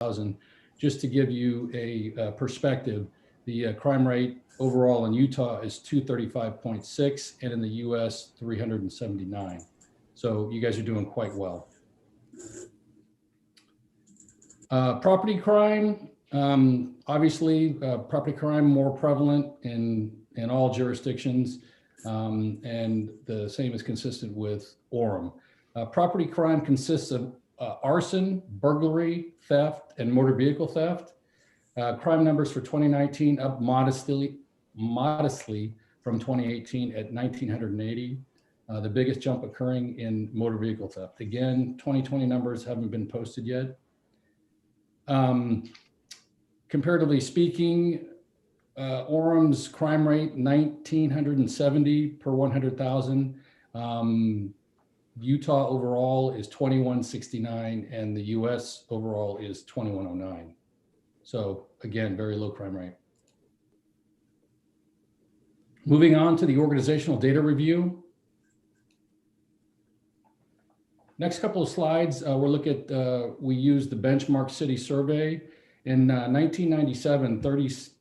100,000. Just to give you a perspective, the crime rate overall in Utah is 235.6, and in the US 379. So you guys are doing quite well. Property crime, obviously property crime more prevalent in all jurisdictions, and the same is consistent with Orem. Property crime consists of arson, burglary, theft, and motor vehicle theft. Crime numbers for 2019 up modestly from 2018 at 1,980. The biggest jump occurring in motor vehicle theft. Again, 2020 numbers haven't been posted yet. Comparatively speaking, Orem's crime rate, 1,970 per 100,000. Utah overall is 2,169, and the US overall is 2,109. So again, very low crime rate. Moving on to the organizational data review. Next couple of slides, we'll look at, we used the benchmark city survey. In 1997,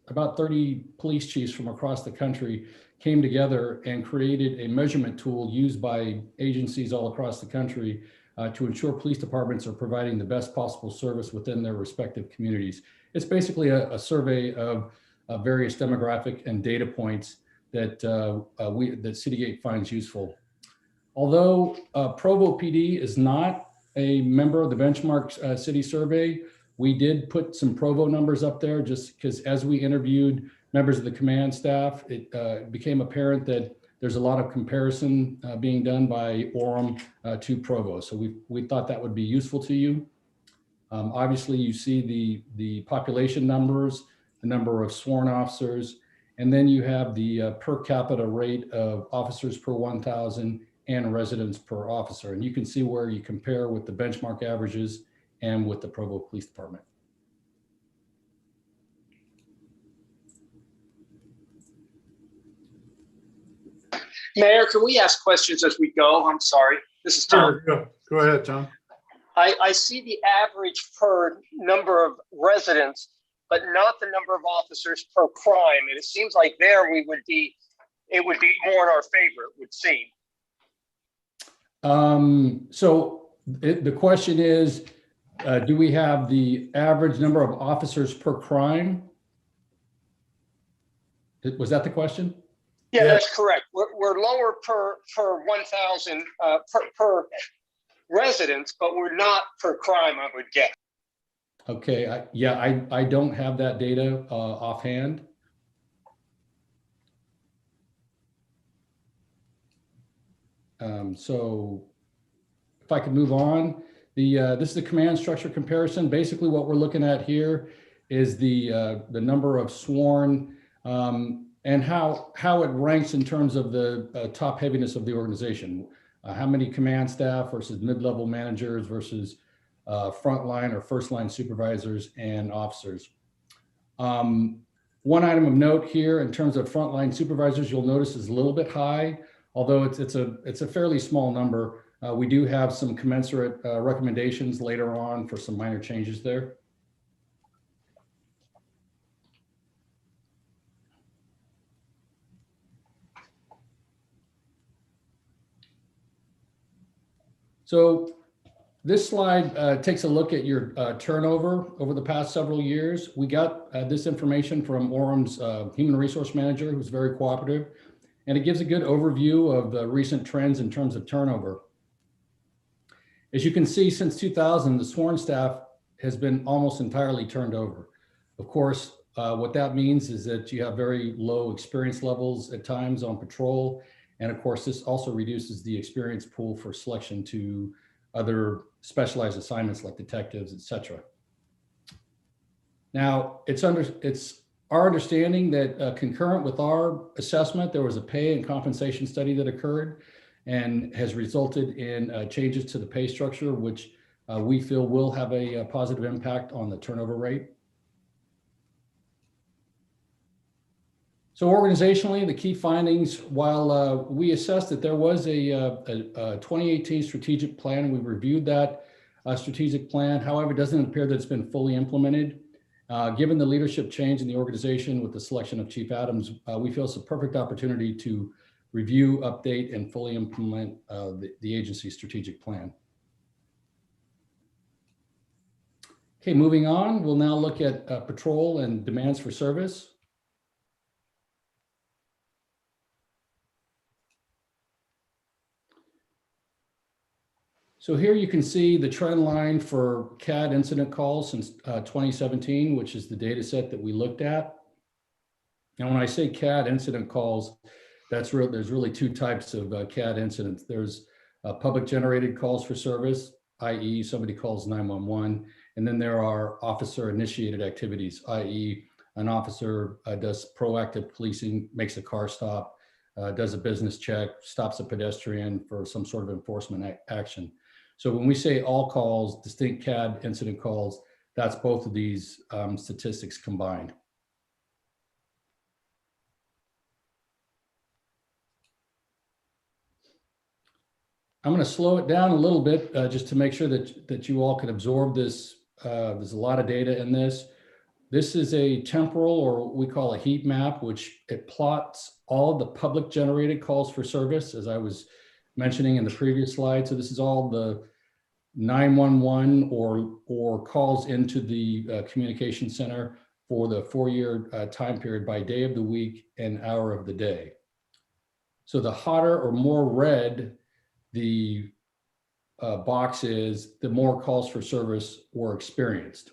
about 30 police chiefs from across the country came together and created a measurement tool used by agencies all across the country to ensure police departments are providing the best possible service within their respective communities. It's basically a survey of various demographic and data points that that Citygate finds useful. Although Provo PD is not a member of the benchmark city survey, we did put some Provo numbers up there just because as we interviewed members of the command staff, it became apparent that there's a lot of comparison being done by Orem to Provo. So we thought that would be useful to you. Obviously, you see the population numbers, the number of sworn officers, and then you have the per capita rate of officers per 1,000 and residents per officer. And you can see where you compare with the benchmark averages and with the Provo Police Department. Mayor, can we ask questions as we go? I'm sorry. This is Tom. Sure, go ahead, Tom. I see the average per number of residents, but not the number of officers per crime. And it seems like there it would be more in our favor, it would seem. So the question is, do we have the average number of officers per crime? Was that the question? Yeah, that's correct. We're lower per 1,000 per residents, but we're not per crime, I would guess. Okay, I don't have that data offhand. So if I could move on, this is the command structure comparison. Basically what we're looking at here is the number of sworn and how it ranks in terms of the top heaviness of the organization. How many command staff versus mid-level managers versus frontline or first-line supervisors and officers. One item of note here in terms of frontline supervisors, you'll notice is a little bit high, although it's a fairly small number. We do have some commensurate recommendations later on for some minor changes there. So this slide takes a look at your turnover over the past several years. We got this information from Orem's human resource manager, who's very cooperative, and it gives a good overview of the recent trends in terms of turnover. As you can see, since 2000, the sworn staff has been almost entirely turned over. Of course, what that means is that you have very low experience levels at times on patrol. And of course, this also reduces the experience pool for selection to other specialized assignments like detectives, et cetera. Now, it's our understanding that concurrent with our assessment, there was a pay and compensation study that occurred and has resulted in changes to the pay structure, which we feel will have a positive impact on the turnover rate. So organizationally, the key findings, while we assessed that there was a 2018 strategic plan, we reviewed that, strategic plan. However, it doesn't appear that it's been fully implemented. Given the leadership change in the organization with the selection of Chief Adams, we feel it's a perfect opportunity to review, update, and fully implement the agency's strategic plan. Okay, moving on, we'll now look at patrol and demands for service. So here you can see the trend line for CAD incident calls since 2017, which is the data set that we looked at. And when I say CAD incident calls, there's really two types of CAD incidents. There's public generated calls for service, i.e. somebody calls 911. And then there are officer initiated activities, i.e. an officer does proactive policing, makes a car stop, does a business check, stops a pedestrian for some sort of enforcement action. So when we say all calls, distinct CAD incident calls, that's both of these statistics combined. I'm going to slow it down a little bit just to make sure that you all can absorb this. There's a lot of data in this. This is a temporal, or what we call a heat map, which it plots all of the public generated calls for service, as I was mentioning in the previous slide. So this is all the 911 or calls into the communication center for the 4-year time period by day of the week and hour of the day. So the hotter or more red the box is, the more calls for service were experienced.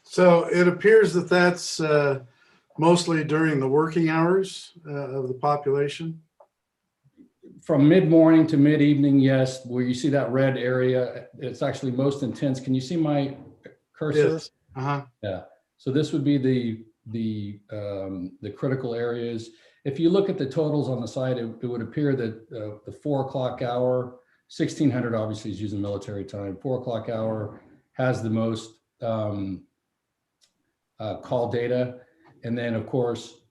So it appears that that's mostly during the working hours of the population. From mid-morning to mid-evening, yes, where you see that red area, it's actually most intense. Can you see my cursor? Yes. Uh-huh. Yeah. So this would be the critical areas. If you look at the totals on the side, it would appear that the 4 o'clock hour, 1600 obviously is using military time. 4 o'clock hour has the most call data. And then of course,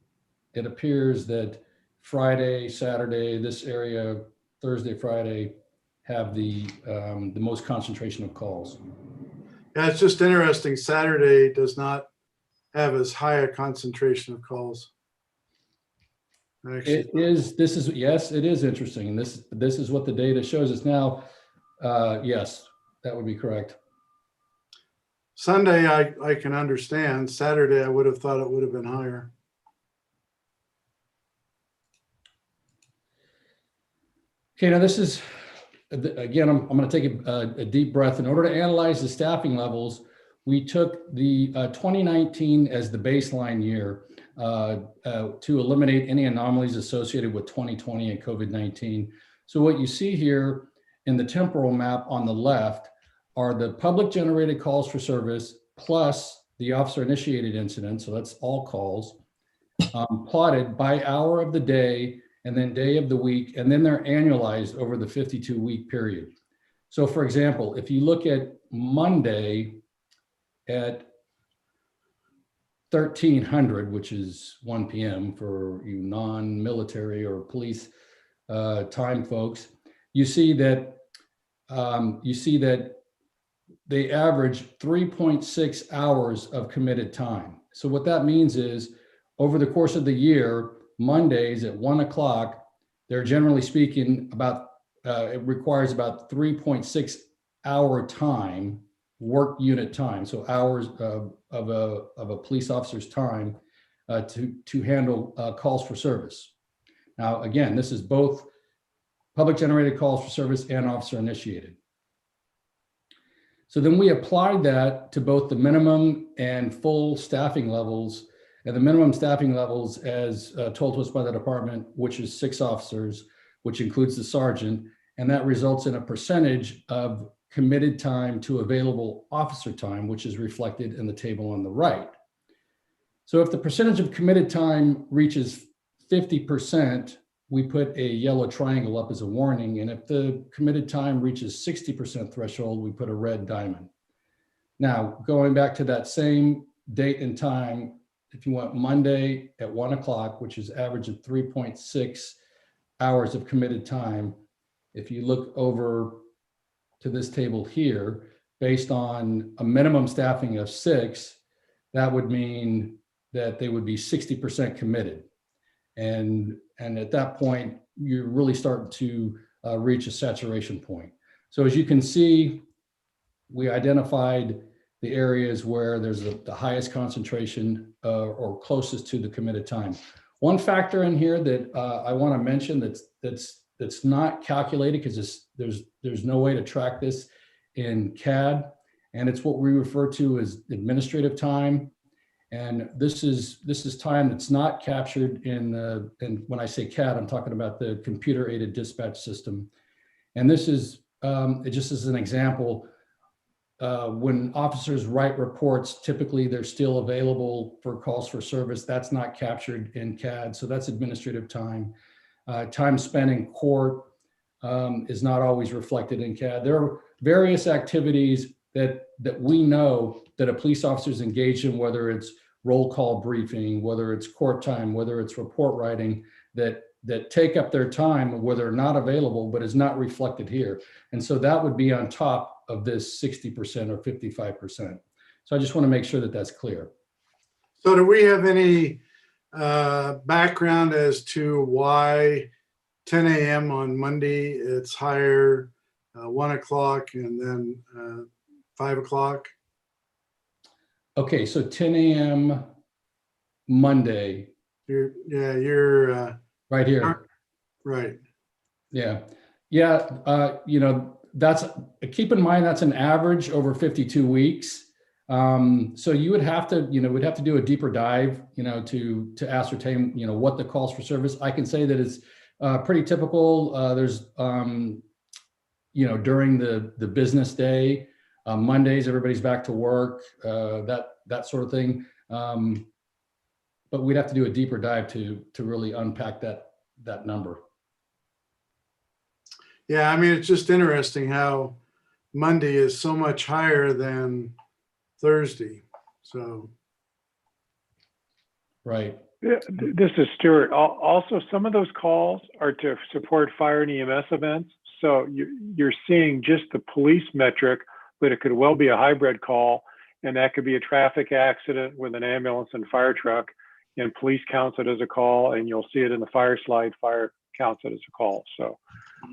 it appears that Friday, Saturday, this area, Thursday, Friday, have the most concentration of calls. Yeah, it's just interesting. Saturday does not have as high a concentration of calls. Actually, yes, it is interesting. And this is what the data shows us now. Yes, that would be correct. Sunday, I can understand. Saturday, I would have thought it would have been higher. Okay, now this is, again, I'm going to take a deep breath. In order to analyze the staffing levels, we took the 2019 as the baseline year to eliminate any anomalies associated with 2020 and COVID-19. So what you see here in the temporal map on the left are the public generated calls for service plus the officer initiated incidents. So that's all calls plotted by hour of the day and then day of the week, and then they're annualized over the 52-week period. So for example, if you look at Monday at 1300, which is 1 p.m. for you non-military or police time folks, you see that they average 3.6 hours of committed time. So what that means is over the course of the year, Mondays at 1 o'clock, they're generally speaking about, it requires about 3.6 hour time, work unit time. So hours of a police officer's time to handle calls for service. Now, again, this is both public generated calls for service and officer initiated. So then we applied that to both the minimum and full staffing levels. And the minimum staffing levels, as told to us by the department, which is 6 officers, which includes the sergeant, and that results in a percentage of committed time to available officer time, which is reflected in the table on the right. So if the percentage of committed time reaches 50%, we put a yellow triangle up as a warning. And if the committed time reaches 60% threshold, we put a red diamond. Now, going back to that same date and time, if you want Monday at 1 o'clock, which is average of 3.6 hours of committed time. If you look over to this table here, based on a minimum staffing of 6, that would mean that they would be 60% committed. And at that point, you're really starting to reach a saturation point. So as you can see, we identified the areas where there's the highest concentration or closest to the committed time. One factor in here that I want to mention that's not calculated, because there's no way to track this in CAD, and it's what we refer to as administrative time. And this is time that's not captured in when I say CAD, I'm talking about the computer aided dispatch system. And this is it just as an example. When officers write reports, typically they're still available for calls for service. That's not captured in CAD, so that's administrative time. Time spent in court is not always reflected in CAD. There are various activities that we know that a police officer is engaged in, whether it's roll call briefing, whether it's court time, whether it's report writing, that take up their time, whether they're not available, but is not reflected here. And so that would be on top of this 60% or 55%. So I just want to make sure that that's clear. So do we have any background as to why 10 a.m. on Monday it's higher, 1 o'clock, and then 5 o'clock? Okay, so 10 a.m. Monday. You're right here. Right. Yeah. That's, keep in mind, that's an average over 52 weeks. So you would have to, we'd have to do a deeper dive, to ascertain, what the calls for service. I can say that it's pretty typical. There's, during the business day, Mondays, everybody's back to work, that sort of thing. But we'd have to do a deeper dive to really unpack that number. Yeah, I mean, it's just interesting how Monday is so much higher than Thursday. So, right. Yeah, this is Stuart. Also, some of those calls are to support fire and EMS events. So you're seeing just the police metric, but it could well be a hybrid call, and that could be a traffic accident with an ambulance and fire truck, and police counts it as a call, and you'll see it in the fire slide. Fire counts it as a call. So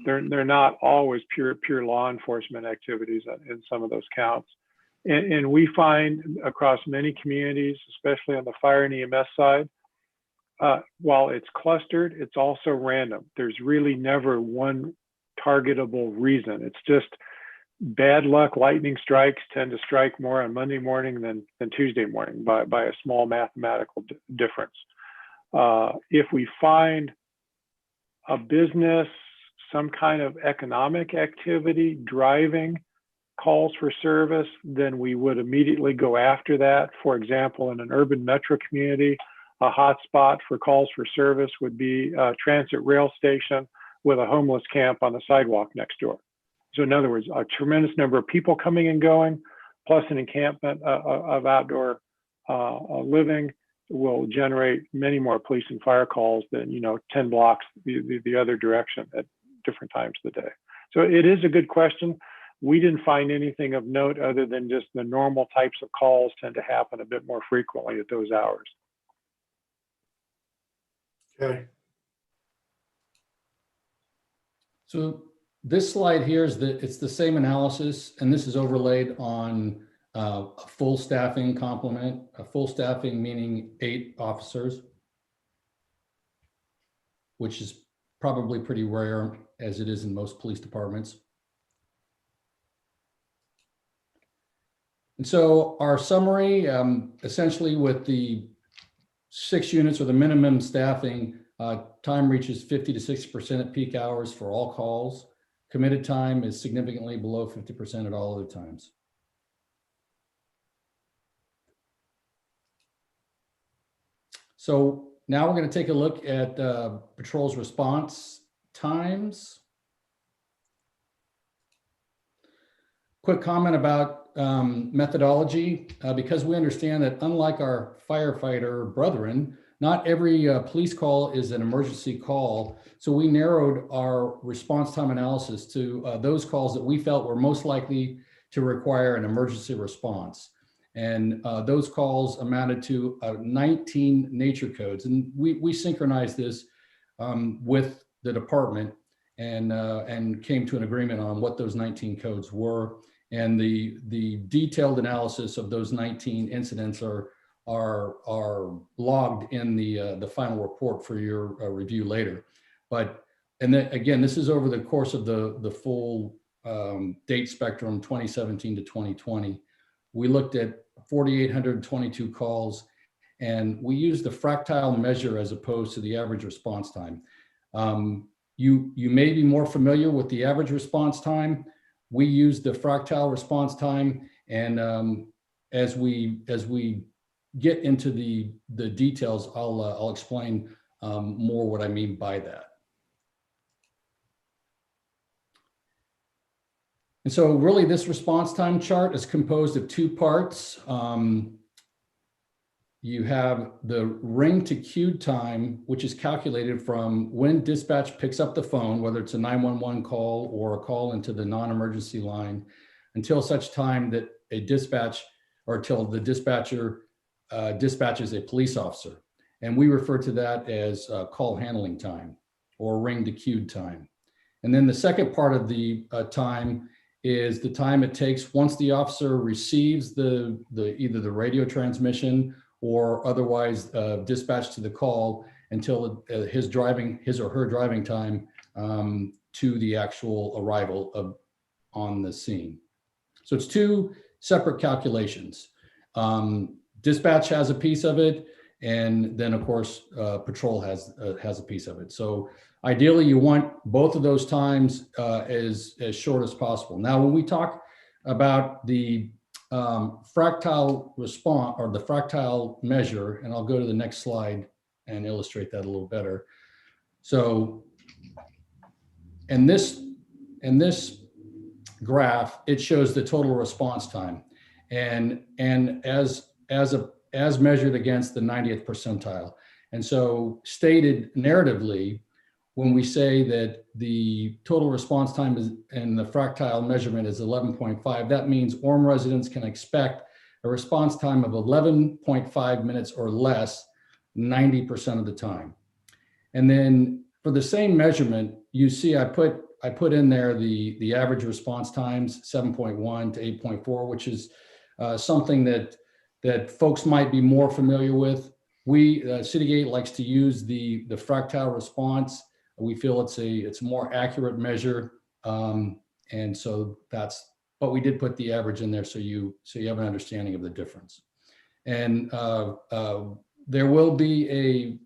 they're not always pure law enforcement activities in some of those counts. And we find across many communities, especially on the fire and EMS side, while it's clustered, it's also random. There's really never one targetable reason. It's just bad luck. Lightning strikes tend to strike more on Monday morning than Tuesday morning by a small mathematical difference. If we find a business, some kind of economic activity driving calls for service, then we would immediately go after that. For example, in an urban metro community, a hotspot for calls for service would be a transit rail station with a homeless camp on the sidewalk next door. So in other words, a tremendous number of people coming and going, plus an encampment of outdoor living will generate many more police and fire calls than 10 blocks the other direction at different times of the day. So it is a good question. We didn't find anything of note other than just the normal types of calls tend to happen a bit more frequently at those hours. okay. So this slide here it's the same analysis, and this is overlaid on a full staffing complement. A full staffing meaning 8 officers, which is probably pretty rare as it is in most police departments. And so our summary, essentially with the 6 units or the minimum staffing, time reaches 50 to 60% at peak hours for all calls. Committed time is significantly below 50% at all other times. So now we're going to take a look at patrol's response times. Quick comment about methodology, because we understand that unlike our firefighter brethren, not every police call is an emergency call. So we narrowed our response time analysis to those calls that we felt were most likely to require an emergency response. And those calls amounted to 19 nature codes. And we synchronized this with the department and came to an agreement on what those 19 codes were. And the detailed analysis of those 19 incidents are logged in the final report for your review later. And then again, this is over the course of the full date spectrum, 2017 to 2020. We looked at 4,822 calls, and we used the fractile measure as opposed to the average response time. You may be more familiar with the average response time. We use the fractile response time, and as we get into the details, I'll explain more what I mean by that. And so really this response time chart is composed of two parts. You have the ring to queued time, which is calculated from when dispatch picks up the phone, whether it's a 911 call or a call into the non-emergency line, until such time that a dispatch or until the dispatcher dispatches a police officer. And we refer to that as call handling time or ring to queued time. And then the second part of the time is the time it takes once the officer receives either the radio transmission or otherwise dispatched to the call until his or her driving time to the actual arrival on the scene. So it's two separate calculations. Dispatch has a piece of it, and then of course patrol has a piece of it. So ideally, you want both of those times as short as possible. Now, when we talk about the fractile response or the fractile measure, and I'll go to the next slide and illustrate that a little better. So in this graph, it shows the total response time, and as measured against the 90th percentile. And so stated narratively, when we say that the total response time is and the fractile measurement is 11.5, that means Orem residents can expect a response time of 11.5 minutes or less 90% of the time. And then for the same measurement, you see I put in there the average response times, 7.1 to 8.4, which is something that folks might be more familiar with. Citygate likes to use the fractile response. We feel it's a more accurate measure, and so but we did put the average in there so you have an understanding of the difference. And there will be a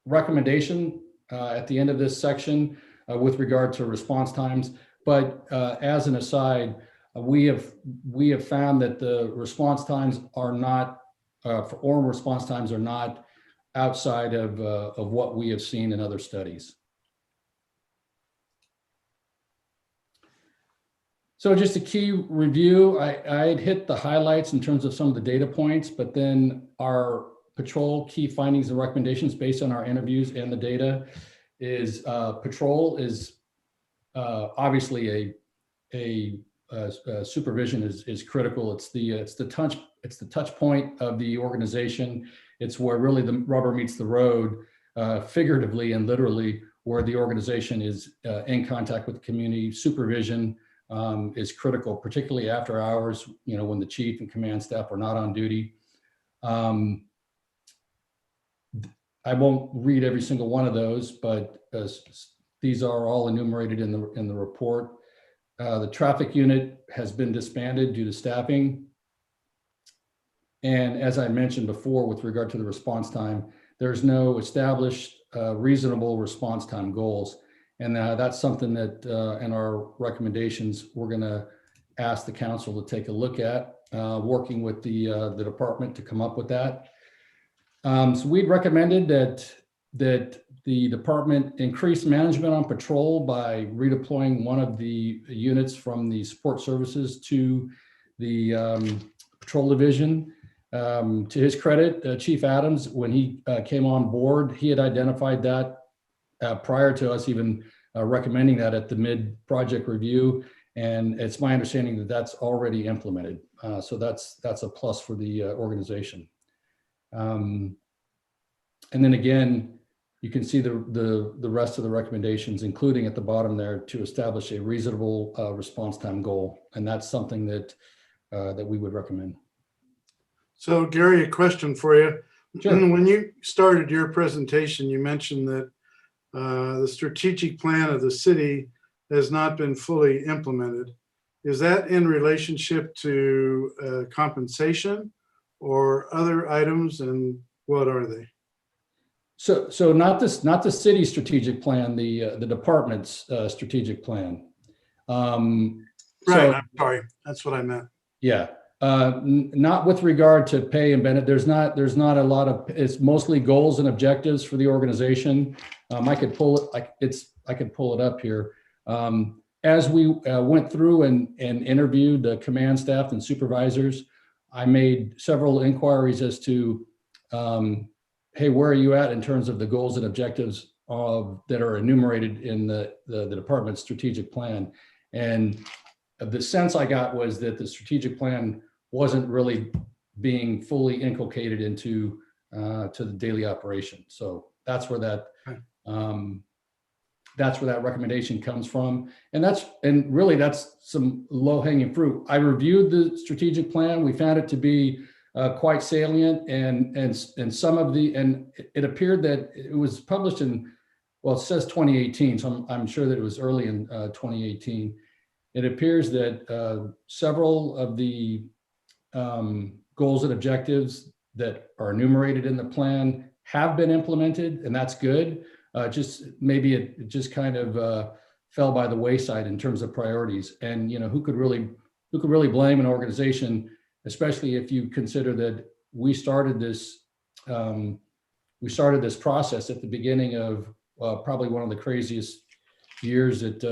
recommendation at the end of this section with regard to response times. But as an aside, we have found that the response times are not for Orem response times are not outside of what we have seen in other studies. So just a key review, I had hit the highlights in terms of some of the data points, but then our patrol key findings and recommendations based on our interviews and the data is patrol is obviously a supervision is critical. It's the touch point of the organization. It's where really the rubber meets the road, figuratively and literally, where the organization is in contact with the community. Supervision is critical, particularly after hours, when the chief and command staff are not on duty. I won't read every single one of those, but these are all enumerated in the report. The traffic unit has been disbanded due to staffing. And as I mentioned before, with regard to the response time, there's no established reasonable response time goals. And that's something that in our recommendations, we're going to ask the council to take a look at, working with the department to come up with that. So we'd recommended that the department increase management on patrol by redeploying one of the units from the support services to the patrol division. To his credit, Chief Adams, when he came on board, he had identified that prior to us even recommending that at the mid-project review. And it's my understanding that that's already implemented. So that's a plus for the organization. And then again, you can see the rest of the recommendations, including at the bottom there, to establish a reasonable response time goal. And that's something that we would recommend. So Gary, a question for you. Sure. When you started your presentation, you mentioned that the strategic plan of the city has not been fully implemented. Is that in relationship to compensation or other items, and what are they? So not the city's strategic plan, the department's strategic plan. Right. I'm sorry. That's what I meant. Yeah. Not with regard to pay and benefit. There's not a lot of. It's mostly goals and objectives for the organization. I could pull it. I could pull it up here. As we went through and interviewed the command staff and supervisors, I made several inquiries as to, hey, where are you at in terms of the goals and objectives that are enumerated in the department's strategic plan? And the sense I got was that the strategic plan wasn't really being fully inculcated into to the daily operation. So that's where that recommendation comes from. And really that's some low-hanging fruit. I reviewed the strategic plan. We found it to be quite salient, and some of and it appeared that it was published in, well, it says 2018, so I'm sure that it was early in 2018. It appears that several of the goals and objectives that are enumerated in the plan have been implemented, and that's good. Just maybe it just kind of fell by the wayside in terms of priorities. And who could really blame an organization, especially if you consider that we started this process at the beginning of probably one of the craziest years that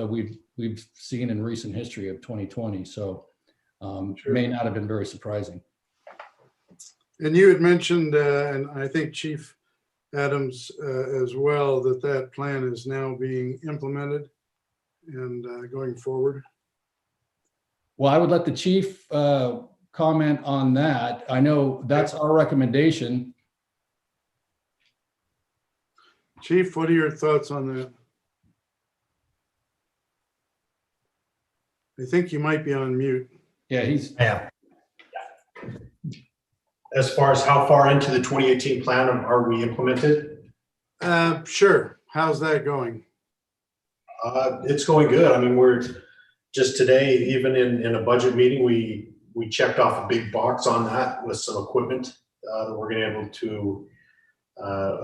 we've seen in recent history of 2020. So Sure. May not have been very surprising. And you had mentioned, and I think Chief Adams as well, that plan is now being implemented and going forward. Well, I would let the chief comment on that. I know that's our recommendation. Chief, what are your thoughts on that? I think you might be on mute. Yeah, Yeah. As far as how far into the 2018 plan are we implemented? Sure. How's that going? It's going good. I mean, we're just today, even in a budget meeting, we checked off a big box on that with some equipment that we're going to be able to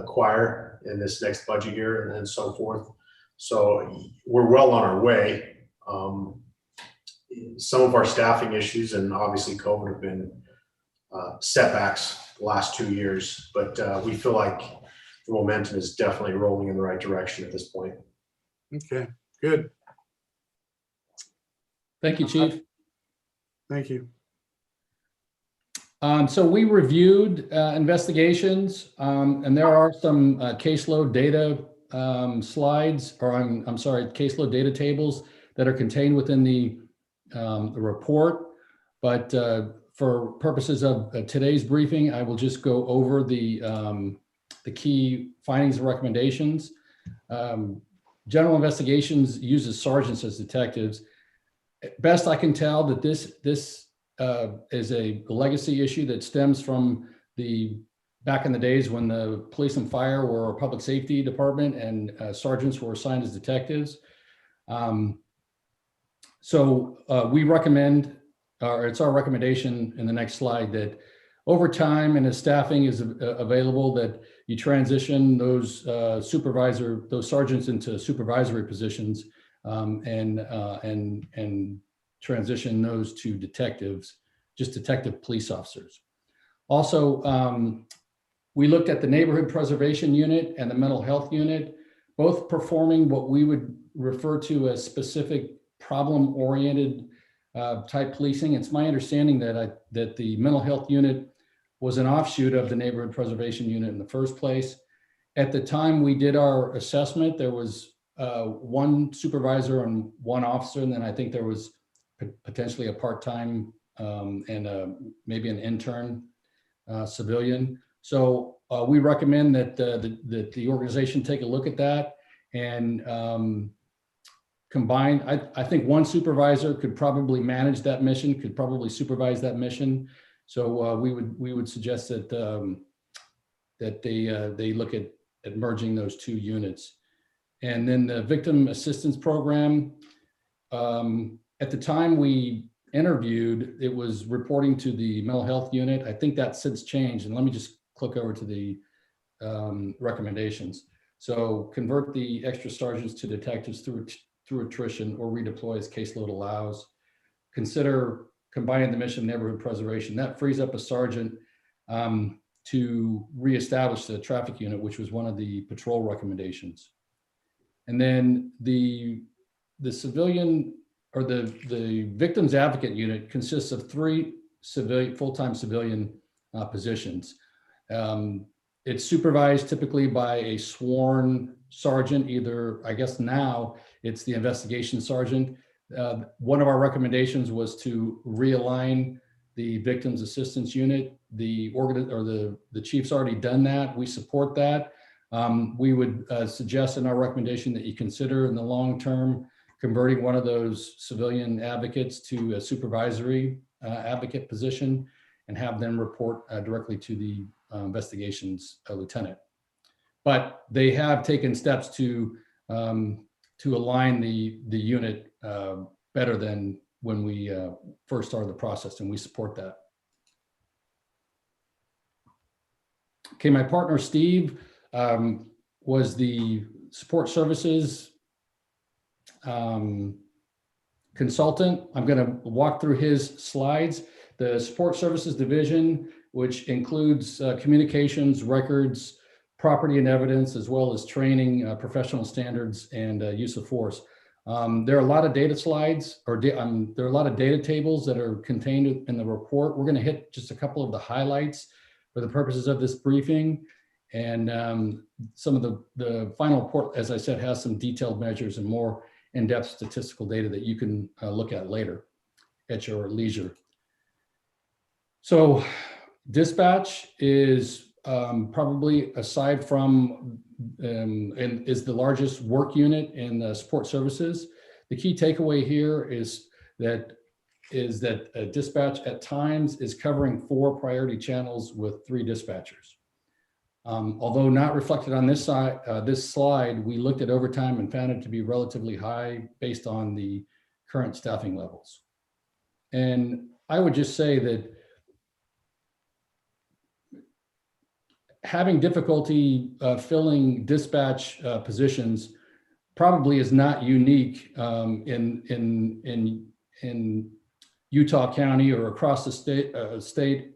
acquire in this next budget year and so forth. So we're well on our way. Some of our staffing issues and obviously COVID have been setbacks the last 2 years, but we feel like the momentum is definitely rolling in the right direction at this point. Okay, good. thank you, Chief. Thank you. So we reviewed investigations, and there are some caseload data slides, or I'm sorry, caseload data tables that are contained within the report. But for purposes of today's briefing, I will just go over the key findings and recommendations. General investigations uses sergeants as detectives. Best I can tell, that this is a legacy issue that stems from back in the days when the police and fire were a public safety department and sergeants were assigned as detectives. So we recommend, or it's our recommendation in the next slide, that over time and as staffing is available, that you transition those sergeants into supervisory positions, and transition those to detectives, just detective police officers. Also, we looked at the neighborhood preservation unit and the mental health unit, both performing what we would refer to as specific problem-oriented type policing. It's my understanding that the mental health unit was an offshoot of the neighborhood preservation unit in the first place. At the time we did our assessment, there was one supervisor and one officer, and then I think there was potentially a part-time and maybe an intern civilian. So we recommend that the organization take a look at that and combine. I think one supervisor could probably manage that mission, could probably supervise that mission. So we would suggest that that they look at merging those two units. And then the victim assistance program, at the time we interviewed, it was reporting to the mental health unit. I think that's since changed. And let me just click over to the recommendations. So convert the extra sergeants to detectives through attrition or redeploy as caseload allows. Consider combining the mission neighborhood preservation. That frees up a sergeant to reestablish the traffic unit, which was one of the patrol recommendations. And then the civilian or the victims advocate unit consists of 3 full-time civilian positions. It's supervised typically by a sworn sergeant, either, I guess now it's the investigation sergeant. One of our recommendations was to realign the victims assistance unit. The chief's already done that. We support that. We would suggest in our recommendation that you consider in the long term converting one of those civilian advocates to a supervisory advocate position and have them report directly to the investigations lieutenant. But they have taken steps to align the unit better than when we first started the process, and we support that. Okay, my partner Steve was the support services consultant. I'm going to walk through his slides. The support services division, which includes communications, records, property and evidence, as well as training, professional standards, and use of force. There are a lot of data slides, or there are a lot of data tables that are contained in the report. We're going to hit just a couple of the highlights for the purposes of this briefing. And some of the final report, as I said, has some detailed measures and more in-depth statistical data that you can look at later at your leisure. So dispatch is probably, aside from and is the largest work unit in the support services. The key takeaway here is that dispatch at times is covering 4 priority channels with 3 dispatchers. Although not reflected on this slide, we looked at overtime and found it to be relatively high based on the current staffing levels. And I would just say that having difficulty filling dispatch positions probably is not unique in Utah County or across the state.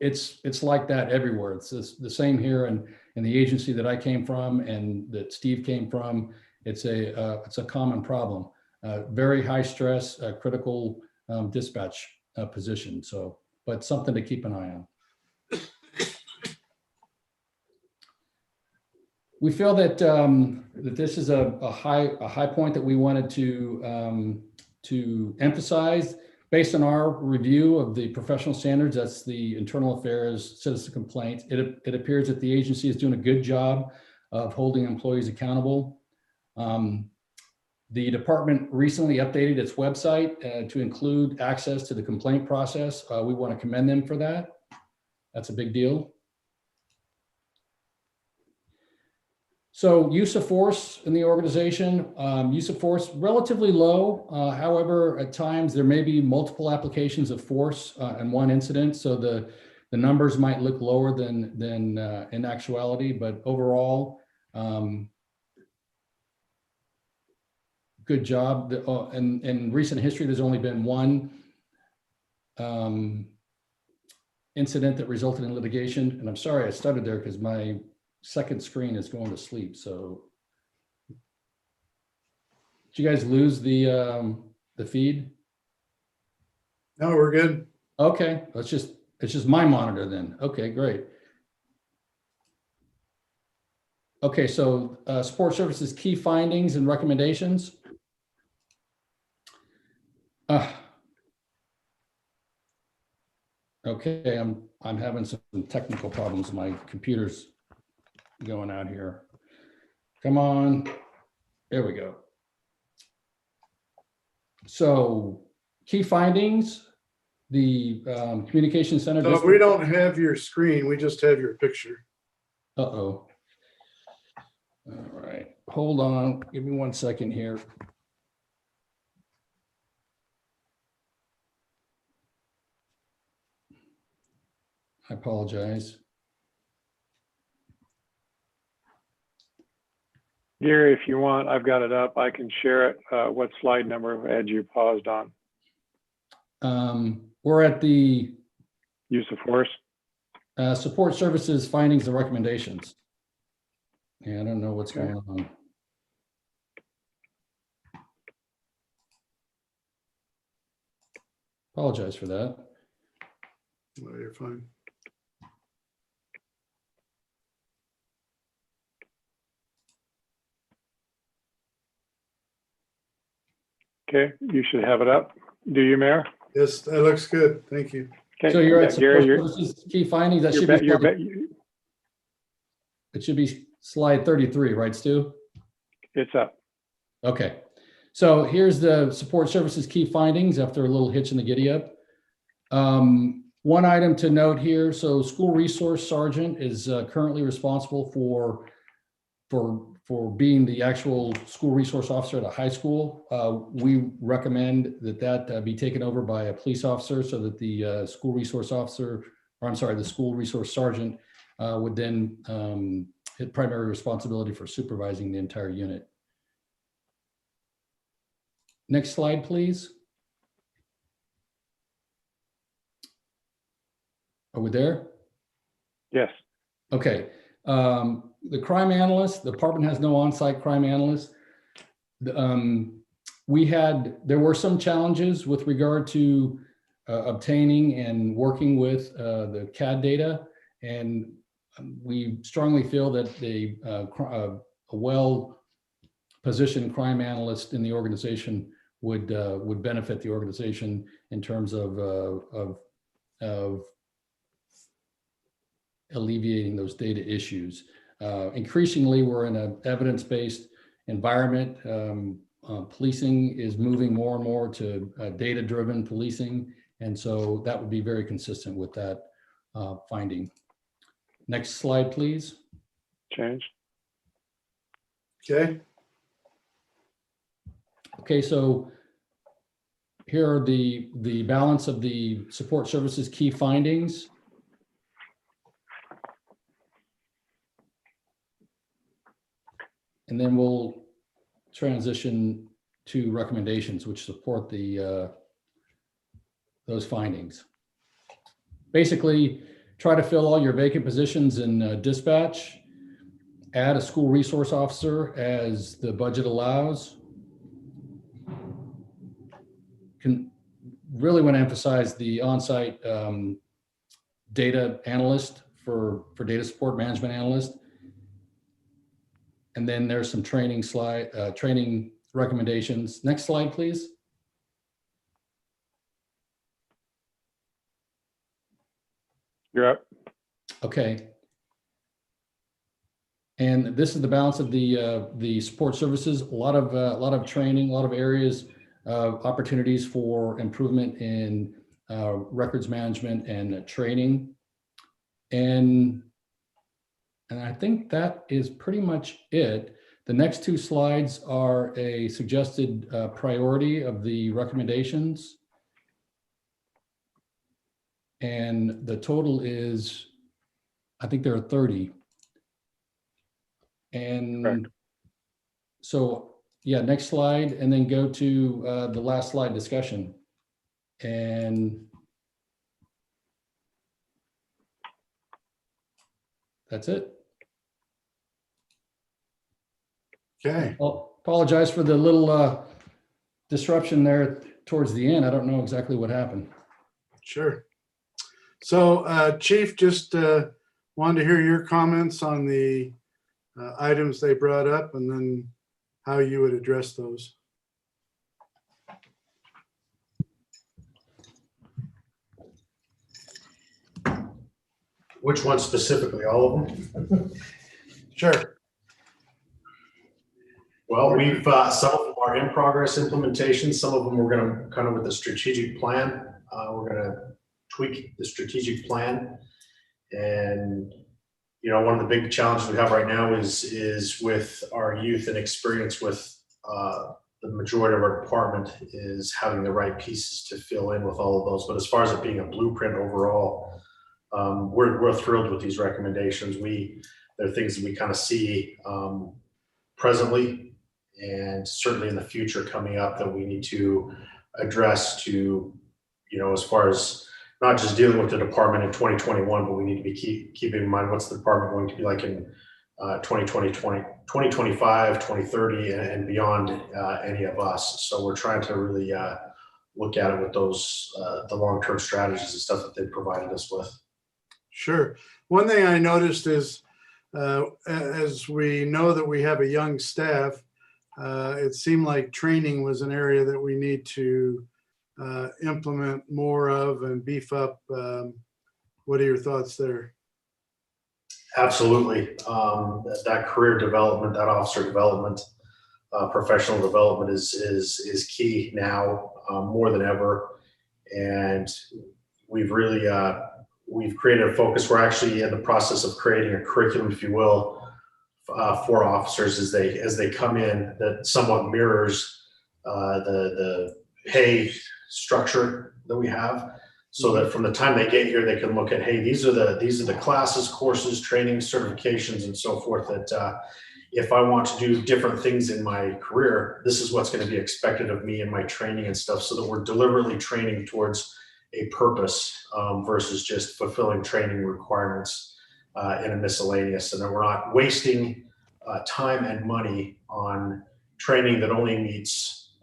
It's like that everywhere. It's the same here in the agency that I came from and that Steve came from. It's a common problem. Very high stress, critical dispatch position. So, but something to keep an eye on. We feel that that this is a high point that we wanted to emphasize based on our review of the professional standards. That's the internal affairs citizen complaint. It appears that the agency is doing a good job of holding employees accountable. The department recently updated its website to include access to the complaint process. We want to commend them for that. That's a big deal. So use of force in the organization, use of force relatively low. However, at times there may be multiple applications of force in one incident. So the numbers might look lower than in actuality, but overall, good job. In recent history, there's only been one incident that resulted in litigation. And I'm sorry I stuttered there because my second screen is going to sleep. So did you guys lose the feed? No, we're good. Okay, let's just It's just my monitor then. Okay, great. Okay, so support services key findings and recommendations. Okay, I'm having some technical problems. My computer's going out here. Come on. There we go. So key findings, the communication center. So we don't have your screen, we just have your picture. Uh-oh. All right, hold on. Give me 1 second here. I apologize. Gary, if you want, I've got it up. I can share it. What slide number had you paused on? We're at the Use of force. support services findings and recommendations. Yeah, I don't know what's going on. Apologize for that. Well, you're fine. Okay, you should have it up. Do you, Mayor? Yes, that looks good. Thank you. Okay. So you're at Gary, support services key findings. That should be it should be slide 33, right, Stu? it's up. Okay. So here's the support services key findings after a little hitch in the giddy up. One item to note here. So school resource sergeant is currently responsible for being the actual school resource officer at a high school. We recommend that be taken over by a police officer so that the school resource officer, or I'm sorry, the school resource sergeant would then hit primary responsibility for supervising the entire unit. Next slide, please. Are we there? Yes. Okay. The crime analyst, the department has no on-site crime analyst. There were some challenges with regard to obtaining and working with the CAD data, and we strongly feel that a well-positioned crime analyst in the organization would benefit the organization in terms of alleviating those data issues. Increasingly, we're in an evidence-based environment. Policing is moving more and more to data-driven policing, and so that would be very consistent with that finding. Next slide, please. Change. Okay. Okay, so here are the balance of the support services key findings. And then we'll transition to recommendations which support those findings. Basically, try to fill all your vacant positions in dispatch, add a school resource officer as the budget allows. Really want to emphasize the on-site data analyst for data support management analyst. And then there's some training recommendations. Next slide, please. You're up. Okay. And this is the balance of the support services. A lot of training, a lot of areas, opportunities for improvement in records management and training. And I think that is pretty much it. The next two slides are a suggested priority of the recommendations. And the total is, I think there are 30. And Correct. so, yeah, next slide, and then go to the last slide, discussion. And that's it. Okay. Well, apologize for the little disruption there towards the end. I don't know exactly what happened. Sure. So, Chief, just wanted to hear your comments on the items they brought up and then how you would address those. Which one specifically? All of them? Sure. Well, we've some of them are in progress implementation. Some of them we're going to kind of with the strategic plan. We're going to tweak the strategic plan, and you know, one of the big challenges we have right now is with our youth and experience with the majority of our department is having the right pieces to fill in with all of those. But as far as it being a blueprint overall, we're thrilled with these recommendations. They're things that we kind of see presently and certainly in the future coming up that we need to address to, you know, as far as not just dealing with the department in 2021, but we need to be keeping in mind what's the department going to be like in 2025, 2030, and beyond any of us. So we're trying to really look at it with those, the long-term strategies and stuff that they've provided us with. Sure. One thing I noticed is, as we know that we have a young staff, it seemed like training was an area that we need to implement more of and beef up. What are your thoughts there? Absolutely. That career development, that officer development, professional development is key now more than ever. And we've really, we've created a focus. We're actually in the process of creating a curriculum, if you will, for officers as they come in that somewhat mirrors the pay structure that we have, so that from the time they get here, they can look at, hey, these are the classes, courses, training, certifications, and so forth that if I want to do different things in my career, this is what's going to be expected of me in my training and stuff, so that we're deliberately training towards a purpose versus just fulfilling training requirements in a miscellaneous, and that we're not wasting time and money on training that only meets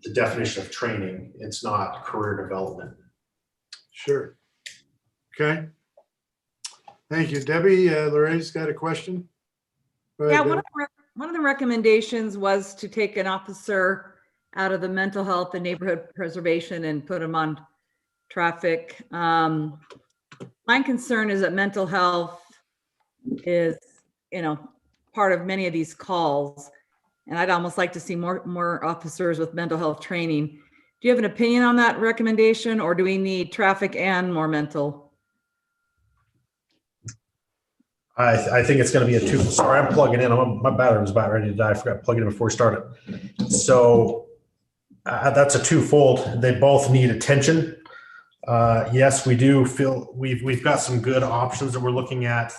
the definition of training. It's not career development. Sure. Okay. Thank you. Debbie, Lorraine's got a question. Go ahead, Yeah, Debbie. one of the recommendations was to take an officer out of the mental health and neighborhood preservation and put them on traffic. My concern is that mental health is, you know, part of many of these calls, and I'd almost like to see more officers with mental health training. Do you have an opinion on that recommendation, or do we need traffic and more mental? I think it's going to be a two. Sorry, I'm plugging in. My battery was about ready to die. I forgot to plug it in before we started. So that's a twofold. They both need attention. Yes, we do feel we've got some good options that we're looking at.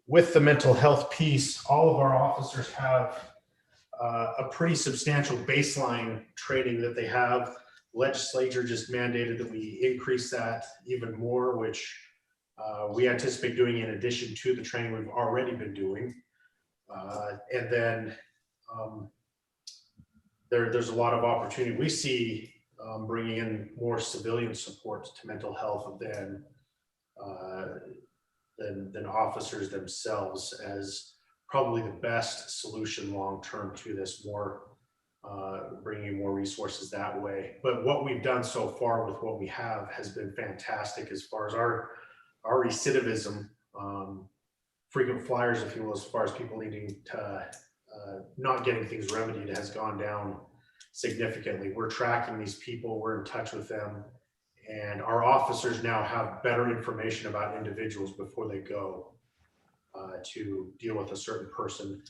With the mental health piece, all of our officers have a pretty substantial baseline training that they have. Legislature just mandated that we increase that even more, which we anticipate doing in addition to the training we've already been doing. And then there's a lot of opportunity. We see bringing in more civilian support to mental health than officers themselves as probably the best solution long-term to this, more bringing more resources that way. But what we've done so far with what we have has been fantastic as far as our recidivism, frequent flyers, if you will, as far as people needing to not getting things remedied has gone down significantly. We're tracking these people, we're in touch with them, and our officers now have better information about individuals before they go to deal with a certain person,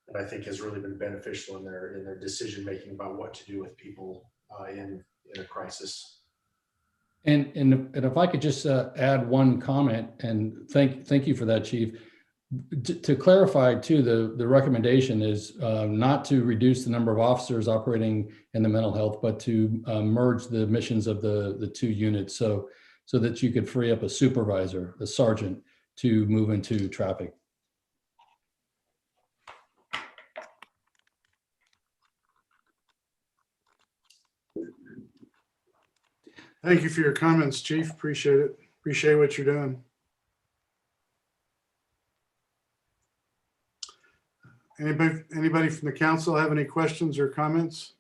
that I think has really been beneficial in their decision making about what to do with people in a crisis. And if I could just add one comment, and thank you for that, Chief. To clarify too, the recommendation is not to reduce the number of officers operating in the mental health, but to merge the missions of the two units, so that you could free up a supervisor, a sergeant, to move into traffic. Thank you for your comments, Chief. Appreciate it. Appreciate what you're doing. Anybody from the council have any questions or comments?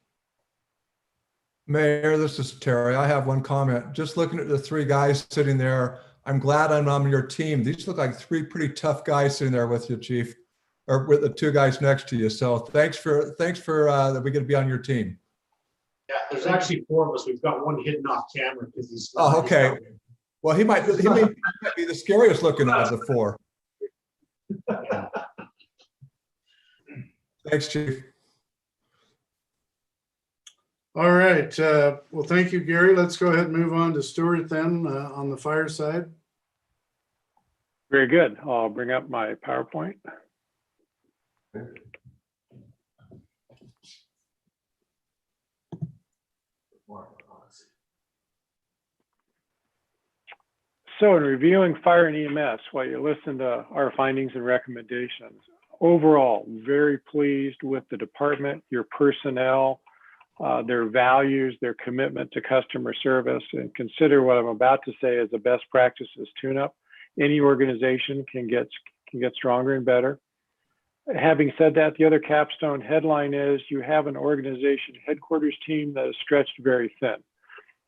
Mayor, this is Terry. I have one comment. Just looking at the three guys sitting there, I'm glad I'm on your team. These look like three pretty tough guys sitting there with you, Chief, or with the two guys next to you. So thanks for that we get to be on your team. Yeah, there's actually four of us. We've got one hidden off camera because he's. Oh, okay. Well, he might be the scariest looking of the four. Yeah. Thanks, Chief. All right. Well, thank you, Gary. Let's go ahead and move on to Stuart then on the fire side. Very good. I'll bring up my PowerPoint. So in reviewing fire and EMS, while you listen to our findings and recommendations, overall, very pleased with the department, your personnel, their values, their commitment to customer service, and consider what I'm about to say as a best practices tune-up. Any organization can get stronger and better. Having said that, the other capstone headline is you have an organization headquarters team that is stretched very thin.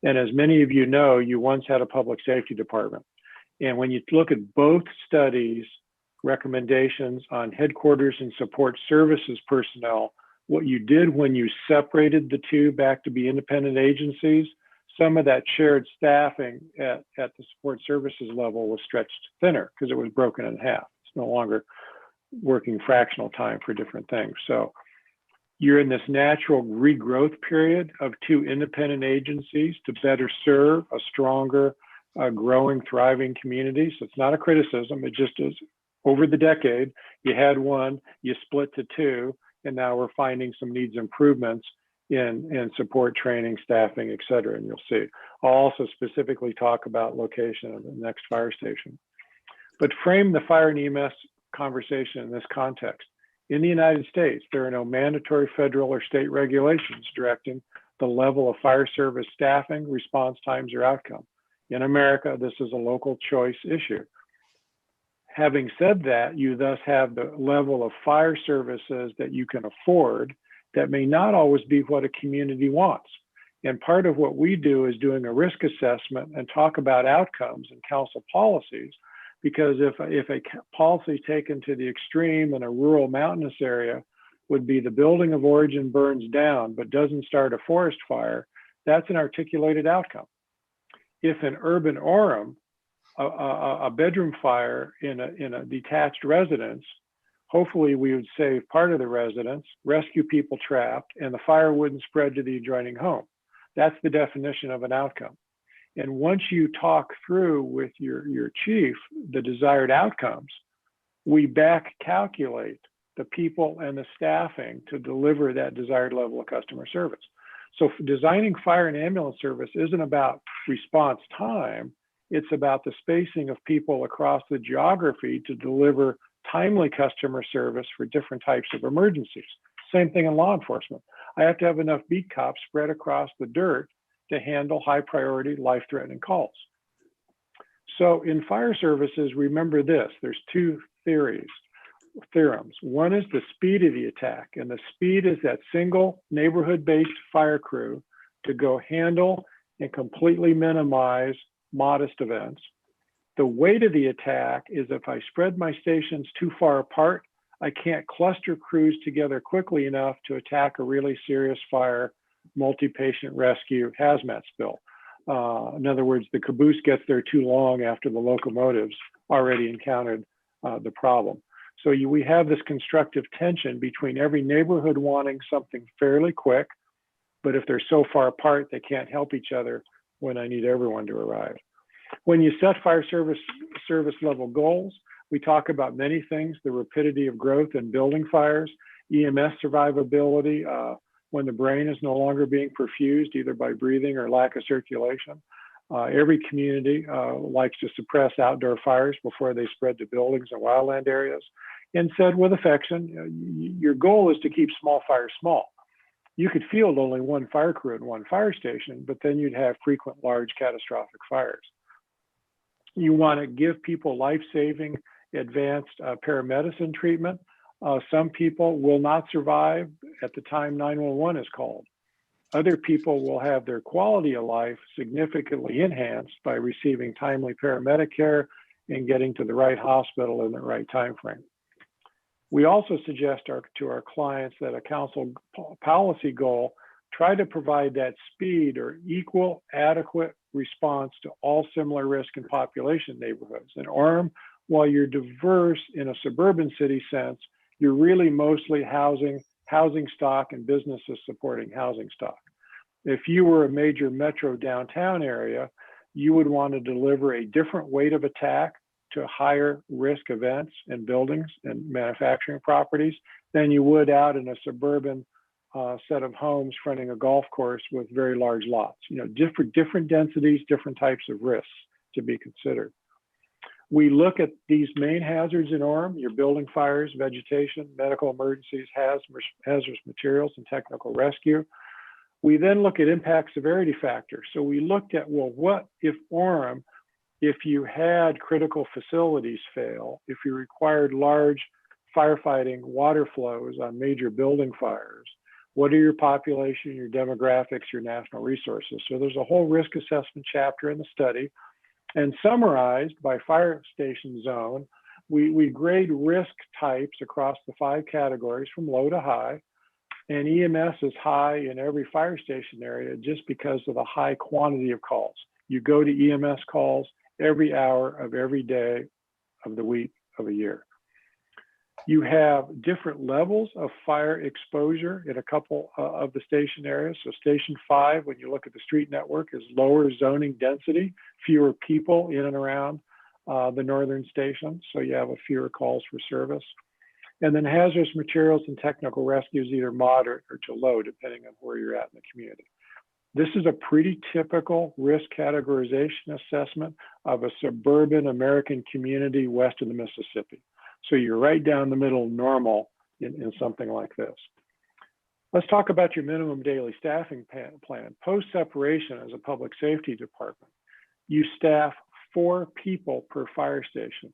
And as many of you know, you once had a public safety department. And when you look at both studies, recommendations on headquarters and support services personnel, what you did when you separated the two back to be independent agencies, some of that shared staffing at the support services level was stretched thinner because it was broken in half. It's no longer working fractional time for different things. So you're in this natural regrowth period of two independent agencies to better serve a stronger, growing, thriving community. So it's not a criticism. It just is over the decade, you had one, you split to two, and now we're finding some needs improvements in support training, staffing, et cetera, and you'll see. I'll also specifically talk about location of the next fire station. But frame the fire and EMS conversation in this context. In the United States, there are no mandatory federal or state regulations directing the level of fire service staffing, response times, or outcome. In America, this is a local choice issue. Having said that, you thus have the level of fire services that you can afford that may not always be what a community wants. And part of what we do is doing a risk assessment and talk about outcomes and council policies, because if a policy taken to the extreme in a rural mountainous area would be the building of origin burns down but doesn't start a forest fire, that's an articulated outcome. If an urban Orem, a bedroom fire in a detached residence, hopefully we would save part of the residence, rescue people trapped, and the fire wouldn't spread to the adjoining home. That's the definition of an outcome. And once you talk through with your chief the desired outcomes, we back calculate the people and the staffing to deliver that desired level of customer service. So designing fire and ambulance service isn't about response time, it's about the spacing of people across the geography to deliver timely customer service for different types of emergencies. Same thing in law enforcement. I have to have enough beat cops spread across the dirt to handle high priority, life-threatening calls. So in fire services, remember this, there's two theorems. One is the speed of the attack, and the speed is that single neighborhood-based fire crew to go handle and completely minimize modest events. The weight of the attack is if I spread my stations too far apart, I can't cluster crews together quickly enough to attack a really serious fire, multi-patient rescue, hazmat spill. In other words, the caboose gets there too long after the locomotives already encountered the problem. So we have this constructive tension between every neighborhood wanting something fairly quick, but if they're so far apart, they can't help each other when I need everyone to arrive. When you set fire service level goals, we talk about many things, the rapidity of growth in building fires, EMS survivability, when the brain is no longer being perfused either by breathing or lack of circulation. Every community likes to suppress outdoor fires before they spread to buildings and wildland areas. And said with affection, your goal is to keep small fires small. You could field only one fire crew at one fire station, but then you'd have frequent large catastrophic fires. You want to give people life-saving advanced paramedicine treatment. Some people will not survive at the time 911 is called. Other people will have their quality of life significantly enhanced by receiving timely paramedic care and getting to the right hospital in the right time frame. We also suggest to our clients that a council policy goal try to provide that speed or equal adequate response to all similar risk and population neighborhoods. In Orem, while you're diverse in a suburban city sense, you're really mostly housing stock and businesses supporting housing stock. If you were a major metro downtown area, you would want to deliver a different weight of attack to higher risk events and buildings and manufacturing properties than you would out in a suburban set of homes fronting a golf course with very large lots. You know, different densities, different types of risks to be considered. We look at these main hazards in Orem: your building fires, vegetation, medical emergencies, hazardous materials, and technical rescue. We then look at impact severity factors. So we looked at, well, what if Orem, if you had critical facilities fail, if you required large firefighting water flows on major building fires, what are your population, your demographics, your national resources? So there's a whole risk assessment chapter in the study. And summarized by fire station zone, we grade risk types across the 5 categories from low to high. And EMS is high in every fire station area just because of the high quantity of calls. You go to EMS calls every hour of every day of the week of a year. You have different levels of fire exposure in a couple of the station areas. So station 5, when you look at the street network, is lower zoning density, fewer people in and around the northern station. So you have fewer calls for service. And then hazardous materials and technical rescue is either moderate or to low, depending on where you're at in the community. This is a pretty typical risk categorization assessment of a suburban American community west of the Mississippi. So you're right down the middle normal in something like this. Let's talk about your minimum daily staffing plan. Post-separation as a public safety department, you staff 4 people per fire station,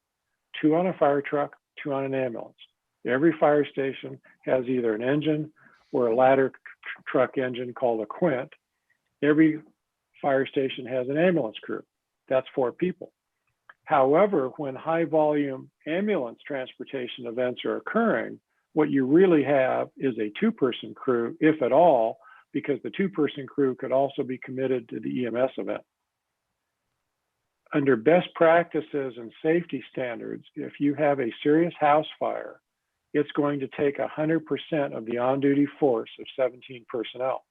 2 on a fire truck, 2 on an ambulance. Every fire station has either an engine or a ladder truck engine called a quint. Every fire station has an ambulance crew. That's 4 people. However, when high volume ambulance transportation events are occurring, what you really have is a 2-person crew, if at all, because the 2-person crew could also be committed to the EMS event. Under best practices and safety standards, if you have a serious house fire, it's going to take 100% of the on-duty force of 17 personnel.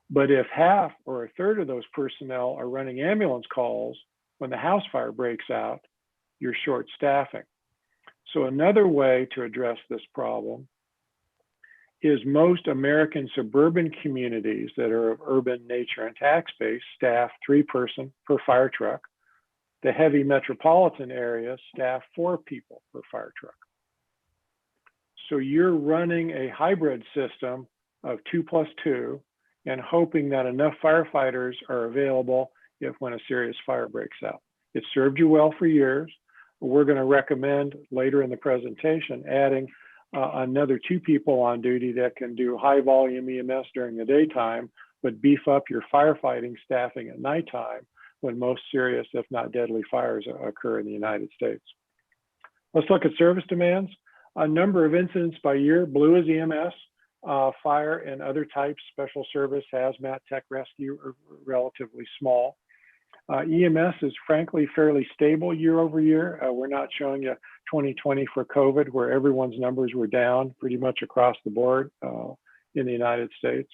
But if half or a third of those personnel are running ambulance calls when the house fire breaks out, you're short staffing. So another way to address this problem is most American suburban communities that are of urban nature and tax base staff 3-person per fire truck. The heavy metropolitan areas staff 4 people per fire truck. So you're running a hybrid system of 2 plus 2 and hoping that enough firefighters are available when a serious fire breaks out. It served you well for years. We're going to recommend later in the presentation adding another 2 people on duty that can do high volume EMS during the daytime, but beef up your firefighting staffing at nighttime when most serious, if not deadly, fires occur in the United States. Let's look at service demands. A number of incidents by year. Blue is EMS, fire and other types, special service, hazmat, tech rescue are relatively small. EMS is frankly fairly stable year over year. We're not showing you 2020 for COVID, where everyone's numbers were down pretty much across the board in the United States.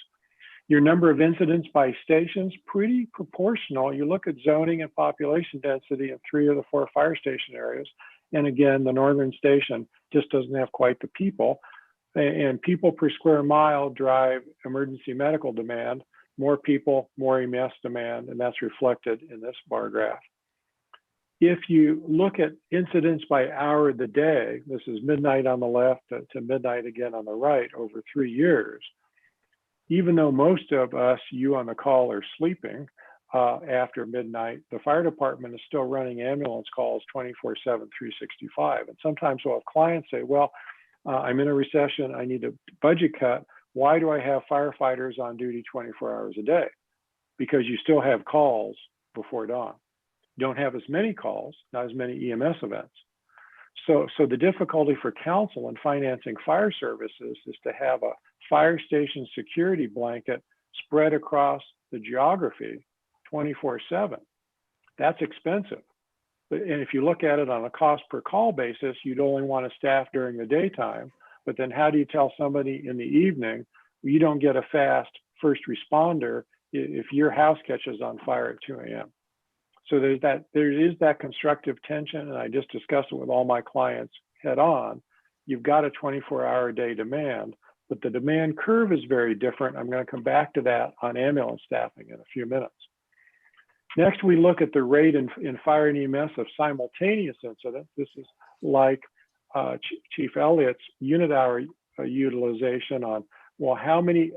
Your number of incidents by stations, pretty proportional. You look at zoning and population density in 3 of the 4 fire station areas. And again, the northern station just doesn't have quite the people. And people per square mile drive emergency medical demand. More people, more EMS demand, and that's reflected in this bar graph. If you look at incidents by hour of the day, this is midnight on the left to midnight again on the right over 3 years, even though most of us, you on the call, are sleeping after midnight, the fire department is still running ambulance calls 24/7, 365. And sometimes we'll have clients say, well, I'm in a recession, I need a budget cut. Why do I have firefighters on duty 24 hours a day? Because you still have calls before dawn. You don't have as many calls, not as many EMS events. So the difficulty for council in financing fire services is to have a fire station security blanket spread across the geography 24/7. That's expensive. And if you look at it on a cost per call basis, you'd only want to staff during the daytime. But then how do you tell somebody in the evening, you don't get a fast first responder if your house catches on fire at 2 a.m.? So there is that constructive tension, and I just discussed it with all my clients head on. You've got a 24-hour a day demand, but the demand curve is very different. I'm going to come back to that on ambulance staffing in a few minutes. Next, we look at the rate in fire and EMS of simultaneous incidents. This is like Chief Elliott's unit hour utilization on, well, how many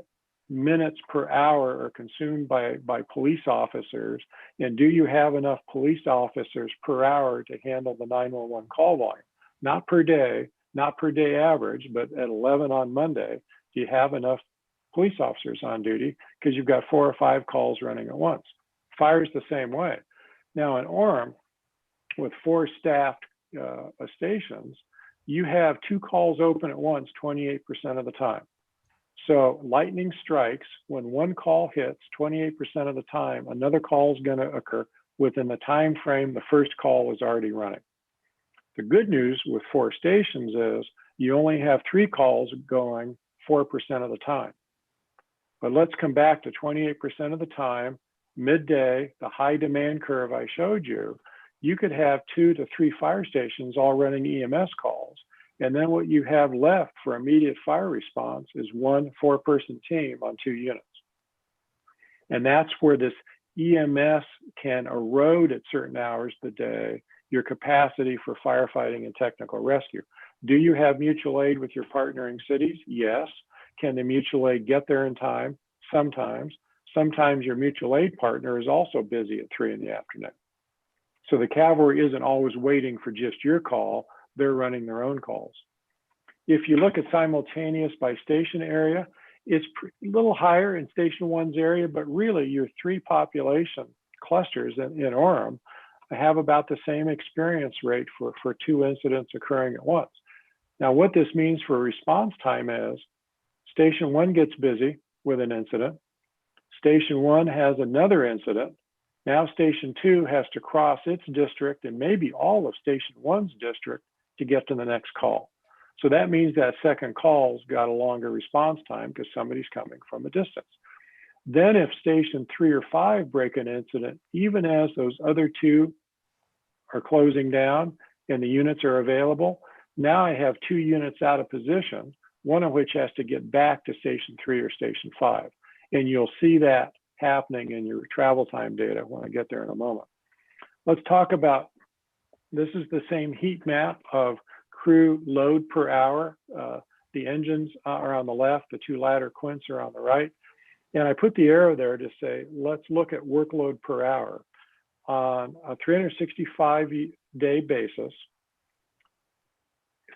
minutes per hour are consumed by police officers, and do you have enough police officers per hour to handle the 911 call volume? Not per day average, but at 11 on Monday, do you have enough police officers on duty? Because you've got 4 or 5 calls running at once. Fire's the same way. Now in Orem, with 4 staffed stations, you have 2 calls open at once 28% of the time. So lightning strikes when 1 call hits 28% of the time, another call is going to occur within the time frame the first call is already running. The good news with 4 stations is you only have 3 calls going 4% of the time. But let's come back to 28% of the time, midday, the high demand curve I showed you, you could have 2 to 3 fire stations all running EMS calls. And then what you have left for immediate fire response is 1 4-person team on 2 units. And that's where this EMS can erode at certain hours of the day your capacity for firefighting and technical rescue. Do you have mutual aid with your partnering cities? Yes. Can the mutual aid get there in time? Sometimes. Sometimes your mutual aid partner is also busy at 3 in the afternoon. So the cavalry isn't always waiting for just your call. They're running their own calls. If you look at simultaneous by station area, it's a little higher in Station 1's area, but really your 3 population clusters in Orem have about the same experience rate for 2 incidents occurring at once. Now, what this means for response time is Station 1 gets busy with an incident. Station 1 has another incident. Now Station 2 has to cross its district and maybe all of Station 1's district to get to the next call. So that means that second call's got a longer response time because somebody's coming from a distance. Then if Station 3 or 5 break an incident, even as those other 2 are closing down and the units are available, now I have 2 units out of position, one of which has to get back to Station 3 or Station 5. And you'll see that happening in your travel time data when I get there in a moment. Let's talk about, this is the same heat map of crew load per hour. The engines are on the left, the 2 ladder quints are on the right. And I put the arrow there to say, let's look at workload per hour. On a 365-day basis,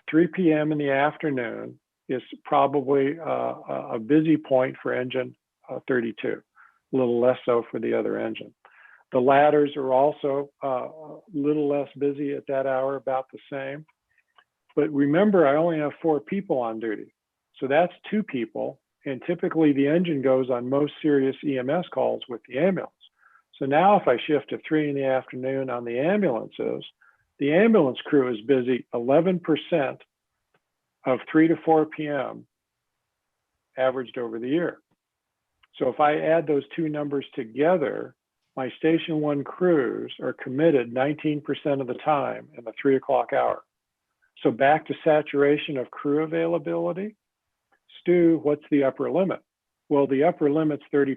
3 p.m. in the afternoon is probably a busy point for engine 32, a little less so for the other engine. The ladders are also a little less busy at that hour, about the same. But remember, I only have 4 people on duty. So that's 2 people. And typically the engine goes on most serious EMS calls with the ambulance. So now if I shift to 3 in the afternoon on the ambulances, the ambulance crew is busy 11% of 3 to 4 p.m. averaged over the year. So if I add those 2 numbers together, my Station 1 crews are committed 19% of the time in the 3 o'clock hour. So back to saturation of crew availability. Stu, what's the upper limit? Well, the upper limit's 30%.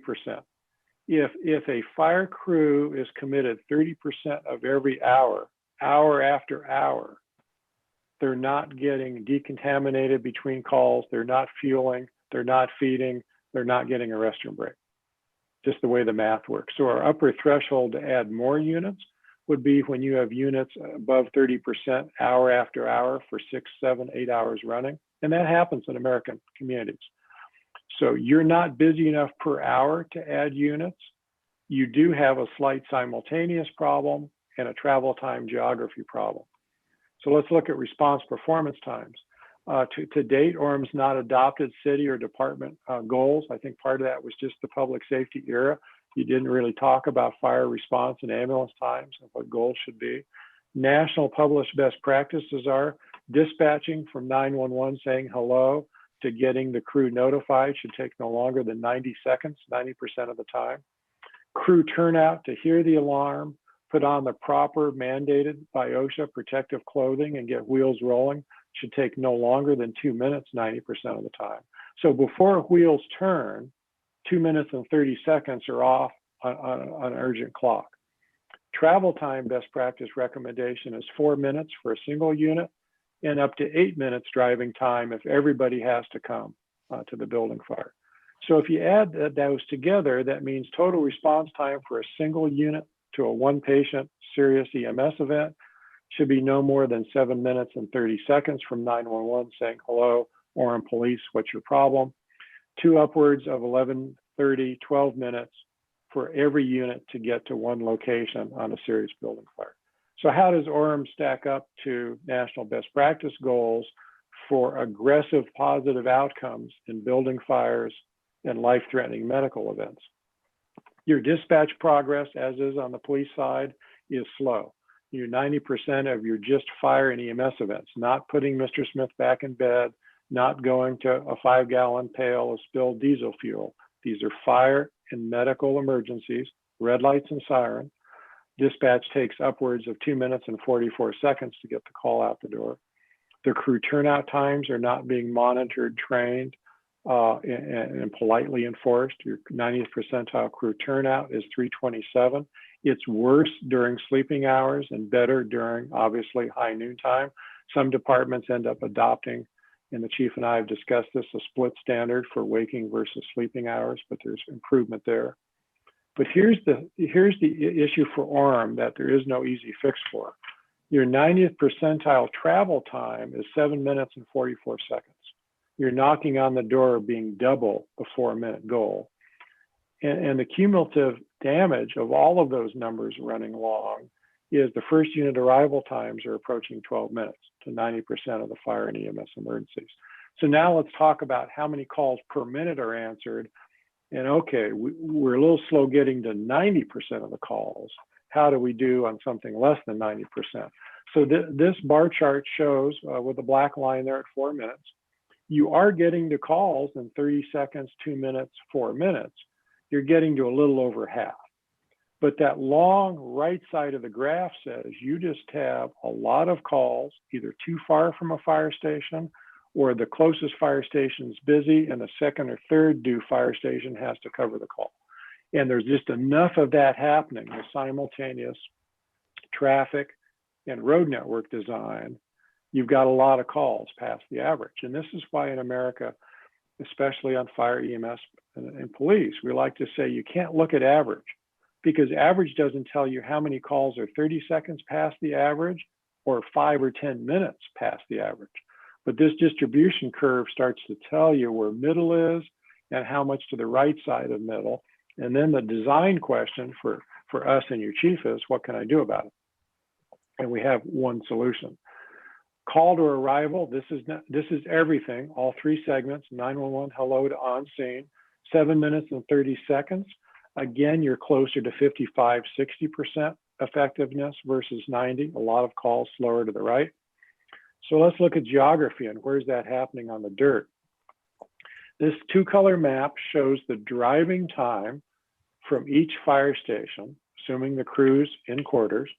If a fire crew is committed 30% of every hour, hour after hour, they're not getting decontaminated between calls, they're not fueling, they're not feeding, they're not getting a restroom break, just the way the math works. So our upper threshold to add more units would be when you have units above 30% hour after hour for 6, 7, 8 hours running. And that happens in American communities. So you're not busy enough per hour to add units. You do have a slight simultaneous problem and a travel time geography problem. So let's look at response performance times. To date, Orem's not adopted city or department goals. I think part of that was just the public safety era. You didn't really talk about fire response and ambulance times and what goals should be. National published best practices are dispatching from 911 saying hello to getting the crew notified should take no longer than 90 seconds, 90% of the time. Crew turnout to hear the alarm, put on the proper mandated by OSHA protective clothing and get wheels rolling should take no longer than 2 minutes, 90% of the time. So before wheels turn, 2 minutes and 30 seconds are off on an urgent clock. Travel time best practice recommendation is 4 minutes for a single unit and up to 8 minutes driving time if everybody has to come to the building fire. So if you add those together, that means total response time for a single unit to a one patient serious EMS event should be no more than 7 minutes and 30 seconds from 911 saying hello, Orem police, what's your problem? To upwards of 11, 30, 12 minutes for every unit to get to one location on a serious building fire. So how does Orem stack up to national best practice goals for aggressive positive outcomes in building fires and life-threatening medical events? Your dispatch progress, as is on the police side, is slow. You're 90% of your just fire and EMS events, not putting Mr. Smith back in bed, not going to a 5-gallon pail of spilled diesel fuel. These are fire and medical emergencies, red lights and siren. Dispatch takes upwards of 2 minutes and 44 seconds to get the call out the door. The crew turnout times are not being monitored, trained, and politely enforced. Your 90th percentile crew turnout is 327. It's worse during sleeping hours and better during, obviously, high noon time. Some departments end up adopting, and the chief and I have discussed this, a split standard for waking versus sleeping hours, but there's improvement there. But here's the issue for Orem that there is no easy fix for. Your 90th percentile travel time is 7 minutes and 44 seconds. You're knocking on the door of being double the 4-minute goal. And the cumulative damage of all of those numbers running long is the first unit arrival times are approaching 12 minutes to 90% of the fire and EMS emergencies. So now let's talk about how many calls per minute are answered. And okay, we're a little slow getting to 90% of the calls. How do we do on something less than 90%? So this bar chart shows with the black line there at 4 minutes, you are getting to calls in 30 seconds, 2 minutes, 4 minutes. You're getting to a little over half. But that long right side of the graph says you just have a lot of calls, either too far from a fire station or the closest fire station's busy and the second or third due fire station has to cover the call. And there's just enough of that happening with simultaneous traffic and road network design. You've got a lot of calls past the average. And this is why in America, especially on fire, EMS, and police, we like to say you can't look at average because average doesn't tell you how many calls are 30 seconds past the average or 5 or 10 minutes past the average. But this distribution curve starts to tell you where middle is and how much to the right side of middle. And then the design question for us and your chief is, what can I do about it? And we have one solution. Call to arrival, this is everything, all three segments, 911, hello to on scene, 7 minutes and 30 seconds. Again, you're closer to 55, 60% effectiveness versus 90, a lot of calls slower to the right. So let's look at geography and where's that happening on the dirt. This 2-color map shows the driving time from each fire station, assuming the crew's in quarters.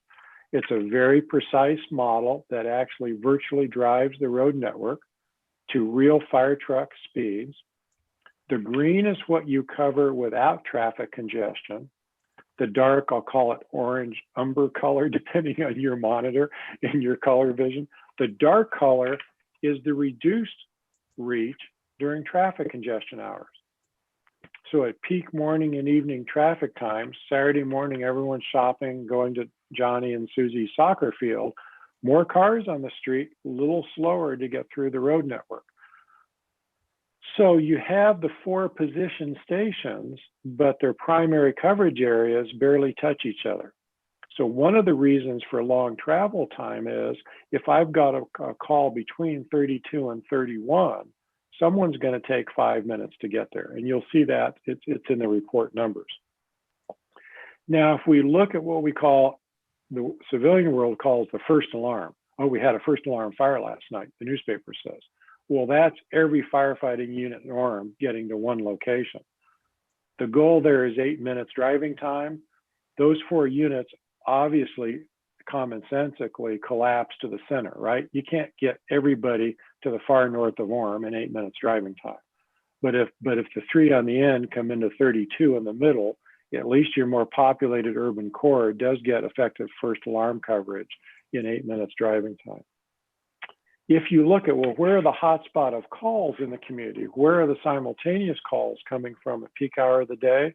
It's a very precise model that actually virtually drives the road network to real fire truck speeds. The green is what you cover without traffic congestion. The dark, I'll call it orange umber color, depending on your monitor and your color vision. The dark color is the reduced reach during traffic congestion hours. So at peak morning and evening traffic times, Saturday morning, everyone's shopping, going to Johnny and Susie's soccer field, more cars on the street, a little slower to get through the road network. So you have the 4 position stations, but their primary coverage areas barely touch each other. So one of the reasons for long travel time is if I've got a call between 32 and 31, someone's going to take 5 minutes to get there. And you'll see that it's in the report numbers. Now, if we look at what we call, the civilian world calls the first alarm. Oh, we had a first alarm fire last night, the newspaper says. Well, that's every firefighting unit in Orem getting to one location. The goal there is 8 minutes driving time. Those 4 units obviously commonsensically collapse to the center, right? You can't get everybody to the far north of Orem in 8 minutes driving time. But if the 3 on the end come into 32 in the middle, at least your more populated urban core does get effective first alarm coverage in 8 minutes driving time. If you look at, well, where are the hotspot of calls in the community? Where are the simultaneous calls coming from at peak hour of the day?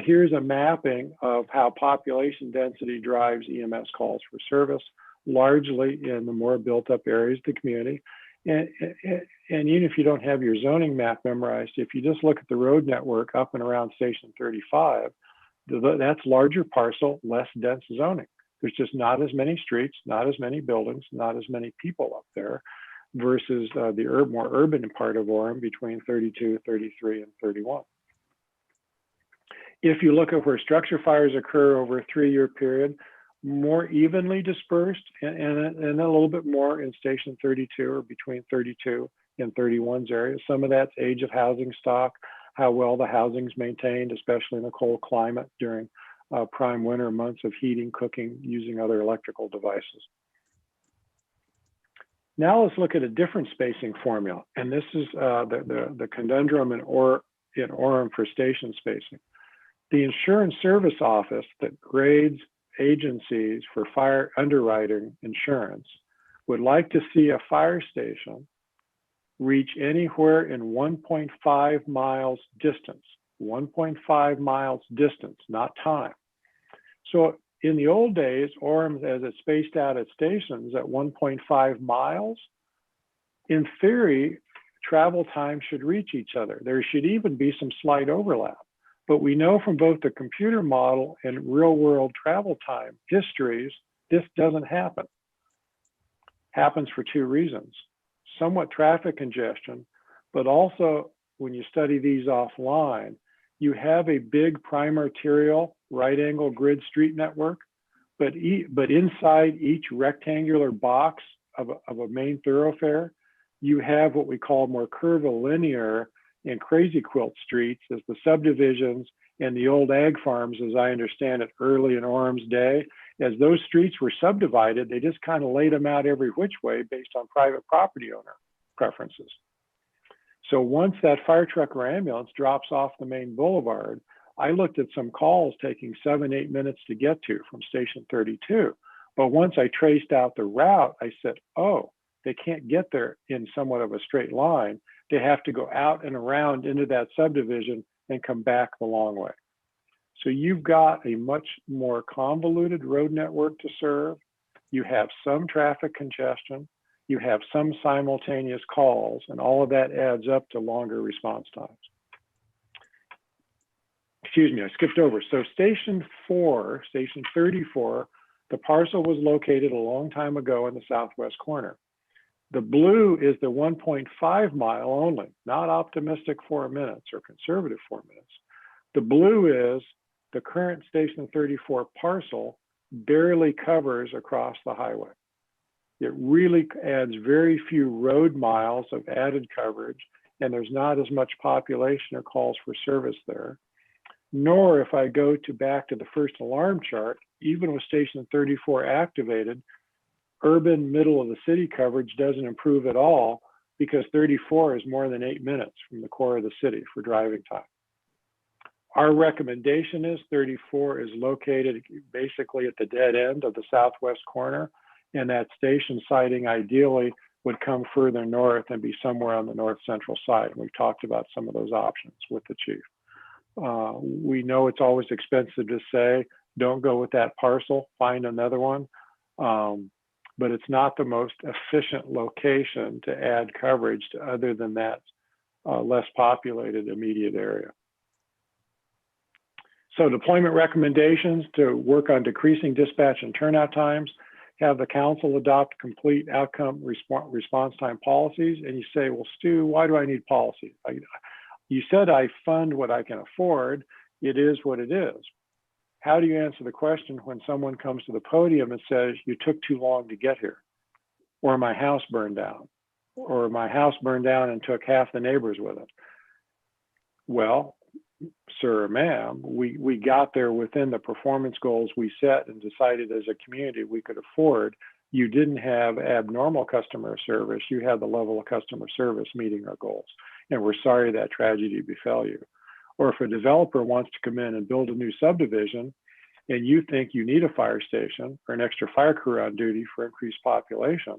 Here's a mapping of how population density drives EMS calls for service, largely in the more built up areas of the community. And even if you don't have your zoning map memorized, if you just look at the road network up and around Station 35, that's larger parcel, less dense zoning. There's just not as many streets, not as many buildings, not as many people up there versus the more urban part of Orem between 32, 33, and 31. If you look at where structure fires occur over a 3-year period, more evenly dispersed and a little bit more in Station 32 or between 32 and 31's area. Some of that's age of housing stock, how well the housing's maintained, especially in a cold climate during prime winter months of heating, cooking, using other electrical devices. Now let's look at a different spacing formula. And this is the conundrum in Orem for station spacing. The Insurance Service Office that grades agencies for fire underwriting insurance would like to see a fire station reach anywhere in 1.5 miles distance, 1.5 miles distance, not time. So in the old days, Orem, as it spaced out its stations at 1.5 miles, in theory, travel time should reach each other. There should even be some slight overlap. But we know from both the computer model and real world travel time histories, this doesn't happen. Happens for 2 reasons. Somewhat traffic congestion, but also when you study these offline, you have a big prime arterial right angle grid street network, but inside each rectangular box of a main thoroughfare, you have what we call more curvilinear and crazy quilt streets as the subdivisions and the old ag farms, as I understand it, early in Orem's day. As those streets were subdivided, they just kind of laid them out every which way based on private property owner preferences. So once that fire truck or ambulance drops off the main boulevard, I looked at some calls taking 7-8 minutes to get to from Station 32. But once I traced out the route, I said, oh, they can't get there in somewhat of a straight line. They have to go out and around into that subdivision and come back the long way. So you've got a much more convoluted road network to serve. You have some traffic congestion. You have some simultaneous calls, and all of that adds up to longer response times. Excuse me, I skipped over. So Station 4, Station 34, the parcel was located a long time ago in the southwest corner. The blue is the 1.5 mile only, not optimistic 4 minutes or conservative 4 minutes. The blue is the current Station 34 parcel barely covers across the highway. It really adds very few road miles of added coverage, and there's not as much population or calls for service there. Nor if I go back to the first alarm chart, even with Station 34 activated, urban middle of the city coverage doesn't improve at all because 34 is more than 8 minutes from the core of the city for driving time. Our recommendation is 34 is located basically at the dead end of the southwest corner, and that station siting ideally would come further north and be somewhere on the north central side. We've talked about some of those options with the chief. We know it's always expensive to say, don't go with that parcel, find another one. But it's not the most efficient location to add coverage to other than that less populated immediate area. So deployment recommendations to work on decreasing dispatch and turnout times, have the council adopt complete outcome response time policies. And you say, well, Stu, why do I need policies? You said I fund what I can afford. It is what it is. How do you answer the question when someone comes to the podium and says, you took too long to get here? Or my house burned down? Or my house burned down and took half the neighbors with it? Well, sir or ma'am, we got there within the performance goals we set and decided as a community we could afford. You didn't have abnormal customer service. You had the level of customer service meeting our goals. And we're sorry that tragedy befell you. Or if a developer wants to come in and build a new subdivision and you think you need a fire station or an extra fire crew on duty for increased population,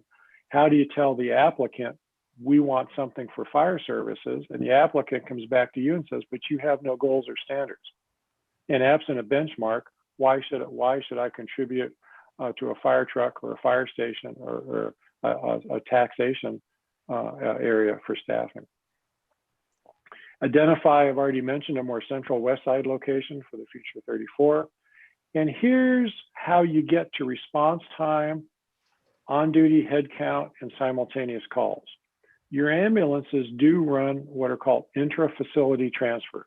how do you tell the applicant we want something for fire services, and the applicant comes back to you and says, but you have no goals or standards? And absent a benchmark, why should I contribute to a fire truck or a fire station or a taxation area for staffing? Identify, I've already mentioned, a more central west side location for the future 34. And here's how you get to response time, on-duty head count, and simultaneous calls. Your ambulances do run what are called intra-facility transfers.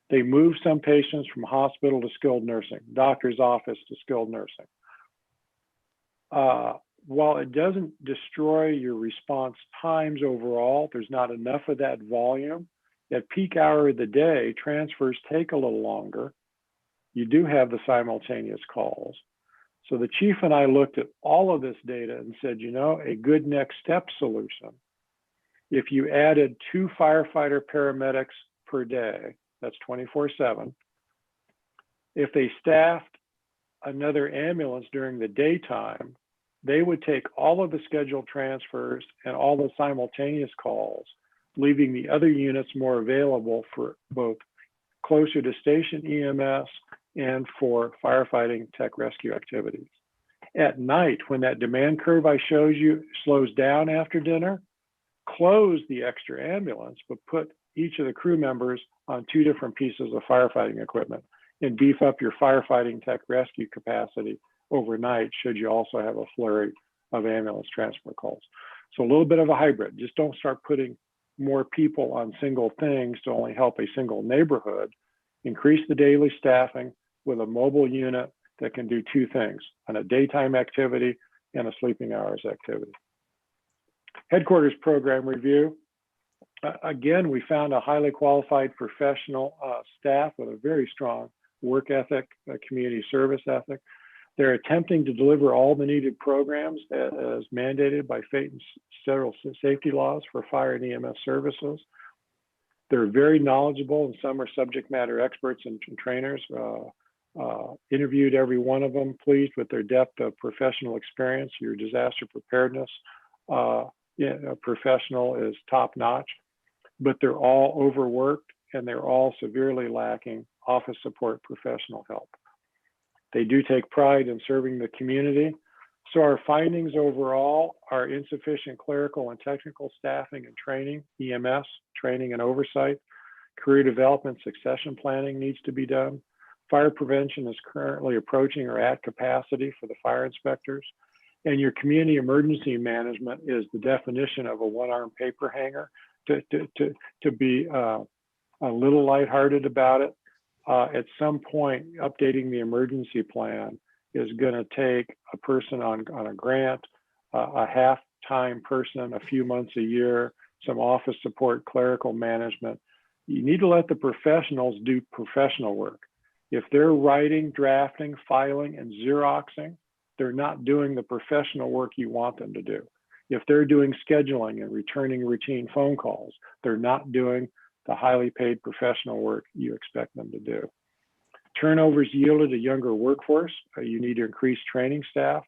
They move some patients from hospital to skilled nursing, doctor's office to skilled nursing. While it doesn't destroy your response times overall, there's not enough of that volume. At peak hour of the day, transfers take a little longer. You do have the simultaneous calls. So the chief and I looked at all of this data and said, you know, a good next step solution, if you added 2 firefighter paramedics per day, that's 24/7. If they staffed another ambulance during the daytime, they would take all of the scheduled transfers and all the simultaneous calls, leaving the other units more available for both closer to station EMS and for firefighting tech rescue activities. At night, when that demand curve I showed you slows down after dinner, close the extra ambulance, but put each of the crew members on 2 different pieces of firefighting equipment and beef up your firefighting tech rescue capacity overnight should you also have a flurry of ambulance transport calls. So a little bit of a hybrid. Just don't start putting more people on single things to only help a single neighborhood. Increase the daily staffing with a mobile unit that can do 2 things, on a daytime activity and a sleeping hours activity. Headquarters program review. Again, we found a highly qualified professional staff with a very strong work ethic, community service ethic. They're attempting to deliver all the needed programs as mandated by federal safety laws for fire and EMS services. They're very knowledgeable, and some are subject matter experts and trainers. Interviewed every one of them, pleased with their depth of professional experience. Your disaster preparedness professional is top notch, but they're all overworked and they're all severely lacking office support professional help. They do take pride in serving the community. So our findings overall are insufficient clerical and technical staffing and training, EMS training and oversight. Career development succession planning needs to be done. Fire prevention is currently approaching or at capacity for the fire inspectors. And your community emergency management is the definition of a one-arm paper hanger. To be a little lighthearted about it, at some point, updating the emergency plan is going to take a person on a grant, a half-time person, a few months a year, some office support, clerical management. You need to let the professionals do professional work. If they're writing, drafting, filing, and Xeroxing, they're not doing the professional work you want them to do. If they're doing scheduling and returning routine phone calls, they're not doing the highly paid professional work you expect them to do. Turnovers yielded a younger workforce. You need to increase training staff.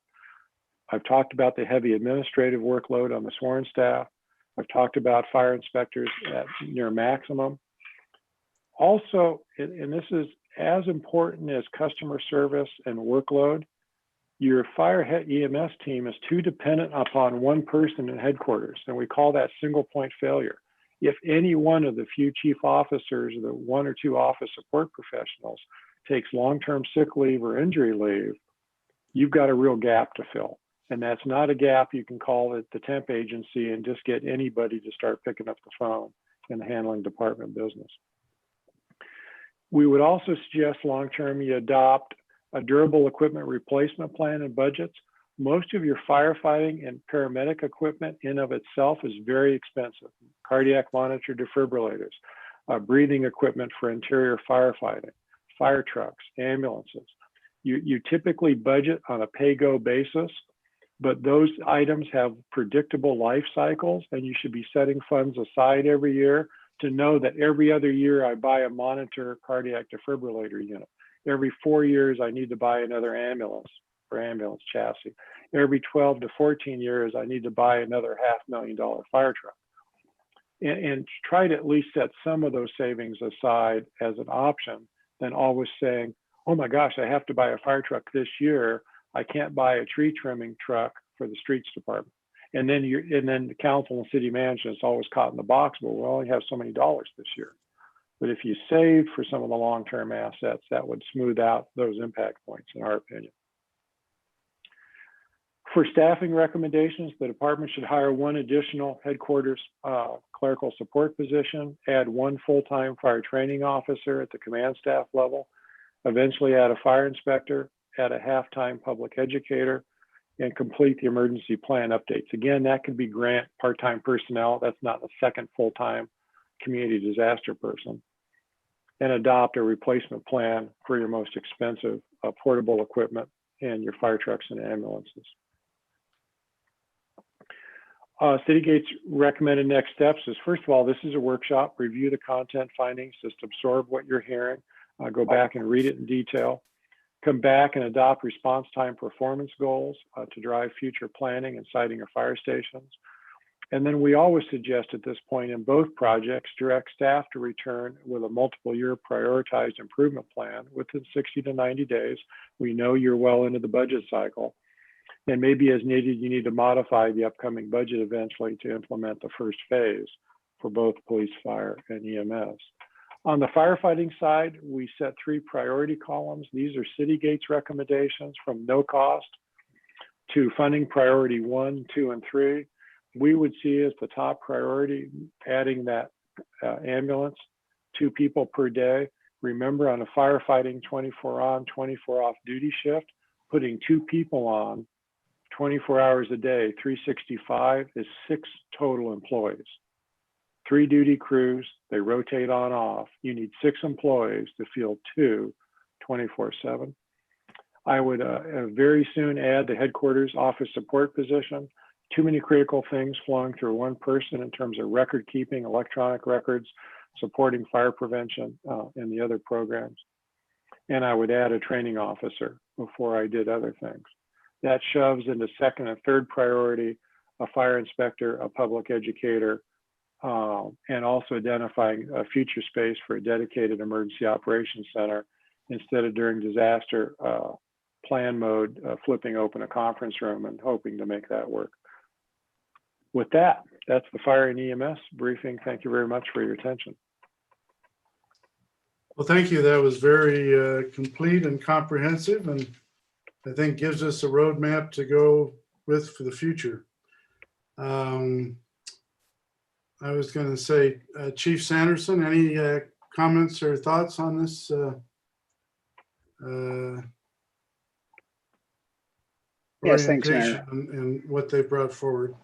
I've talked about the heavy administrative workload on the sworn staff. I've talked about fire inspectors at near maximum. Also, and this is as important as customer service and workload, your fire EMS team is too dependent upon one person in headquarters, and we call that single point failure. If any one of the few chief officers or the one or two office support professionals takes long-term sick leave or injury leave, you've got a real gap to fill. And that's not a gap you can call it the temp agency and just get anybody to start picking up the phone and handling department business. We would also suggest long-term you adopt a durable equipment replacement plan and budgets. Most of your firefighting and paramedic equipment in of itself is very expensive. Cardiac monitor defibrillators, breathing equipment for interior firefighting, fire trucks, ambulances. You typically budget on a pay-go basis, but those items have predictable life cycles, and you should be setting funds aside every year to know that every other year I buy a monitor cardiac defibrillator unit. Every 4 years, I need to buy another ambulance or ambulance chassis. Every 12 to 14 years, I need to buy another $500,000 fire truck. And try to at least set some of those savings aside as an option, than always saying, oh my gosh, I have to buy a fire truck this year. I can't buy a tree trimming truck for the streets department. And then the council and city management is always caught in the box, but we only have so many dollars this year. But if you save for some of the long-term assets, that would smooth out those impact points, in our opinion. For staffing recommendations, the department should hire one additional headquarters clerical support position, add one full-time fire training officer at the command staff level, eventually add a fire inspector, add a half-time public educator, and complete the emergency plan updates. Again, that could be grant part-time personnel. That's not a second full-time community disaster person. And adopt a replacement plan for your most expensive portable equipment and your fire trucks and ambulances. Citygate's recommended next steps is, first of all, this is a workshop. Review the content findings, just absorb what you're hearing. Go back and read it in detail. Come back and adopt response time performance goals to drive future planning and siting of fire stations. And then we always suggest at this point in both projects, direct staff to return with a multiple year prioritized improvement plan within 60 to 90 days. We know you're well into the budget cycle. And maybe as needed, you need to modify the upcoming budget eventually to implement the first phase for both police, fire, and EMS. On the firefighting side, we set 3 priority columns. These are Citygate's recommendations from no cost to funding priority 1, 2, and 3. We would see as the top priority adding that ambulance, 2 people per day. Remember, on a firefighting 24 on, 24 off duty shift, putting 2 people on 24 hours a day, 365 is 6 total employees. 3 duty crews, they rotate on off. You need 6 employees to field 2 24/7. I would very soon add the headquarters office support position. Too many critical things flowing through one person in terms of record keeping, electronic records, supporting fire prevention, and the other programs. And I would add a training officer before I did other things. That shoves into second and third priority, a fire inspector, a public educator, and also identifying a future space for a dedicated emergency operations center instead of during disaster plan mode, flipping open a conference room and hoping to make that work. With that, that's the fire and EMS briefing. Thank you very much for your attention. Well, thank you. That was very complete and comprehensive, and I think gives us a roadmap to go with for the future. I was going to say, Chief Sanderson, any comments or thoughts on this? Yes, thanks, Mayor. And what they brought forward.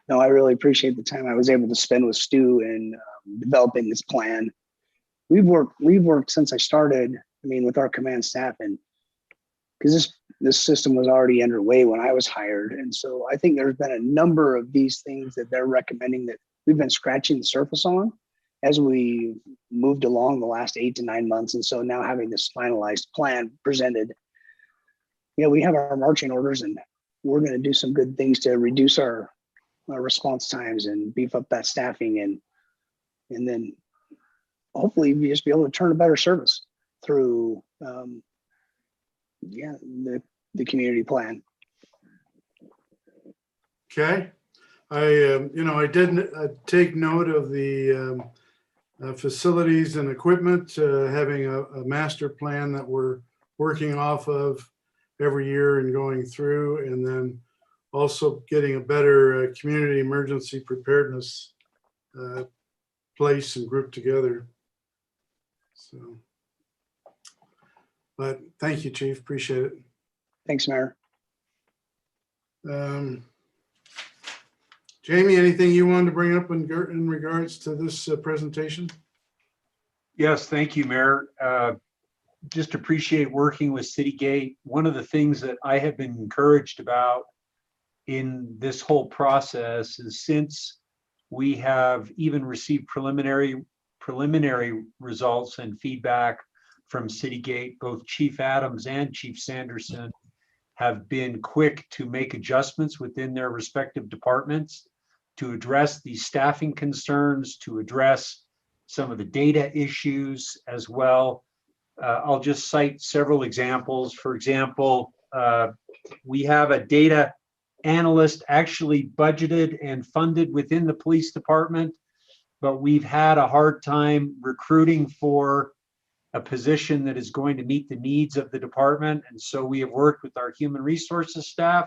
No, I really appreciate the time I was able to spend with Stu in developing this plan. We've worked since I started, with our command staff, and because this system was already underway when I was hired. And so I think there's been a number of these things that they're recommending that we've been scratching the surface on as we moved along the last 8 to 9 months. And so now having this finalized plan presented, we have our marching orders, and we're going to do some good things to reduce our response times and beef up that staffing, and then hopefully you just be able to turn a better service through, yeah, the community plan. Okay. I did take note of the facilities and equipment, having a master plan that we're working off of every year and going through, and then also getting a better community emergency preparedness place and group together. So, but thank you, Chief. Appreciate it. Thanks, Mayor. Jamie, anything you wanted to bring up in regards to this presentation? Yes, thank you, Mayor. Just appreciate working with Citygate. One of the things that I have been encouraged about in this whole process is, since we have even received preliminary results and feedback from Citygate, both Chief Adams and Chief Sanderson have been quick to make adjustments within their respective departments to address the staffing concerns, to address some of the data issues as well. I'll just cite several examples. For example, we have a data analyst actually budgeted and funded within the police department, but we've had a hard time recruiting for a position that is going to meet the needs of the department. And so we have worked with our human resources staff,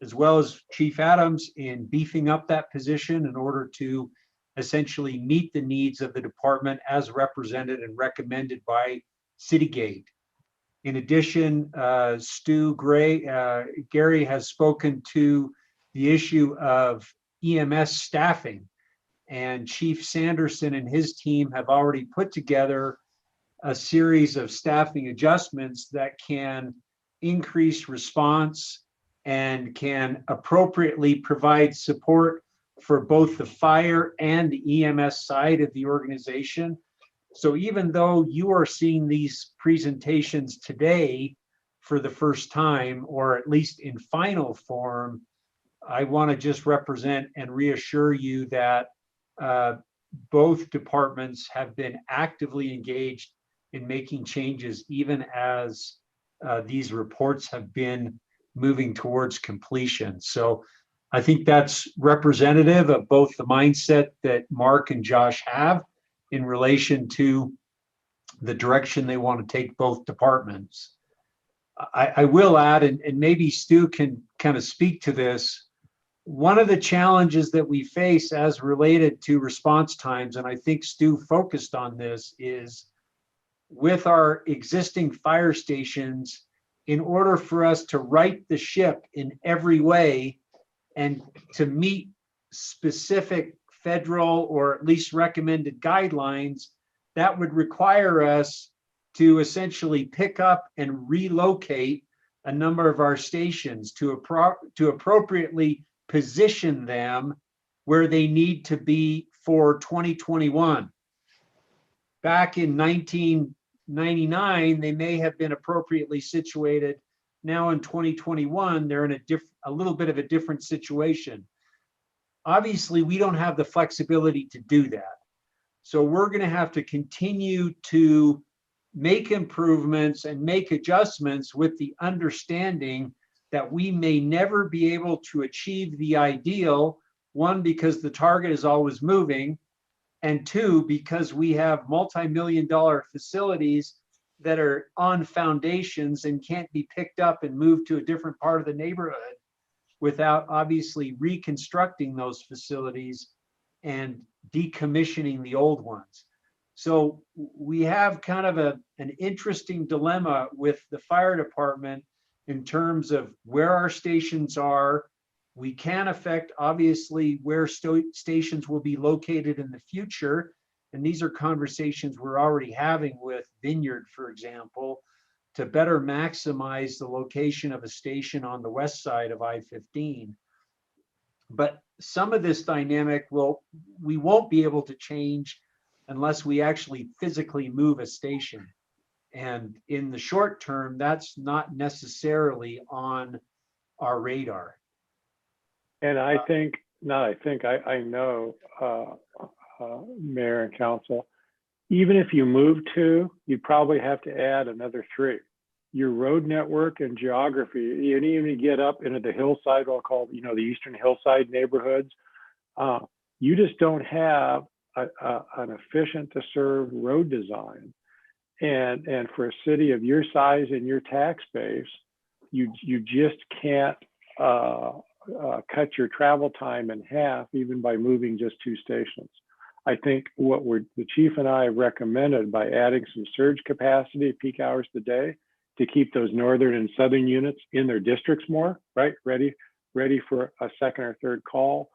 as well as Chief Adams, in beefing up that position in order to essentially meet the needs of the department as represented and recommended by Citygate. In addition, Gary has spoken to the issue of EMS staffing, and Chief Sanderson and his team have already put together a series of staffing adjustments that can increase response and can appropriately provide support for both the fire and the EMS side of the organization. So even though you are seeing these presentations today for the first time, or at least in final form, I want to just represent and reassure you that both departments have been actively engaged in making changes, even as these reports have been moving towards completion. So I think that's representative of both the mindset that Mark and Josh have in relation to the direction they want to take both departments. I will add, and maybe Stu can kind of speak to this, one of the challenges that we face as related to response times, and I think Stu focused on this, is with our existing fire stations, in order for us to right the ship in every way and to meet specific federal or at least recommended guidelines, that would require us to essentially pick up and relocate a number of our stations to appropriately position them where they need to be for 2021. Back in 1999, they may have been appropriately situated. Now in 2021, they're in a little bit of a different situation. Obviously, we don't have the flexibility to do that. So we're going to have to continue to make improvements and make adjustments with the understanding that we may never be able to achieve the ideal, one, because the target is always moving, and two, because we have multi-million-dollar facilities that are on foundations and can't be picked up and moved to a different part of the neighborhood without obviously reconstructing those facilities and decommissioning the old ones. So we have kind of an interesting dilemma with the fire department in terms of where our stations are. We can affect, obviously, where stations will be located in the future. And these are conversations we're already having with Vineyard, for example, to better maximize the location of a station on the west side of I-15. But some of this dynamic we won't be able to change unless we actually physically move a station. And in the short term, that's not necessarily on our radar. And I know, Mayor and Council, even if you move 2, you'd probably have to add another 3. Your road network and geography, you even get up into the hillside, I'll call, the eastern hillside neighborhoods. You just don't have an efficient to serve road design. And for a city of your size and your tax base, you just can't cut your travel time in half, even by moving just 2 stations. I think what the chief and I recommended by adding some surge capacity at peak hours of the day to keep those northern and southern units in their districts more, right? Ready for a second or third call,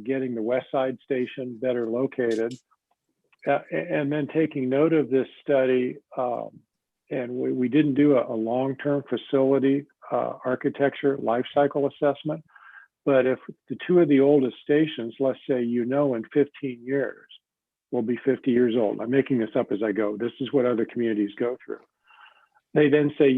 getting the west side station better located, and then taking note of this study. And we didn't do a long-term facility architecture life cycle assessment, but if the 2 of the oldest stations, let's say, in 15 years, will be 50 years old. I'm making this up as I go. This is what other communities go through. They then say,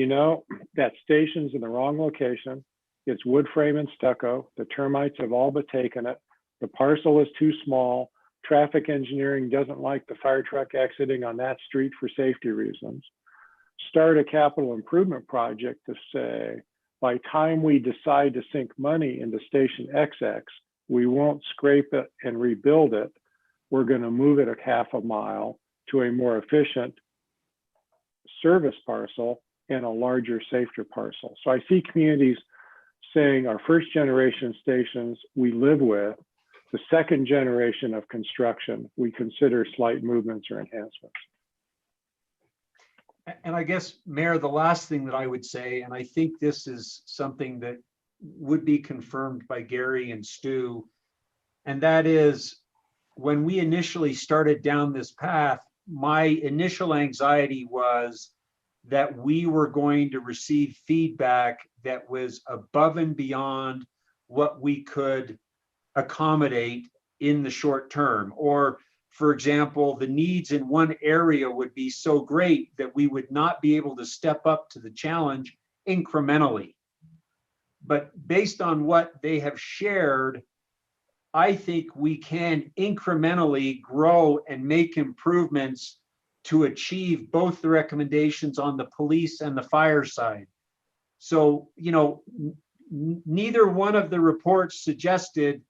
that station's in the wrong location. It's wood frame and stucco. The termites have all but taken it. The parcel is too small. Traffic engineering doesn't like the fire truck exiting on that street for safety reasons. Start a capital improvement project to say, by time we decide to sink money into station XX, we won't scrape it and rebuild it. We're going to move it a half a mile to a more efficient service parcel and a larger, safer parcel. So I see communities saying our first generation stations we live with, the second generation of construction, we consider slight movements or enhancements. And I guess, Mayor, the last thing that I would say, and I think this is something that would be confirmed by Gary and Stu, and that is, when we initially started down this path, my initial anxiety was that we were going to receive feedback that was above and beyond what we could accommodate in the short term. Or, for example, the needs in one area would be so great that we would not be able to step up to the challenge incrementally. But based on what they have shared, I think we can incrementally grow and make improvements to achieve both the recommendations on the police and the fire side. So, neither one of the reports suggested,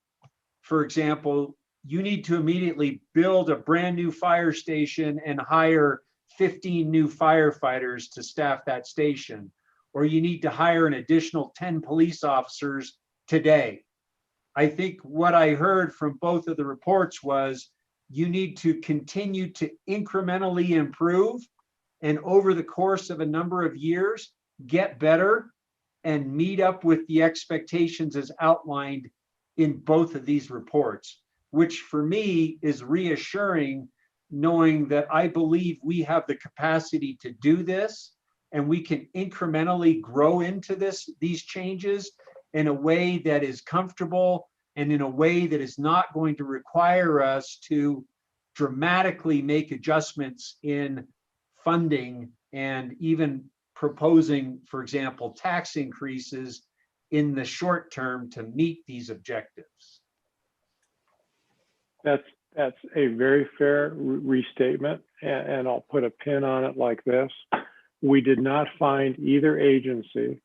for example, you need to immediately build a brand new fire station and hire 15 new firefighters to staff that station, or you need to hire an additional 10 police officers today. I think what I heard from both of the reports was you need to continue to incrementally improve, and over the course of a number of years, get better and meet up with the expectations as outlined in both of these reports, which for me is reassuring, knowing that I believe we have the capacity to do this, and we can incrementally grow into these changes in a way that is comfortable and in a way that is not going to require us to dramatically make adjustments in funding and even proposing, for example, tax increases in the short term to meet these objectives. That's a very fair restatement, and I'll put a pin on it like this. We did not find either agency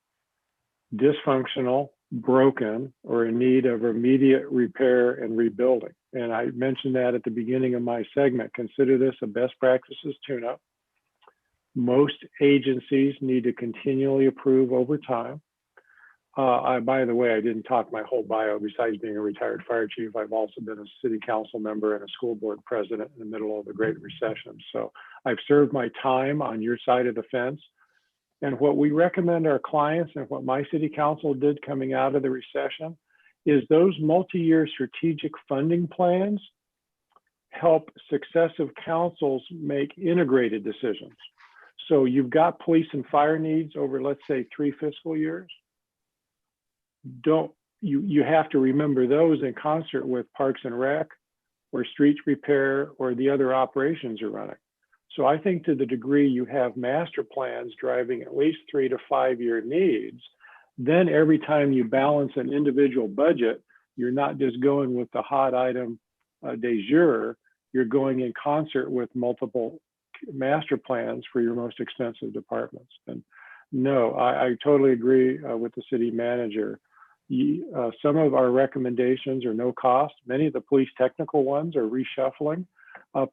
dysfunctional, broken, or in need of immediate repair and rebuilding. And I mentioned that at the beginning of my segment. Consider this a best practices tune-up. Most agencies need to continually improve over time. By the way, I didn't talk my whole bio. Besides being a retired fire chief, I've also been a city council member and a school board president in the middle of the Great Recession. So I've served my time on your side of the fence. And what we recommend our clients, and what my city council did coming out of the recession, is those multi-year strategic funding plans help successive councils make integrated decisions. So you've got police and fire needs over, let's say, 3 fiscal years. You have to remember those in concert with Parks and Rec or street repair or the other operations you're running. So I think to the degree you have master plans driving at least 3 to 5 year needs, then every time you balance an individual budget, you're not just going with the hot item du jour. you're going in concert with multiple master plans for your most expensive departments. And no, I totally agree with the city manager. Some of our recommendations are no cost. Many of the police technical ones are reshuffling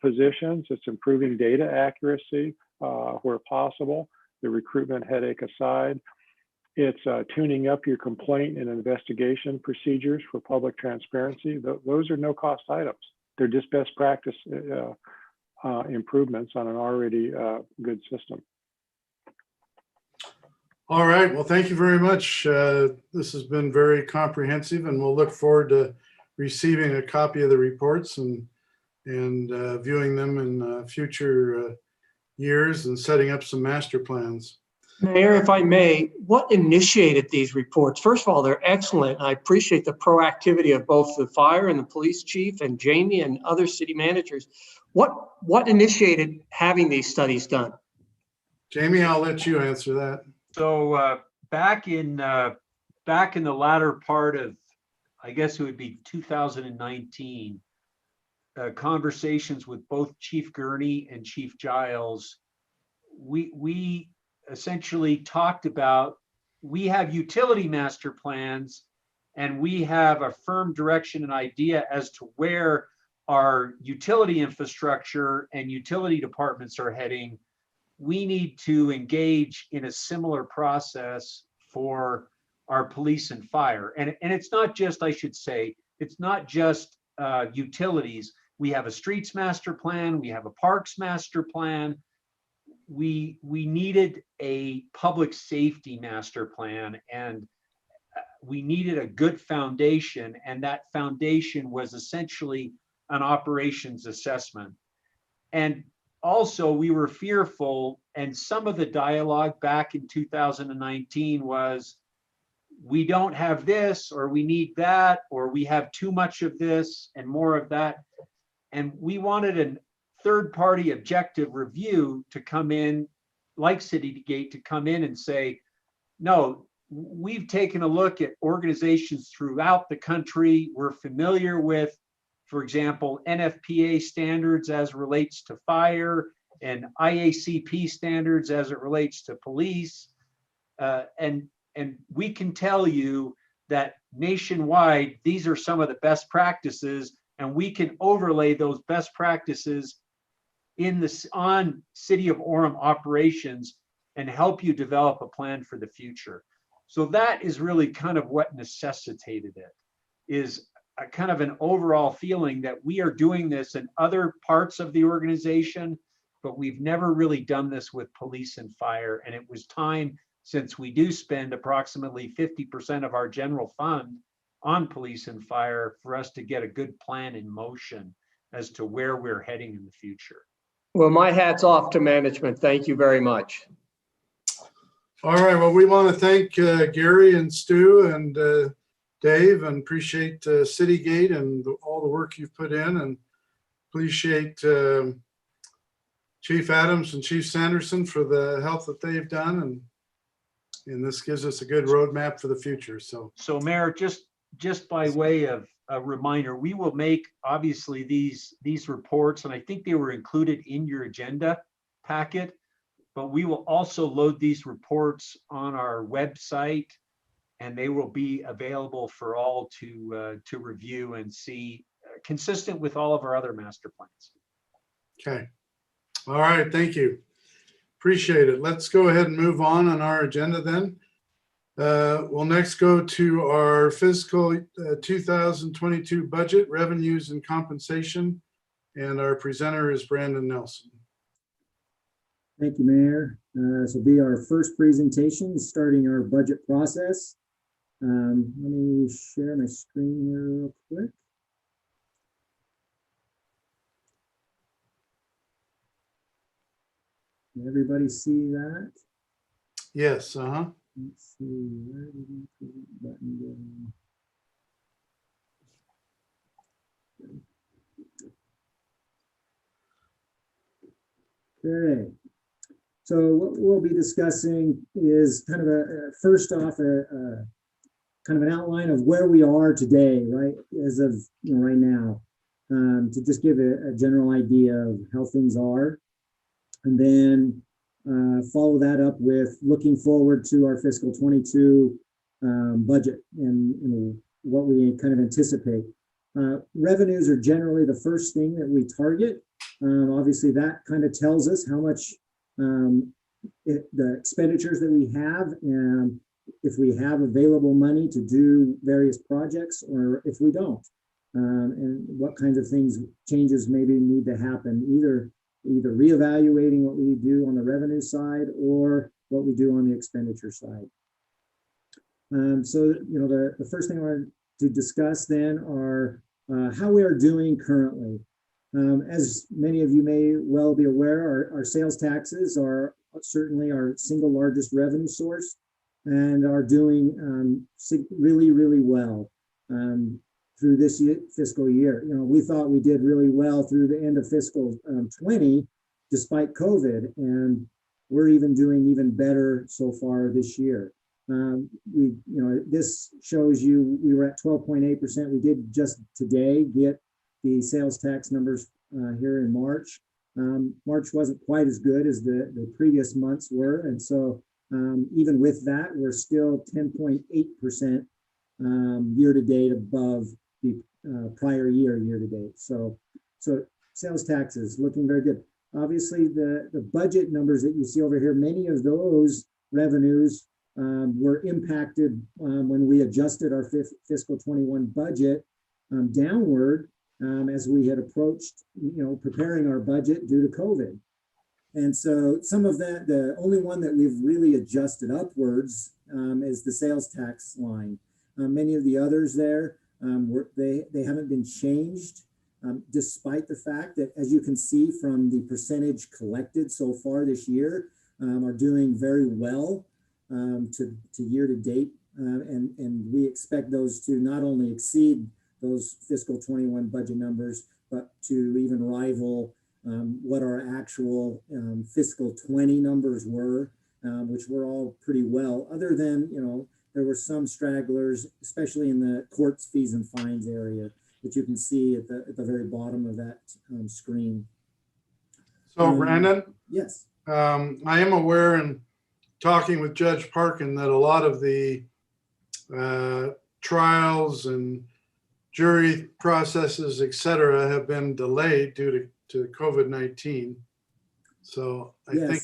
positions. It's improving data accuracy where possible, the recruitment headache aside. It's tuning up your complaint and investigation procedures for public transparency. Those are no cost items. They're just best practice improvements on an already good system. All right. Well, thank you very much. This has been very comprehensive, and we'll look forward to receiving a copy of the reports and viewing them in future years and setting up some master plans. Mayor, if I may, what initiated these reports? First of all, they're excellent. I appreciate the proactivity of both the fire and the police chief and Jamie and other city managers. What initiated having these studies done? Jamie, I'll let you answer that. So back in the latter part of, I guess it would be 2019, conversations with both Chief Gurney and Chief Giles, we essentially talked about, we have utility master plans and we have a firm direction and idea as to where our utility infrastructure and utility departments are heading. We need to engage in a similar process for our police and fire. And it's not just, I should say, it's not just utilities. We have a streets master plan, we have a parks master plan. We needed a public safety master plan, and we needed a good foundation, and that foundation was essentially an operations assessment. And also we were fearful, and some of the dialogue back in 2019 was, we don't have this, or we need that, or we have too much of this and more of that. And we wanted a third-party objective review to come in, like Citygate, to come in and say, no, we've taken a look at organizations throughout the country. We're familiar with, for example, NFPA standards as relates to fire and IACP standards as it relates to police. And we can tell you that nationwide, these are some of the best practices, and we can overlay those best practices on City of Orem operations and help you develop a plan for the future. So that is really kind of what necessitated it, is a kind of an overall feeling that we are doing this in other parts of the organization, but we've never really done this with police and fire. And it was time, since we do spend approximately 50% of our general fund on police and fire, for us to get a good plan in motion as to where we're heading in the future. Well, my hat's off to management. Thank you very much. All right. Well, we want to thank Gary and Stu and Dave, and appreciate Citygate and all the work you've put in, and appreciate Chief Adams and Chief Sanderson for the help that they've done. And this gives us a good roadmap for the future. So Mayor, just by way of a reminder, we will make, obviously, these reports, and I think they were included in your agenda packet, but we will also load these reports on our website, and they will be available for all to review and see, consistent with all of our other master plans. okay. All right. Thank you. Appreciate it. Let's go ahead and move on our agenda then. We'll next go to our fiscal 2022 budget, revenues and compensation. And our presenter is Brandon Nelson. Thank you, Mayor. This will be our first presentation, starting our budget process. Let me share my screen here real quick. Can everybody see that? Yes. Let's see, where did we put the button go? Okay. So what we'll be discussing is kind of first off, kind of an outline of where we are today, right? As of right now. to just give a general idea of how things are. And then follow that up with looking forward to our fiscal 22 budget and what we kind of anticipate. Revenues are generally the first thing that we target. Obviously, that kind of tells us how much the expenditures that we have, and if we have available money to do various projects or if we don't, and what kinds of changes maybe need to happen, either reevaluating what we do on the revenue side or what we do on the expenditure side. So, the first thing I wanted to discuss then are how we are doing currently. As many of you may well be aware, our sales taxes are certainly our single largest revenue source and are doing really, really well through this fiscal year. We thought we did really well through the end of fiscal 20 despite COVID, and we're doing even better so far this year. This shows you we were at 12.8%. We did just today get the sales tax numbers here in March. March wasn't quite as good as the previous months were, and so even with that, we're still 10.8% year to date above the prior year to date. So sales taxes looking very good. Obviously, the budget numbers that you see over here, many of those revenues were impacted when we adjusted our fiscal 21 budget downward as we had approached, preparing our budget due to COVID. And so some of that, the only one that we've really adjusted upwards is the sales tax line. Many of the others there, they haven't been changed, despite the fact that, as you can see from the percentage collected so far this year, are doing very well to year to date. And we expect those to not only exceed those fiscal 21 budget numbers, but to even rival what our actual fiscal 20 numbers were, which were all pretty well, other than, there were some stragglers, especially in the courts, fees, and fines area, that you can see at the very bottom of that screen. So, Brandon? Yes. I am aware in talking with Judge Parkin that a lot of the trials and jury processes, et cetera, have been delayed due to COVID-19. So I think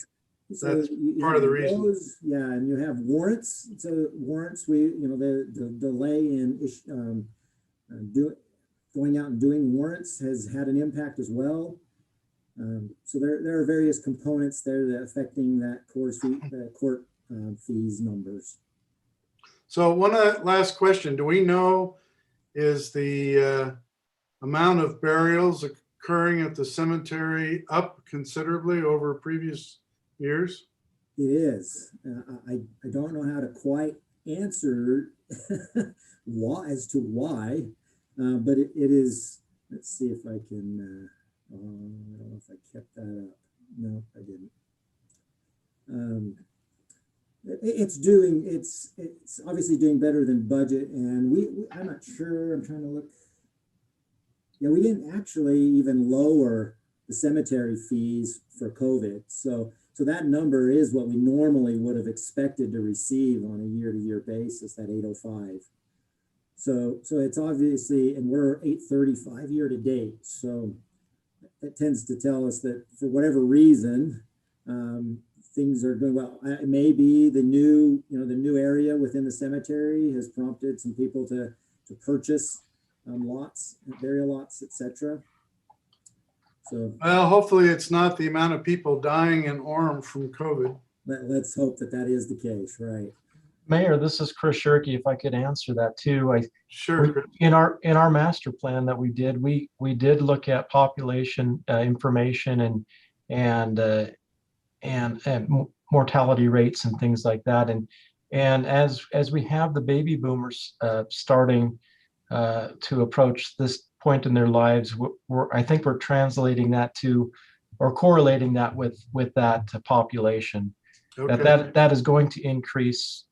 that's part of the reason. Yeah, and you have warrants. So warrants, the delay in going out and doing warrants has had an impact as well. So there are various components there that affecting that court fees numbers. So one last question: do we know, is the amount of burials occurring at the cemetery up considerably over previous years? It is. I don't know how to quite answer as to why, but it is. Let's see if I can. I don't know if I kept that up. No, I didn't. It's obviously doing better than budget, and I'm not sure. I'm trying to look. Yeah, we didn't actually even lower the cemetery fees for COVID. So that number is what we normally would have expected to receive on a year-to-year basis, that 805. So it's obviously, and we're 835 year to date. So it tends to tell us that for whatever reason, things are going well. It may be the new area within the cemetery has prompted some people to purchase lots, burial lots, etc. So, well, hopefully it's not the amount of people dying in Orem from COVID. Let's hope that is the case, right? Mayor, this is Chris Shirky. If I could answer that too, Sure. In our master plan that we did look at population information and mortality rates and things like that, and as we have the baby boomers starting to approach this point in their lives, I think we're translating that to, or correlating that with that population. Okay. That is going to increase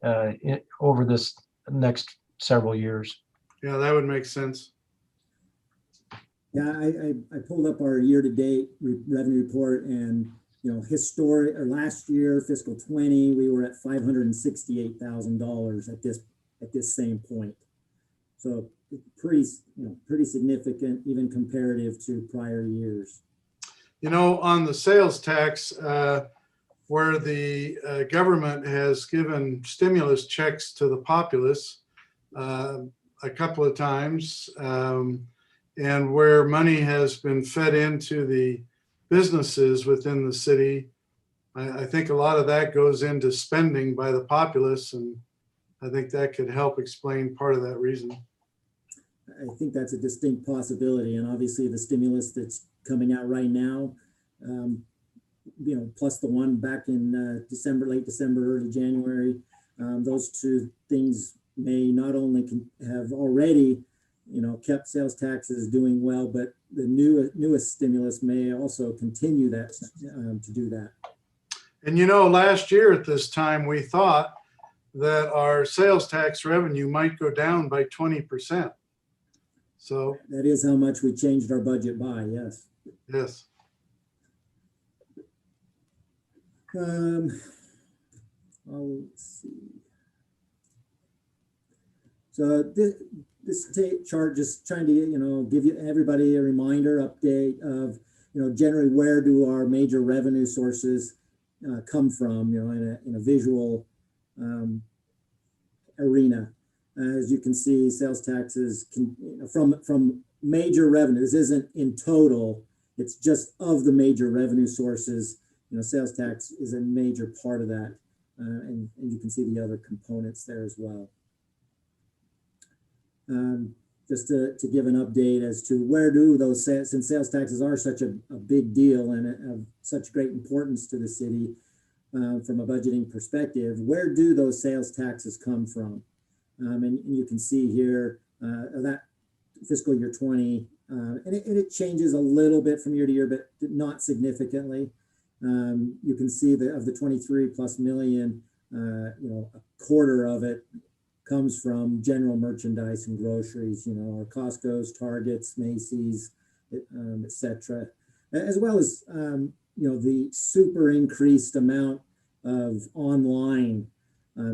over this next several years. Yeah, that would make sense. Yeah, I pulled up our year-to-date revenue report, and historic or last year, fiscal 20, we were at $568,000 at this same point. So pretty pretty significant, even comparative to prior years. On the sales tax, where the government has given stimulus checks to the populace a couple of times, and where money has been fed into the businesses within the city, I think a lot of that goes into spending by the populace, and I think that could help explain part of that reason. I think that's a distinct possibility, and obviously the stimulus that's coming out right now, plus the one back in December, late December, early January, those two things may not only have already kept sales taxes doing well, but the newest stimulus may also continue that to do that. And last year at this time, we thought that our sales tax revenue might go down by 20%. So that is how much we changed our budget by, yes. Yes. Let's see. So this chart just trying to give everybody a reminder, update of generally where do our major revenue sources come from, in a visual arena. As you can see, sales taxes from major revenues isn't in total. It's just of the major revenue sources. Sales tax is a major part of that, and you can see the other components there as well. Just to give an update as to where do those, since sales taxes are such a big deal and of such great importance to the city from a budgeting perspective, where do those sales taxes come from? And you can see here that fiscal year 20, and it changes a little bit from year to year, but not significantly. You can see that of the 23 plus million, a quarter of it comes from general merchandise and groceries, our Costco's, Targets, Macy's, etc., as well as the super increased amount of online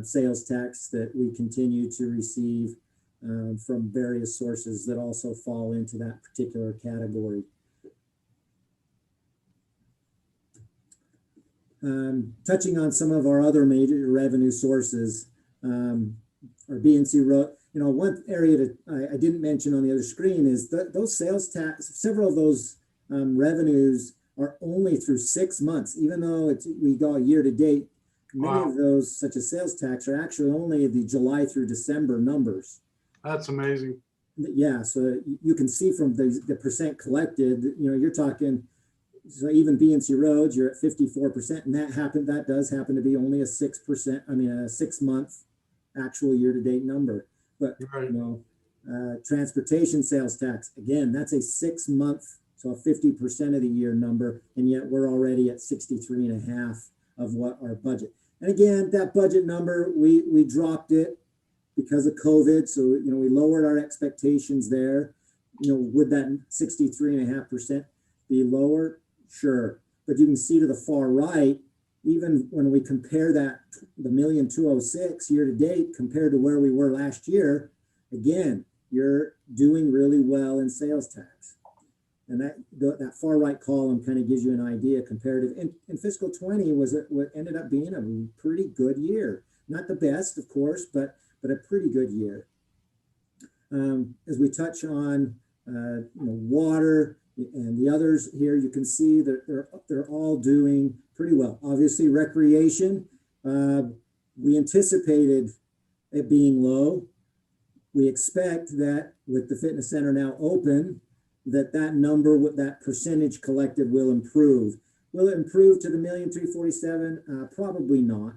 sales tax that we continue to receive from various sources that also fall into that particular category. Touching on some of our other major revenue sources, our B&C Road, one area that I didn't mention on the other screen is that those sales tax, several of those revenues are only through 6 months, even though we go year to date. Many of those, such as sales tax, are actually only the July through December numbers. That's amazing. Yeah, so you can see from the percent collected, you're talking, so even B&C Roads, you're at 54%, and that does happen to be only a 6%, a 6 month actual year-to-date number. But right. Transportation sales tax, again, that's a 6 month, so a 50% of the year number, and yet we're already at 63.5 of what our budget. And again, that budget number, we dropped it because of COVID, so we lowered our expectations there. Would that 63.5% be lower? Sure, but you can see to the far right, even when we compare that, the $1,206,000 year to date compared to where we were last year, again, you're doing really well in sales tax. And that far right column kind of gives you an idea comparative. In fiscal 20 what ended up being a pretty good year. Not the best, of course, but a pretty good year. As we touch on water and the others here, you can see that they're all doing pretty well. Obviously, recreation, we anticipated it being low. We expect that with the fitness center now open, that number, that percentage collected will improve. Will it improve to the $1,347,000? Probably not,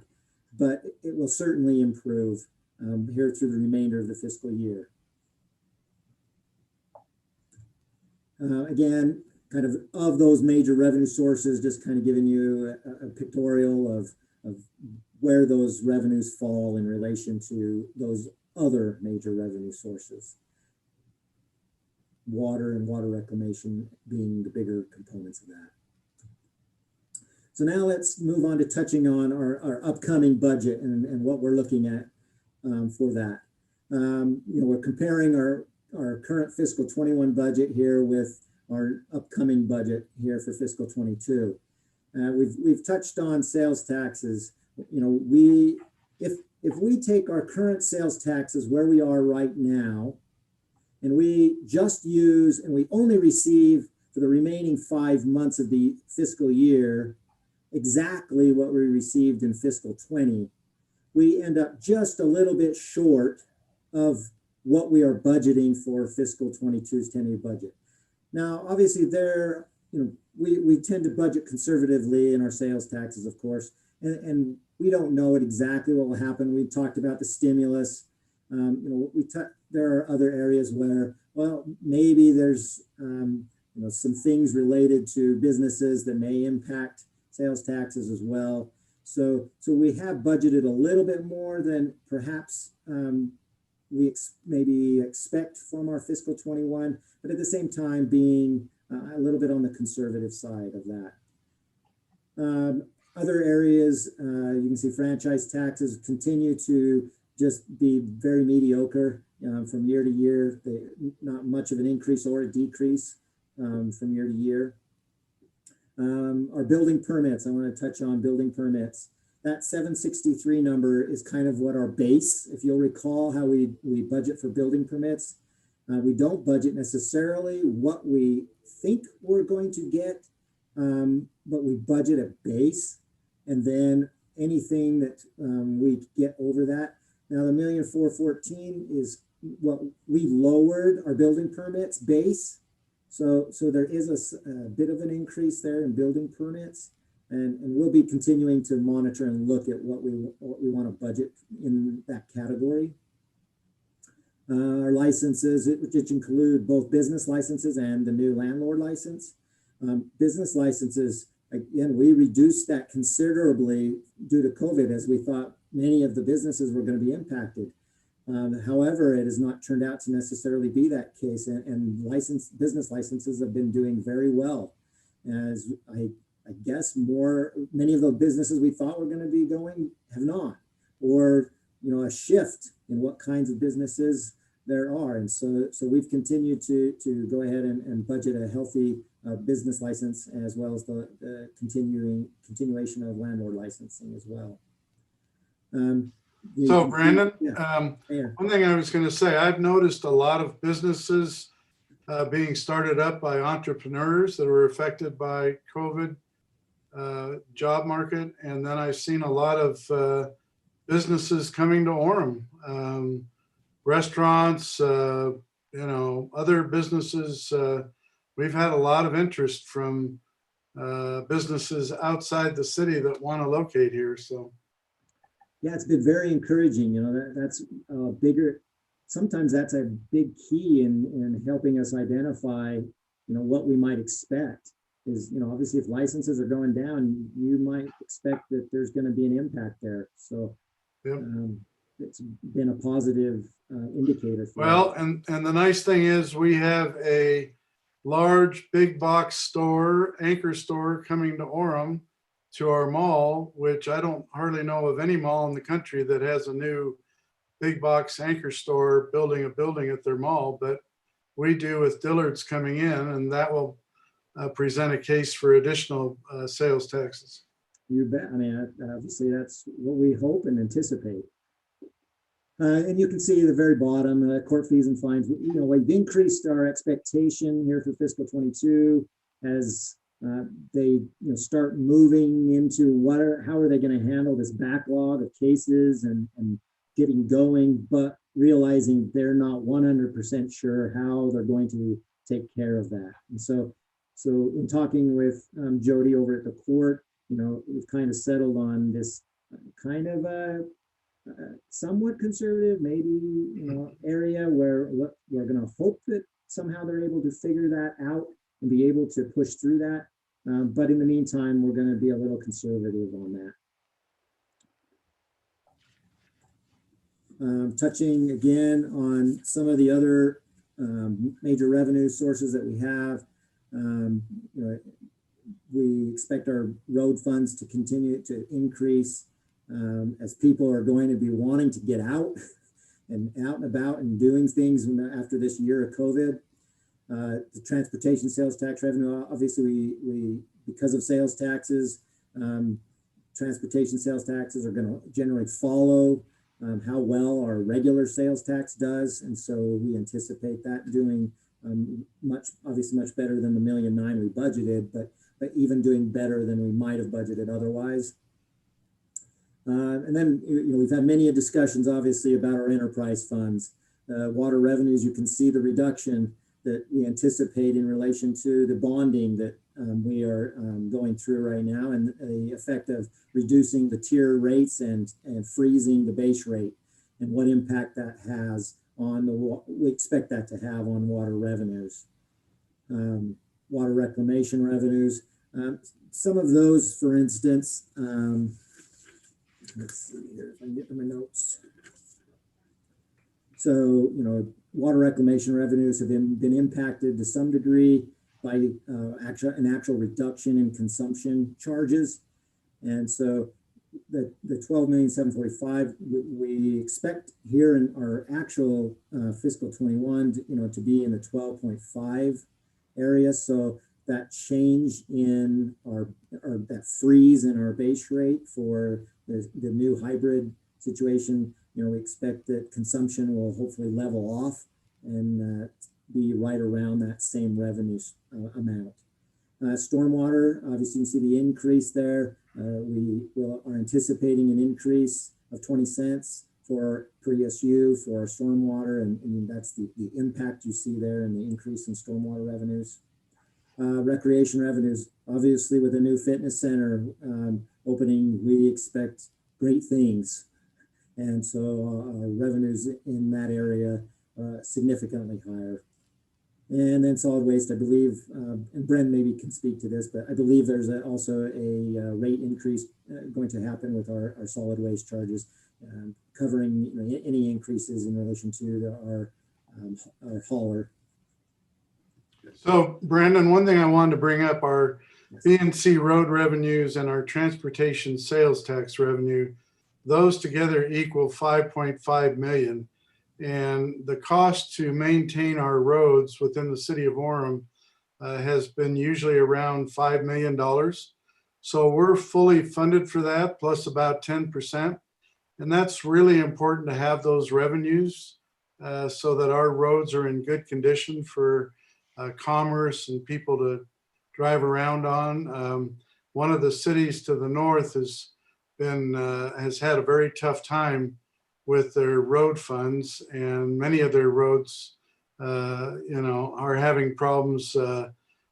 but it will certainly improve here through the remainder of the fiscal year. Again, kind of those major revenue sources, just kind of giving you a pictorial of where those revenues fall in relation to those other major revenue sources. water and water reclamation being the bigger components of that. So now let's move on to touching on our upcoming budget and what we're looking at for that. We're comparing our current fiscal 21 budget here with our upcoming budget here for fiscal 22. We've touched on sales taxes. If we take our current sales taxes where we are right now, and we just use, and we only receive for the remaining 5 months of the fiscal year, exactly what we received in fiscal 20, we end up just a little bit short of what we are budgeting for fiscal 22's tentative budget. Now, obviously we tend to budget conservatively in our sales taxes, of course, and we don't know exactly what will happen. We talked about the stimulus. There are other areas where, well, maybe there's some things related to businesses that may impact sales taxes as well. So we have budgeted a little bit more than perhaps we maybe expect from our fiscal 21, but at the same time being a little bit on the conservative side of that. Other areas, you can see franchise taxes continue to just be very mediocre from year to year. Not much of an increase or a decrease from year to year. Our building permits, I want to touch on building permits. That 763 number is kind of what our base, if you'll recall how we budget for building permits. We don't budget necessarily what we think we're going to get, but we budget a base, and then anything that we get over that. Now the 1,414,000 is what we lowered our building permits base. So there is a bit of an increase there in building permits, and we'll be continuing to monitor and look at what we want to budget in that category. Our licenses, which include both business licenses and the new landlord license. Business licenses, again, we reduced that considerably due to COVID, as we thought many of the businesses were going to be impacted. However, it has not turned out to necessarily be that case, and business licenses have been doing very well. As I guess many of the businesses we thought were going to be going have not, or a shift in what kinds of businesses there are. And so we've continued to go ahead and budget a healthy business license, as well as the continuation of landlord licensing as well. So Brandon, Yeah. one thing I was going to say, I've noticed a lot of businesses being started up by entrepreneurs that were affected by COVID job market. And then I've seen a lot of businesses coming to Orem, restaurants, other businesses. We've had a lot of interest from businesses outside the city that want to locate here. So. Yeah, it's been very encouraging. That's bigger. Sometimes that's a big key in helping us identify, what we might expect. Is obviously if licenses are going down, you might expect that there's going to be an impact there. So yep. It's been a positive indicator. Well, and the nice thing is we have a large big box store, anchor store coming to Orem, to our mall, which I don't hardly know of any mall in the country that has a new big box anchor store building a building at their mall, but we do with Dillard's coming in, and that will present a case for additional sales taxes. You bet. I mean, obviously that's what we hope and anticipate. And you can see at the very bottom, court fees and fines. We've increased our expectation here for fiscal 22 as they start moving into how are they going to handle this backlog of cases and getting going, but realizing they're not 100% sure how they're going to take care of that. And so in talking with Jody over at the court, we've kind of settled on this kind of a somewhat conservative, maybe area where we're going to hope that somehow they're able to figure that out and be able to push through that. But in the meantime, we're going to be a little conservative on that. Touching again on some of the other major revenue sources that we have. You know, we expect our road funds to continue to increase as people are going to be wanting to get out and about and doing things after this year of COVID. The transportation sales tax revenue, obviously we because of sales taxes, transportation sales taxes are going to generally follow how well our regular sales tax does. And so we anticipate that doing obviously much better than the $1.9 million we budgeted, but even doing better than we might have budgeted otherwise. And then, you know, we've had many discussions obviously about our enterprise funds. Water revenues, you can see the reduction that we anticipate in relation to the bonding that we are going through right now, and the effect of reducing the tier rates and freezing the base rate, and what impact that has on we expect that to have on water revenues. Water reclamation revenues, some of those, for instance, let's see here if I can get to my notes. So, you know, water reclamation revenues have been impacted to some degree by an actual reduction in consumption charges. And so the 12,745,000 we expect here in our actual fiscal 21 to be in the 12.5 area. So that change in our that freeze in our base rate for the new hybrid situation, you know, we expect that consumption will hopefully level off and be right around that same revenue amount. Stormwater, obviously you see the increase there. We are anticipating an increase of 20 cents per SU for our stormwater, and that's the impact you see there in the increase in stormwater revenues. Recreation revenues, obviously with a new fitness center opening, we expect great things. And so our revenues in that area are significantly higher. And then solid waste, I believe, and Bren maybe can speak to this, but I believe there's also a rate increase going to happen with our solid waste charges, covering any increases in relation to our hauler. So Brandon, one thing I wanted to bring up, our B&C road revenues and our transportation sales tax revenue, those together equal 5.5 million. And the cost to maintain our roads within the city of Orem has been usually around $5 million. So we're fully funded for that, plus about 10%. And that's really important to have those revenues so that our roads are in good condition for commerce and people to drive around on. One of the cities to the north has had a very tough time with their road funds, and many of their roads, are having problems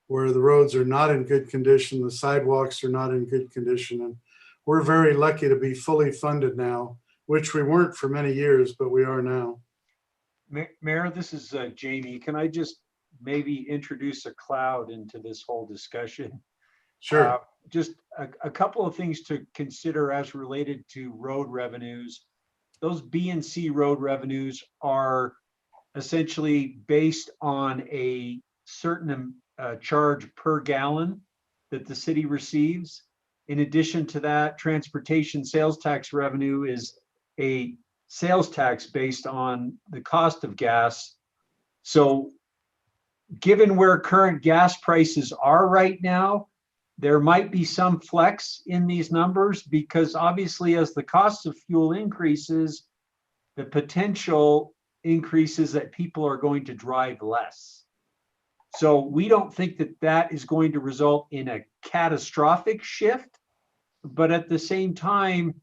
where the roads are not in good condition, the sidewalks are not in good condition, and we're very lucky to be fully funded now, which we weren't for many years, but we are now. Mayor, this is Jamie. Can I just maybe introduce a cloud into this whole discussion? Sure. Just a couple of things to consider as related to road revenues. Those B&C road revenues are essentially based on a certain charge per gallon that the city receives. In addition to that, transportation sales tax revenue is a sales tax based on the cost of gas. So given where current gas prices are right now, there might be some flex in these numbers, because obviously as the cost of fuel increases, the potential increases that people are going to drive less. So we don't think that that is going to result in a catastrophic shift, but at the same time,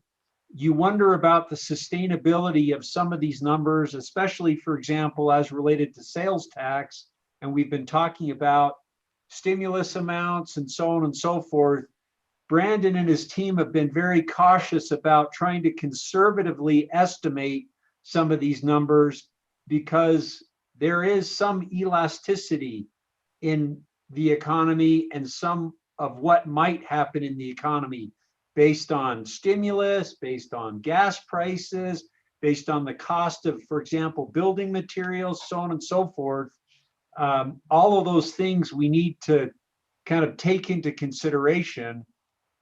you wonder about the sustainability of some of these numbers, especially, for example, as related to sales tax. And we've been talking about stimulus amounts and so on and so forth. Brandon and his team have been very cautious about trying to conservatively estimate some of these numbers, because there is some elasticity in the economy and some of what might happen in the economy based on stimulus, based on gas prices, based on the cost of, for example, building materials, so on and so forth. All of those things we need to kind of take into consideration.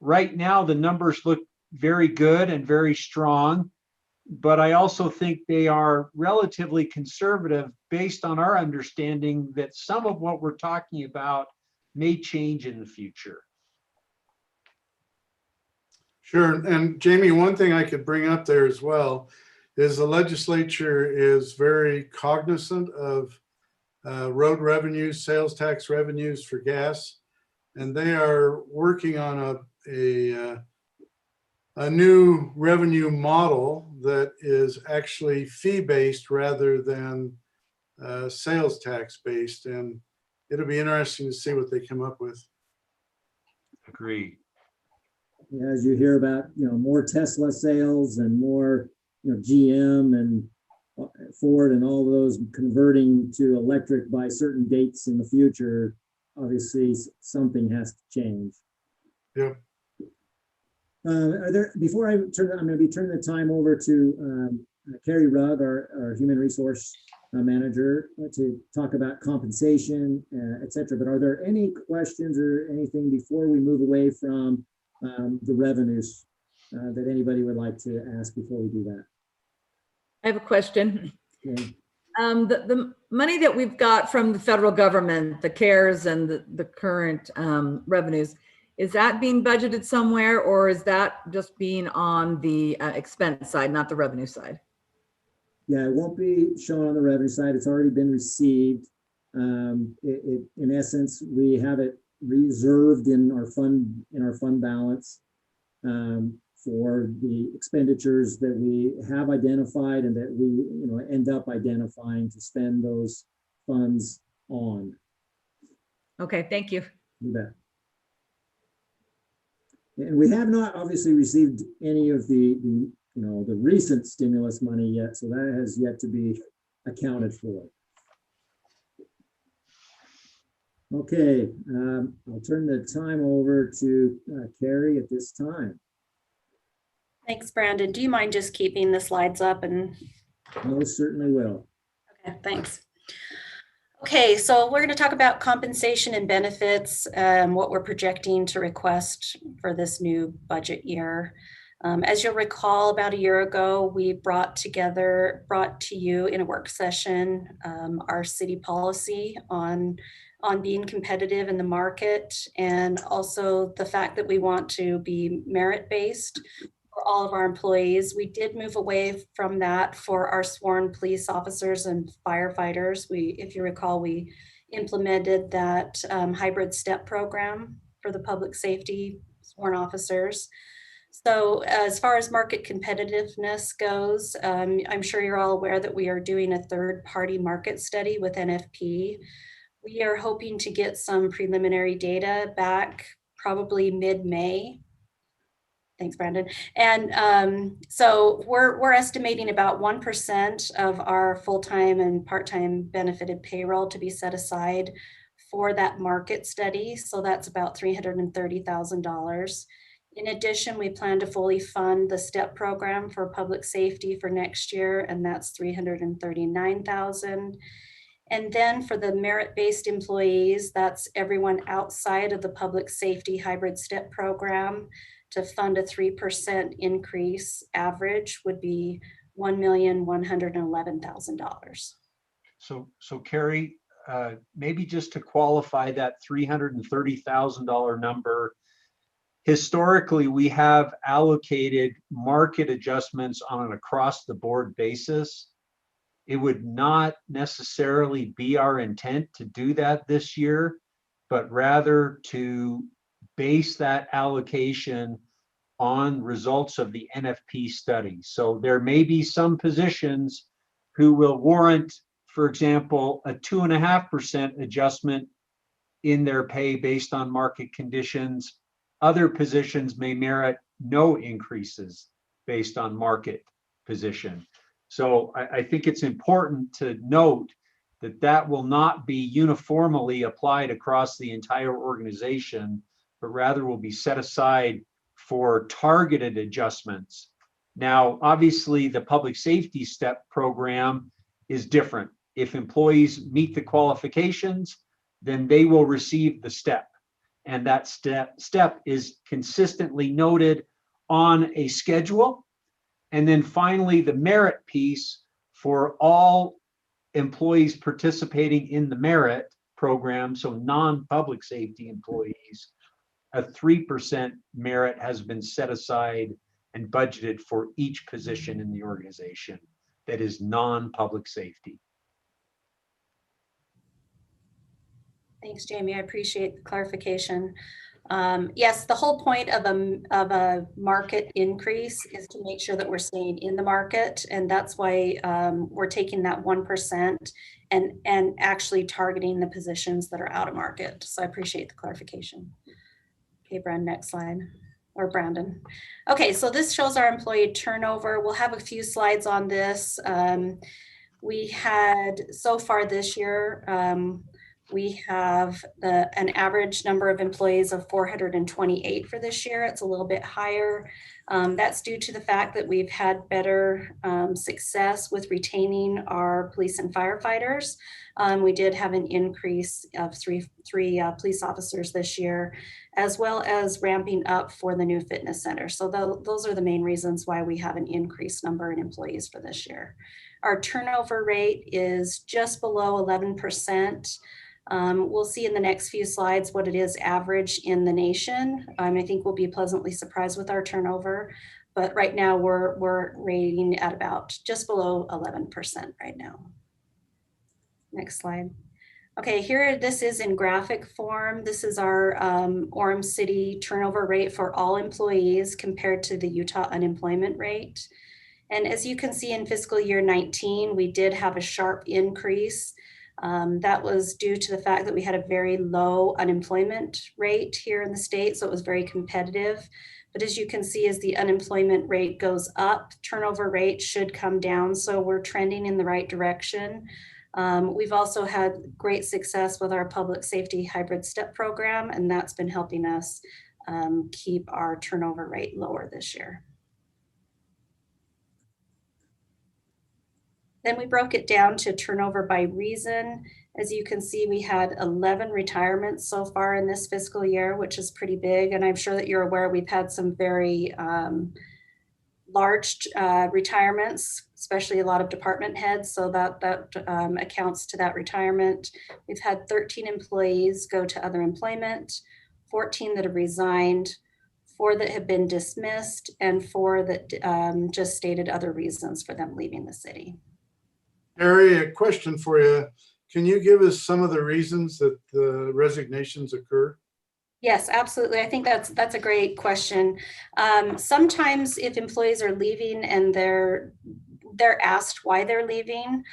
Right now, the numbers look very good and very strong, but I also think they are relatively conservative based on our understanding that some of what we're talking about may change in the future. Sure. And Jamie, one thing I could bring up there as well is the legislature is very cognizant of road revenues, sales tax revenues for gas, and they are working on a new revenue model that is actually fee-based rather than sales tax-based. And it'll be interesting to see what they come up with. Agreed. As you hear about, more Tesla sales and more, GM and Ford and all those converting to electric by certain dates in the future, obviously something has to change. Yep. Before I turn, I'm going to be turning the time over to Carrie Rugg, our human resource manager, to talk about compensation, et cetera. But are there any questions or anything before we move away from the revenues that anybody would like to ask before we do that? I have a question. Okay. The money that we've got from the federal government, the CARES and the current revenues, is that being budgeted somewhere, or is that just being on the expense side, not the revenue side? Yeah, it won't be shown on the revenue side. It's already been received. In essence, we have it reserved in our fund balance for the expenditures that we have identified and that we end up identifying to spend those funds on. Okay, thank you. You bet. And we have not obviously received any of the recent stimulus money yet, so that has yet to be accounted for. Okay, I'll turn the time over to Carrie at this time. Thanks, Brandon. Do you mind just keeping the slides up? And Most certainly will. okay, thanks. Okay, so we're going to talk about compensation and benefits, what we're projecting to request for this new budget year. As you'll recall, about a year ago, we brought to you in a work session our city policy on being competitive in the market, and also the fact that we want to be merit-based for all of our employees. We did move away from that for our sworn police officers and firefighters. If you recall, we implemented that hybrid step program for the public safety sworn officers. So as far as market competitiveness goes, I'm sure you're all aware that we are doing a third-party market study with NFP. We are hoping to get some preliminary data back probably mid-May. Thanks, Brandon. And so we're estimating about 1% of our full-time and part-time benefited payroll to be set aside for that market study. So that's about $330,000. In addition, we plan to fully fund the STEP program for public safety for next year, and that's $339,000. And then for the merit-based employees, that's everyone outside of the public safety hybrid STEP program, to fund a 3% increase average would be $1,111,000. So Carrie, maybe just to qualify that $330,000 number, historically, we have allocated market adjustments on an across-the-board basis. It would not necessarily be our intent to do that this year, but rather to base that allocation on results of the NFP study. So there may be some positions who will warrant, for example, a 2.5% adjustment in their pay based on market conditions. Other positions may merit no increases based on market position. So I think it's important to note that that will not be uniformly applied across the entire organization, but rather will be set aside for targeted adjustments Now, obviously, the public safety step program is different. If employees meet the qualifications, then they will receive the step. And that step is consistently noted on a schedule. And then finally, the merit piece for all employees participating in the merit program, so non-public safety employees, a 3% merit has been set aside and budgeted for each position in the organization that is non-public safety. Thanks, Jamie. I appreciate the clarification. Yes, the whole point of a market increase is to make sure that we're staying in the market. And that's why we're taking that 1% and actually targeting the positions that are out of market. So I appreciate the clarification. Okay, Brandon, next slide. Or Brandon. Okay, so this shows our employee turnover. We'll have a few slides on this. We had so far this year, we have an average number of employees of 428 for this year. It's a little bit higher. That's due to the fact that we've had better success with retaining our police and firefighters. We did have an increase of three police officers this year, as well as ramping up for the new fitness center. So those are the main reasons why we have an increased number in employees for this year. Our turnover rate is just below 11%. We'll see in the next few slides what it is average in the nation. I think we'll be pleasantly surprised with our turnover, but right now we're rating at about just below 11% right now. Next slide. Okay, here this is in graphic form. This is our Orem City turnover rate for all employees compared to the Utah unemployment rate. And as you can see in fiscal year 19, we did have a sharp increase. That was due to the fact that we had a very low unemployment rate here in the state, so it was very competitive. But as you can see, as the unemployment rate goes up, turnover rate should come down, so we're trending in the right direction. We've also had great success with our public safety hybrid step program, and that's been helping us keep our turnover rate lower this year. Then we broke it down to turnover by reason. As you can see, we had 11 retirements so far in this fiscal year, which is pretty big. And I'm sure that you're aware we've had some very large retirements, especially a lot of department heads. So that accounts to that retirement. We've had 13 employees go to other employment, 14 that have resigned, 4 that have been dismissed, and 4 that just stated other reasons for them leaving the city. Harry, a question for you. Can you give us some of the reasons that the resignations occur? Yes, absolutely. I think that's a great question. Sometimes if employees are leaving and they're asked why they're leaving,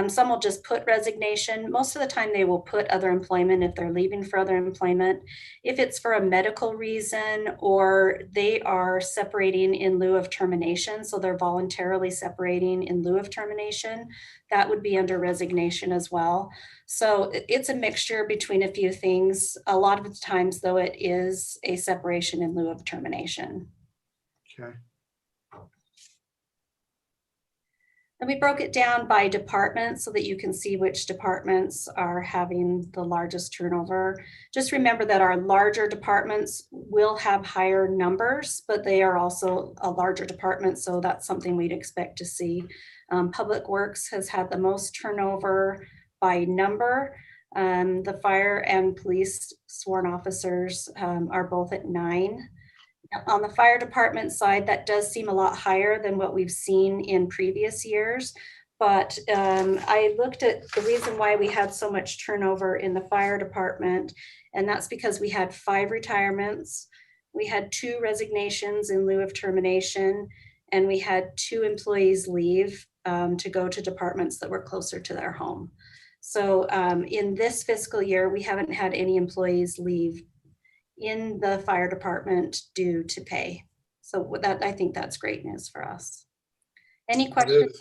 some will just put resignation. Most of the time they will put other employment if they're leaving for other employment. If it's for a medical reason or they are separating in lieu of termination, so they're voluntarily separating in lieu of termination, that would be under resignation as well. So it's a mixture between a few things. A lot of the times though, it is a separation in lieu of termination. Okay. And we broke it down by department so that you can see which departments are having the largest turnover. Just remember that our larger departments will have higher numbers, but they are also a larger department, so that's something we'd expect to see. Public Works has had the most turnover by number. The fire and police sworn officers are both at 9. On the fire department side, that does seem a lot higher than what we've seen in previous years. But I looked at the reason why we had so much turnover in the fire department, and that's because we had 5 retirements, we had 2 resignations in lieu of termination, and we had 2 employees leave to go to departments that were closer to their home. So in this fiscal year, we haven't had any employees leave in the fire department due to pay. So that, I think that's great news for us. Any questions?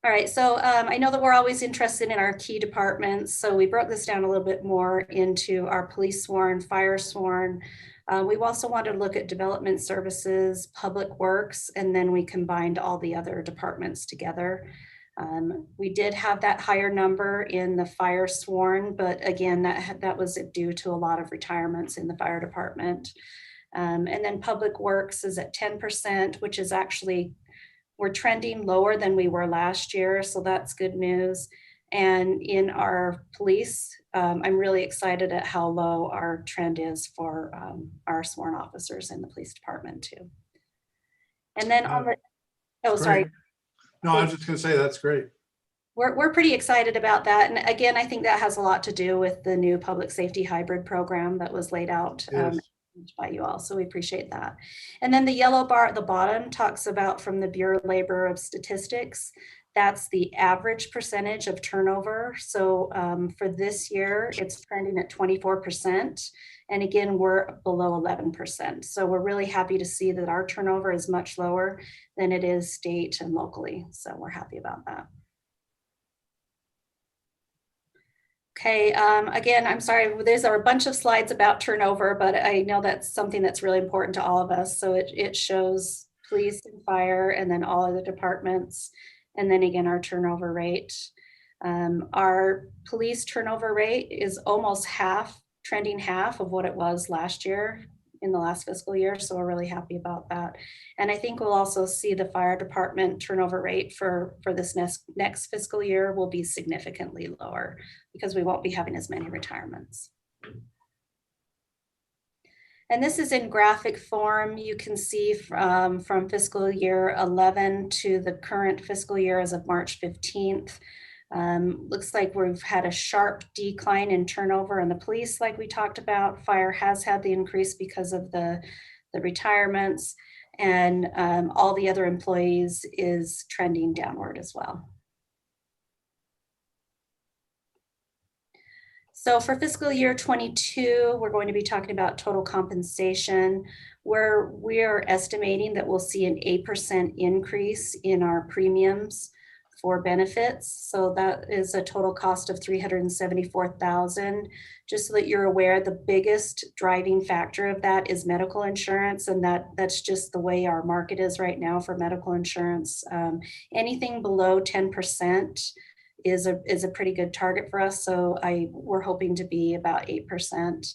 All right, so I know that we're always interested in our key departments. So we broke this down a little bit more into our police sworn, fire sworn. We also wanted to look at development services, public works, and then we combined all the other departments together. We did have that higher number in the fire sworn, but again, that was due to a lot of retirements in the fire department. And then public works is at 10%, which is actually, we're trending lower than we were last year, so that's good news. And in our police, I'm really excited at how low our trend is for our sworn officers in the police department too. And then on the, oh, sorry. No, I was just gonna say, that's great. We're pretty excited about that. And again, I think that has a lot to do with the new public safety hybrid program that was laid out by you all. So we appreciate that. And then the yellow bar at the bottom talks about from the Bureau of Labor of Statistics. That's the average percentage of turnover. So for this year, it's trending at 24%. And again, we're below 11%. So we're really happy to see that our turnover is much lower than it is state and locally. So we're happy about that. Okay, again, I'm sorry, there's a bunch of slides about turnover, but I know that's something that's really important to all of us. So it shows police and fire and then all of the departments. And then again, our turnover rate. Our police turnover rate is almost half, trending half of what it was last year in the last fiscal year. So we're really happy about that. And I think we'll also see the fire department turnover rate for this next fiscal year will be significantly lower because we won't be having as many retirements. And this is in graphic form. You can see from fiscal year 11 to the current fiscal year as of March 15th. Looks like we've had a sharp decline in turnover in the police, like we talked about. Fire has had the increase because of the retirements, and all the other employees is trending downward as well. So for fiscal year 22, we're going to be talking about total compensation, where we are estimating that we'll see an 8% increase in our premiums for benefits. So that is a total cost of $374,000. Just so that you're aware, the biggest driving factor of that is medical insurance, and that's just the way our market is right now for medical insurance. Anything below 10% is a pretty good target for us. So we're hoping to be about 8%.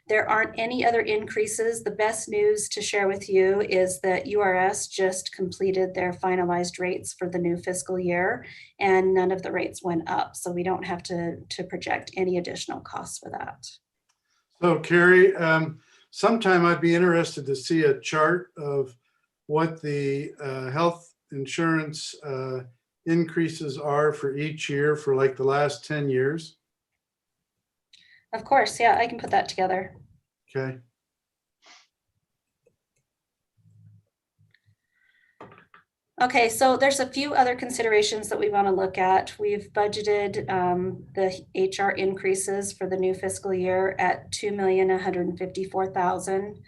There aren't any other increases. The best news to share with you is that URS just completed their finalized rates for the new fiscal year, and none of the rates went up. So we don't have to project any additional costs for that. So Carrie, sometime I'd be interested to see a chart of what the health insurance increases are for each year for like the last 10 years. Of course, yeah, I can put that together. Okay. Okay, so there's a few other considerations that we want to look at. We've budgeted the HR increases for the new fiscal year at $2,154,000.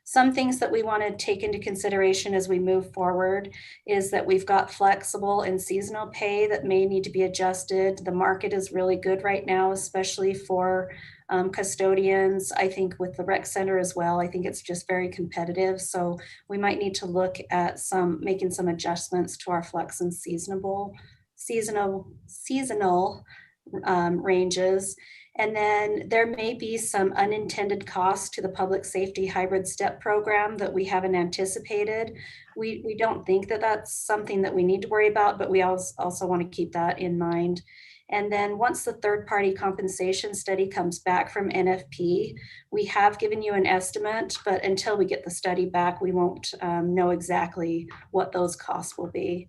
Some things that we want to take into consideration as we move forward is that we've got flexible and seasonal pay that may need to be adjusted. The market is really good right now, especially for custodians. I think with the rec center as well, I think it's just very competitive. So we might need to look at making some adjustments to our flex and seasonal ranges. And then there may be some unintended costs to the public safety hybrid step program that we haven't anticipated. We don't think that that's something that we need to worry about, but we also want to keep that in mind. And then once the third-party compensation study comes back from NFP, we have given you an estimate, but until we get the study back, we won't know exactly what those costs will be.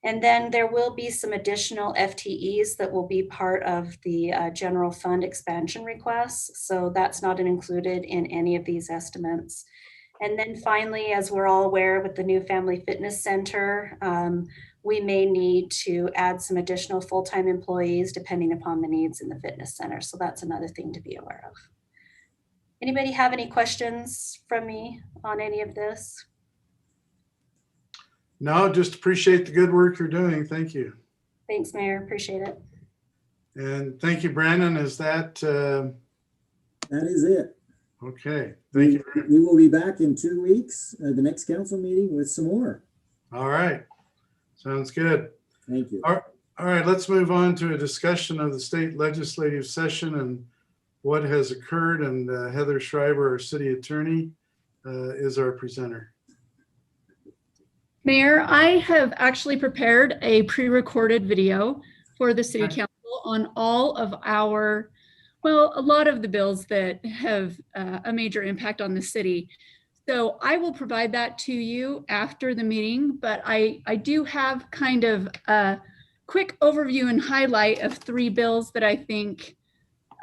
And then there will be some additional FTEs that will be part of the general fund expansion requests. So that's not included in any of these estimates. And then finally, as we're all aware with the new Family Fitness Center, we may need to add some additional full-time employees depending upon the needs in the fitness center. So that's another thing to be aware of. Anybody have any questions from me on any of this? No, just appreciate the good work you're doing. Thank you. Thanks, Mayor. Appreciate it. And thank you, Brandon. Is that? That is it. Okay, thank you. We will be back in 2 weeks, the next council meeting with some more. All right, sounds good. Thank you. All right, let's move on to a discussion of the state legislative session and what has occurred. And Heather Schreiber, our city attorney, is our presenter. Mayor, I have actually prepared a pre-recorded video for the city council on all of our, well, a lot of the bills that have a major impact on the city. So I will provide that to you after the meeting, but I do have kind of a quick overview and highlight of 3 bills that I think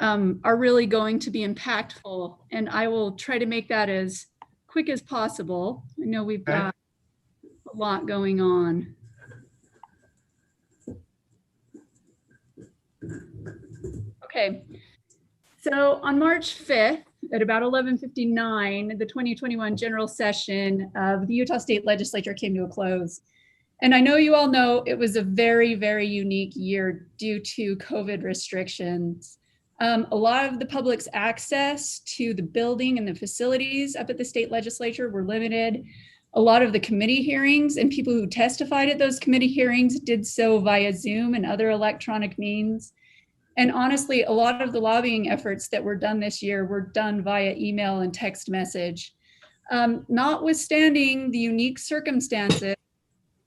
are really going to be impactful. And I will try to make that as quick as possible. I know we've got a lot going on. Okay, so on March 5th at about 11:59, the 2021 general session of the Utah State Legislature came to a close. And I know you all know it was a very, very unique year due to COVID restrictions. A lot of the public's access to the building and the facilities up at the state legislature were limited. A lot of the committee hearings and people who testified at those committee hearings did so via Zoom and other electronic means. And honestly, a lot of the lobbying efforts that were done this year were done via email and text message. Notwithstanding the unique circumstances,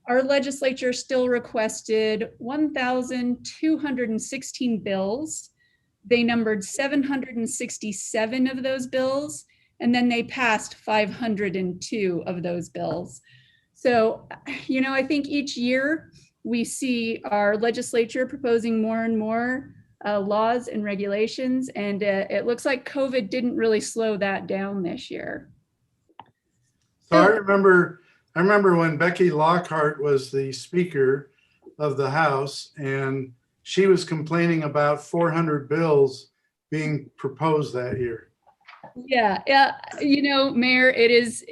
our legislature still requested 1,216 bills. They numbered 767 of those bills, and then they passed 502 of those bills. So, you know, I think each year we see our legislature proposing more and more laws and regulations, and it looks like COVID didn't really slow that down this year. So I remember when Becky Lockhart was the Speaker of the House, and she was complaining about 400 bills being proposed that year. Yeah, you know, Mayor, it is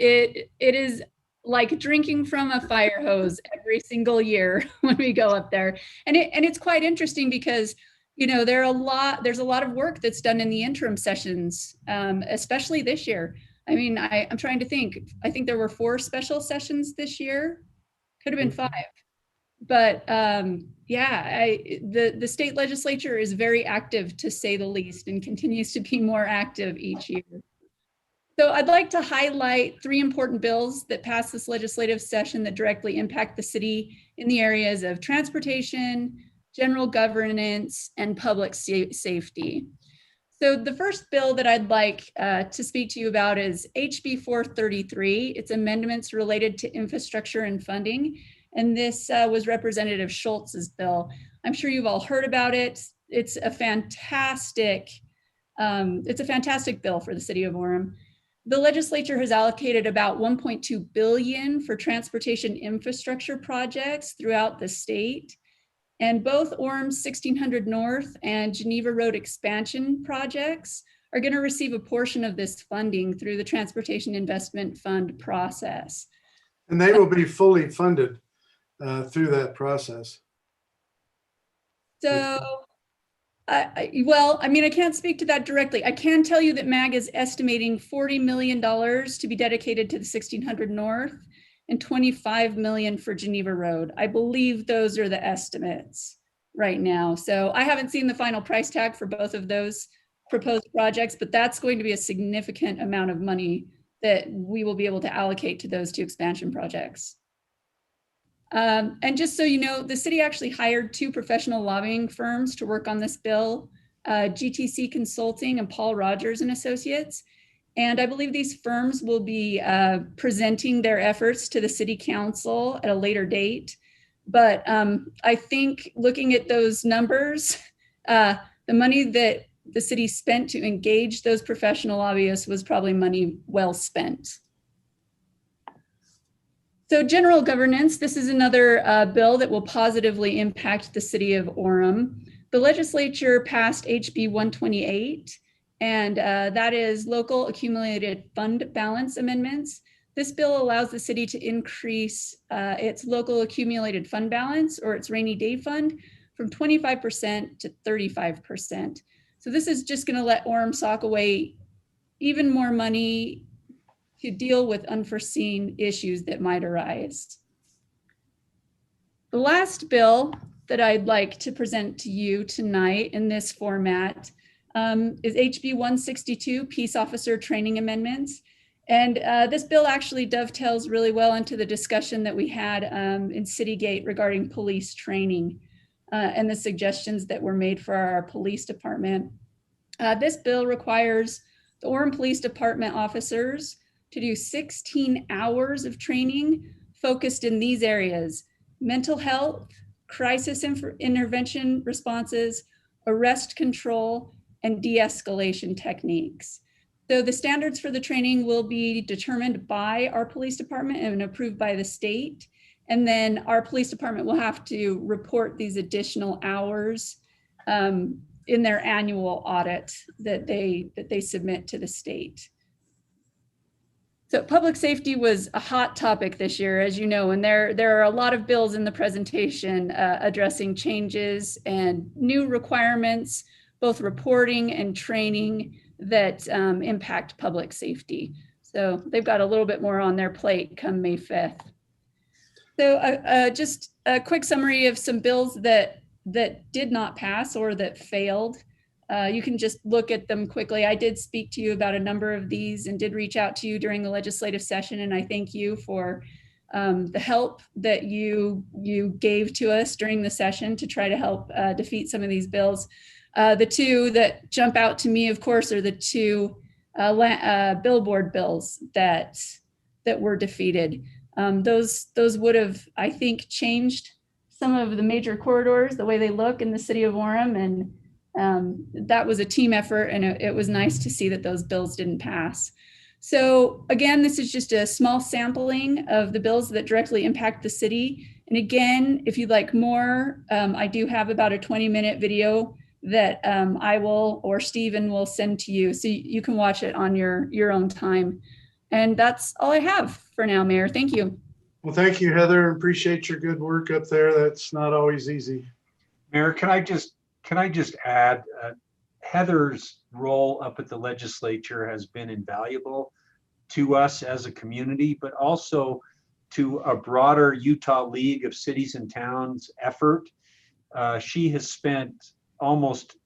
like drinking from a fire hose every single year when we go up there, and it's quite interesting because, you know, there's a lot of work that's done in the interim sessions, especially this year. I mean, I'm trying to think. I think there were 4 special sessions this year. Could have been 5. But yeah, the state legislature is very active, to say the least, and continues to be more active each year. So I'd like to highlight 3 important bills that passed this legislative session that directly impact the city in the areas of transportation, general governance, and public safety. So the first bill that I'd like to speak to you about is HB 433. It's amendments related to infrastructure and funding. And this was Representative Schultz's bill. I'm sure you've all heard about it. It's a fantastic bill for the city of Orem. The legislature has allocated about $1.2 billion for transportation infrastructure projects throughout the state. And both Orem's 1600 North and Geneva Road expansion projects are going to receive a portion of this funding through the Transportation Investment Fund process. And they will be fully funded through that process. So, well, I mean, I can't speak to that directly. I can tell you that MAG is estimating $40 million to be dedicated to the 1600 North and $25 million for Geneva Road. I believe those are the estimates right now. So I haven't seen the final price tag for both of those proposed projects, but that's going to be a significant amount of money that we will be able to allocate to those 2 expansion projects. And just so you know, the city actually hired 2 professional lobbying firms to work on this bill, GTC Consulting and Paul Rogers and Associates. And I believe these firms will be presenting their efforts to the city council at a later date. But I think looking at those numbers, the money that the city spent to engage those professional lobbyists was probably money well spent. So general governance, this is another bill that will positively impact the city of Orem. The legislature passed HB 128, and that is local accumulated fund balance amendments. This bill allows the city to increase its local accumulated fund balance, or its rainy day fund, from 25% to 35%. So this is just going to let Orem sock away even more money to deal with unforeseen issues that might arise. The last bill that I'd like to present to you tonight in this format is HB 162, Peace Officer Training Amendments. And this bill actually dovetails really well into the discussion that we had in Citygate regarding police training and the suggestions that were made for our police department. This bill requires the Orem Police Department officers to do 16 hours of training focused in these areas: mental health, crisis intervention responses, arrest control, and de-escalation techniques. So the standards for the training will be determined by our police department and approved by the state. And then our police department will have to report these additional hours in their annual audit that they submit to the state. So public safety was a hot topic this year, as you know, and there are a lot of bills in the presentation addressing changes and new requirements, both reporting and training that impact public safety. So they've got a little bit more on their plate come May 5th. So just a quick summary of some bills that did not pass or that failed. You can just look at them quickly. I did speak to you about a number of these and did reach out to you during the legislative session, and I thank you for the help that you gave to us during the session to try to help defeat some of these bills. The two that jump out to me, of course, are the two billboard bills that were defeated. Those would have, I think, changed some of the major corridors, the way they look in the city of Orem, and that was a team effort, and it was nice to see that those bills didn't pass. So again, this is just a small sampling of the bills that directly impact the city. And again, if you'd like more, I do have about a 20-minute video that I will or Stephen will send to you, so you can watch it on your own time. And that's all I have for now, Mayor. Thank you. Well, thank you, Heather. Appreciate your good work up there. That's not always easy. Mayor, can I just add, Heather's role up at the legislature has been invaluable to us as a community, but also to a broader Utah League of Cities and Towns effort. She has spent almost,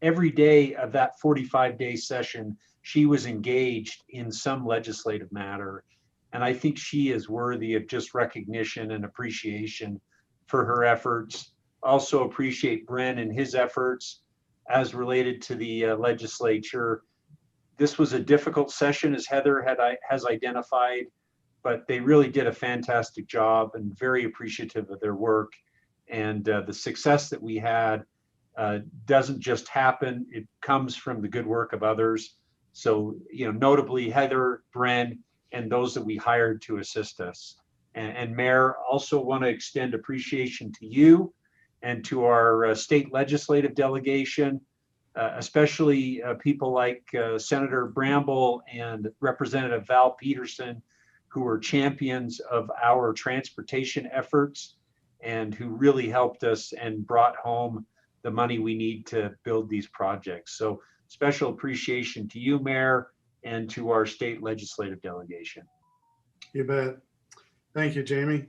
every day of that 45-day session, she was engaged in some legislative matter. And I think she is worthy of just recognition and appreciation for her efforts. Also appreciate Bren and his efforts as related to the legislature. This was a difficult session, as Heather has identified, but they really did a fantastic job and very appreciative of their work. And the success that we had doesn't just happen, it comes from the good work of others. So, notably Heather, Bren, and those that we hired to assist us. And Mayor, also want to extend appreciation to you and to our state legislative delegation, especially people like Senator Bramble and Representative Val Peterson, who are champions of our transportation efforts and who really helped us and brought home the money we need to build these projects. So special appreciation to you, Mayor, and to our state legislative delegation. You bet. Thank you, Jamie.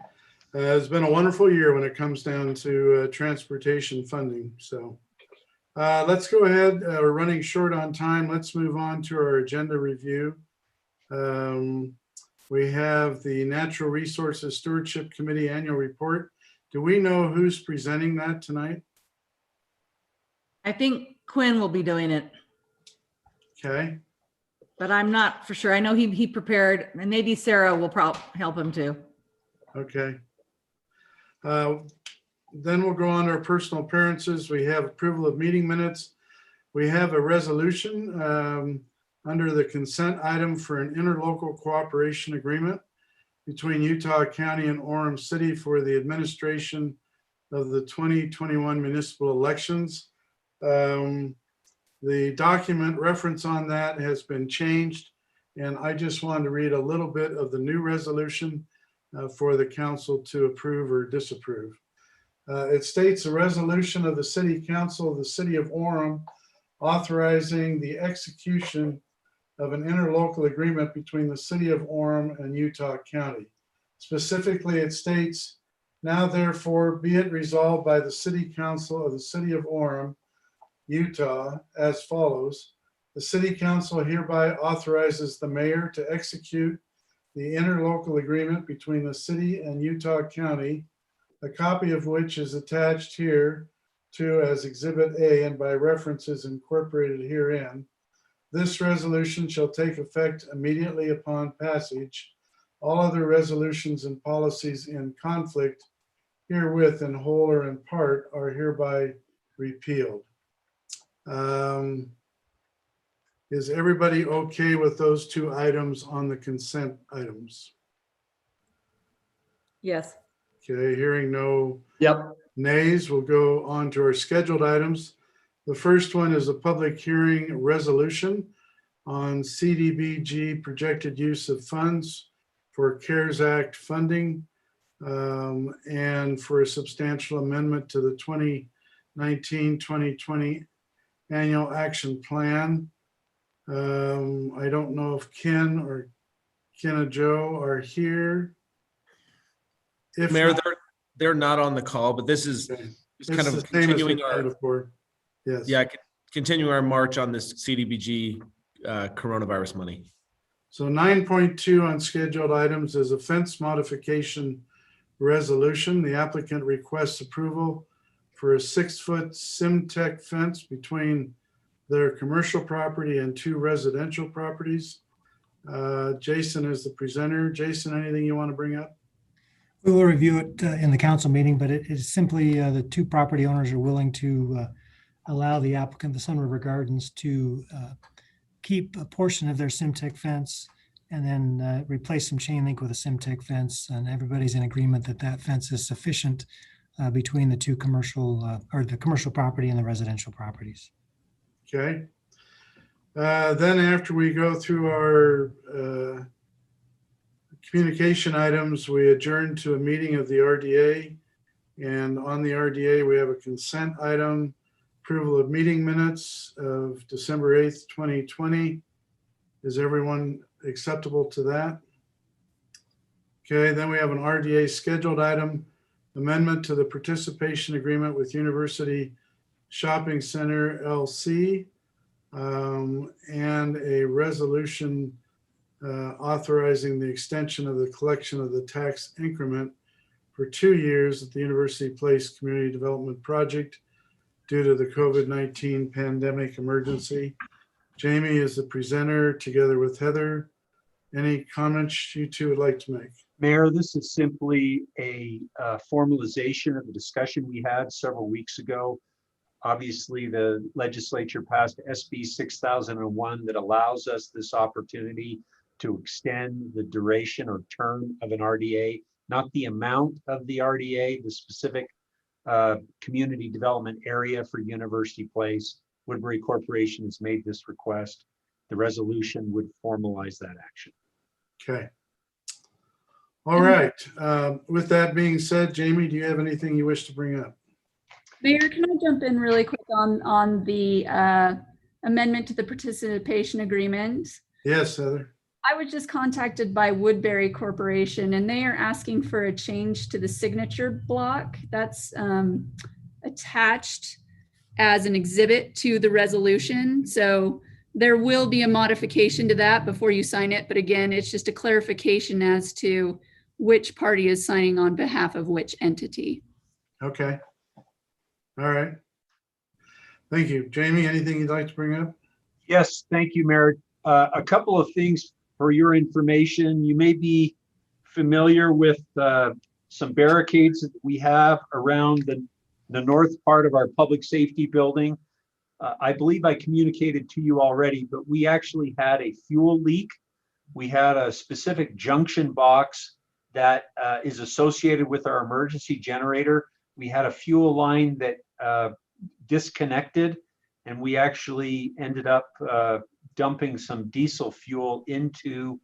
It's been a wonderful year when it comes down to transportation funding. So let's go ahead. We're running short on time. Let's move on to our agenda review. We have the Natural Resources Stewardship Committee Annual Report. Do we know who's presenting that tonight? I think Quinn will be doing it. Okay. But I'm not for sure. I know he prepared, and maybe Sarah will probably help him too. Okay. Then we'll go on to our personal appearances. We have approval of meeting minutes. We have a resolution under the consent item for an interlocal cooperation agreement between Utah County and Orem City for the administration of the 2021 municipal elections. The document reference on that has been changed, and I just wanted to read a little bit of the new resolution for the council to approve or disapprove. It states a resolution of the City Council of the City of Orem authorizing the execution of an interlocal agreement between the city of Orem and Utah County. Specifically, it states, now therefore be it resolved by the City Council of the City of Orem, Utah, as follows. The City Council hereby authorizes the mayor to execute the interlocal agreement between the city and Utah County, a copy of which is attached here to as Exhibit A and by references incorporated herein. This resolution shall take effect immediately upon passage. All other resolutions and policies in conflict herewith in whole or in part are hereby repealed. Is everybody okay with those two items on the consent items? Yes. Okay, hearing no Yep. nays, we'll go on to our scheduled items. The first one is a public hearing resolution on CDBG projected use of funds for CARES Act funding and for a substantial amendment to the 2019-2020 annual action plan. I don't know if Ken or Kenna Joe are here. If Mayor, not, they're not on the call, but this is okay. just kind It's of the same as continuing we've done our before. Yes. yeah, continuing our march on this CDBG coronavirus money. So 9.2 on scheduled items is a fence modification resolution. The applicant requests approval for a 6-foot Simtech fence between their commercial property and 2 residential properties. Jason is the presenter. Jason, anything you want to bring up? We will review it in the council meeting, but it is simply the 2 property owners are willing to allow the applicant, the Sun River Gardens, to keep a portion of their Simtech fence and then replace some chain link with a Simtech fence. And everybody's in agreement that that fence is sufficient between the 2 commercial or the commercial property and the residential properties. Okay. Then after we go through our communication items, we adjourn to a meeting of the RDA. And on the RDA, we have a consent item, approval of meeting minutes of December 8th, 2020. Is everyone acceptable to that? Okay, then we have an RDA scheduled item, amendment to the participation agreement with University Shopping Center LC, and a resolution authorizing the extension of the collection of the tax increment for 2 years at the University Place Community Development Project due to the COVID-19 pandemic emergency. Jamie is the presenter together with Heather. Any comments you two would like to make? Mayor, this is simply a formalization of the discussion we had several weeks ago. Obviously, the legislature passed SB 6001 that allows us this opportunity to extend the duration or term of an RDA, not the amount of the RDA, the specific community development area for University Place. Woodbury Corporation has made this request. The resolution would formalize that action. Okay. All right. With that being said, Jamie, do you have anything you wish to bring up? Mayor, can I jump in really quick on the amendment to the participation agreement? Yes, Heather. I was just contacted by Woodbury Corporation and they are asking for a change to the signature block that's attached as an exhibit to the resolution. So there will be a modification to that before you sign it. But again, it's just a clarification as to which party is signing on behalf of which entity. Okay. All right. Thank you. Jamie, anything you'd like to bring up? Yes, thank you, Mayor. A couple of things for your information. You may be familiar with some barricades that we have around the north part of our public safety building. I believe I communicated to you already, but we actually had a fuel leak. We had a specific junction box that is associated with our emergency generator. We had a fuel line that disconnected, and we actually ended up dumping some diesel fuel into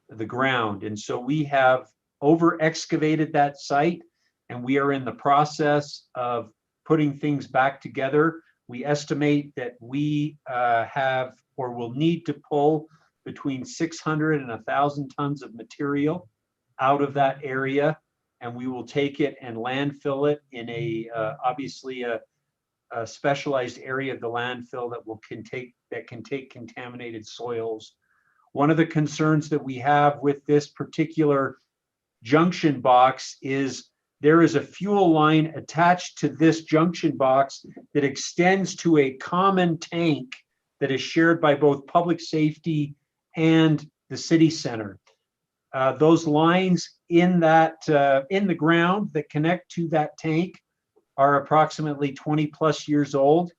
the ground. And so we have over excavated that site, and we are in the process of putting things back together. We estimate that we have or will need to pull between 600 and 1,000 tons of material out of that area, and we will take it and landfill it in a obviously a specialized area of the landfill that can take contaminated soils. One of the concerns that we have with this particular junction box is there is a fuel line attached to this junction box that extends to a common tank that is shared by both public safety and the city center. Those lines in the ground that connect to that tank are approximately 20 plus years old.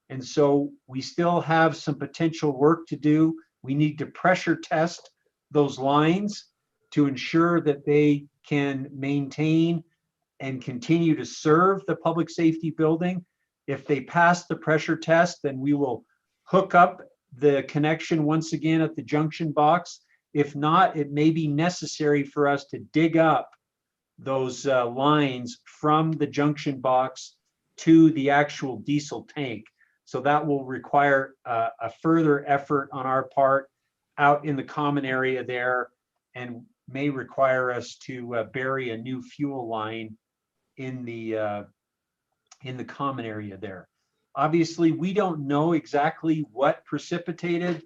And so we still have some potential work to do. We need to pressure test those lines to ensure that they can maintain and continue to serve the public safety building. If they pass the pressure test, then we will hook up the connection once again at the junction box. If not, it may be necessary for us to dig up those lines from the junction box to the actual diesel tank. So that will require a further effort on our part out in the common area there, and may require us to bury a new fuel line in the common area there. Obviously, we don't know exactly what precipitated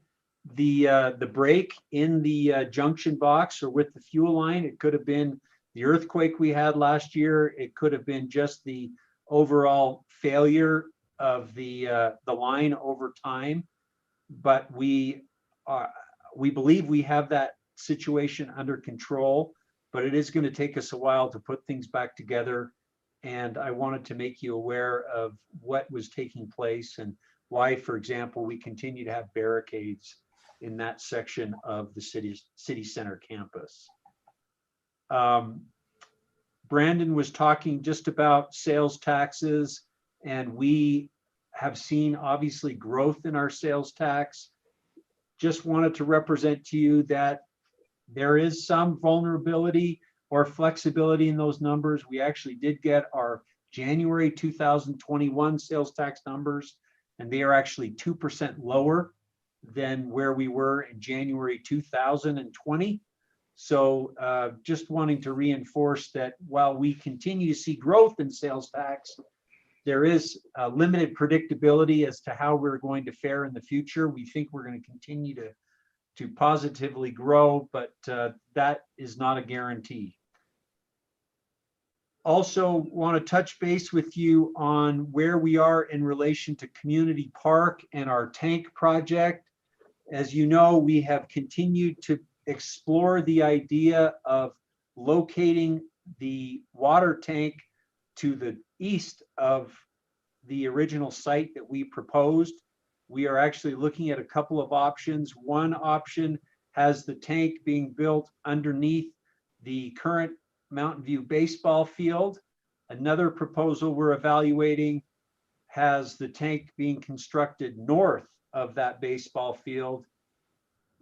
the break in the junction box or with the fuel line. It could have been the earthquake we had last year. It could have been just the overall failure of the line over time. But we believe we have that situation under control, but it is going to take us a while to put things back together. And I wanted to make you aware of what was taking place and why, for example, we continue to have barricades in that section of the city center campus. Brandon was talking just about sales taxes, and we have seen obviously growth in our sales tax. Just wanted to represent to you that there is some vulnerability or flexibility in those numbers. We actually did get our January 2021 sales tax numbers, and they are actually 2% lower than where we were in January 2020. So just wanting to reinforce that while we continue to see growth in sales tax, there is limited predictability as to how we're going to fare in the future. We think we're going to continue to positively grow, but that is not a guarantee. Also want to touch base with you on where we are in relation to Community Park and our tank project. As you know, we have continued to explore the idea of locating the water tank to the east of the original site that we proposed. We are actually looking at a couple of options. One option has the tank being built underneath the current Mountain View baseball field. Another proposal we're evaluating has the tank being constructed north of that baseball field.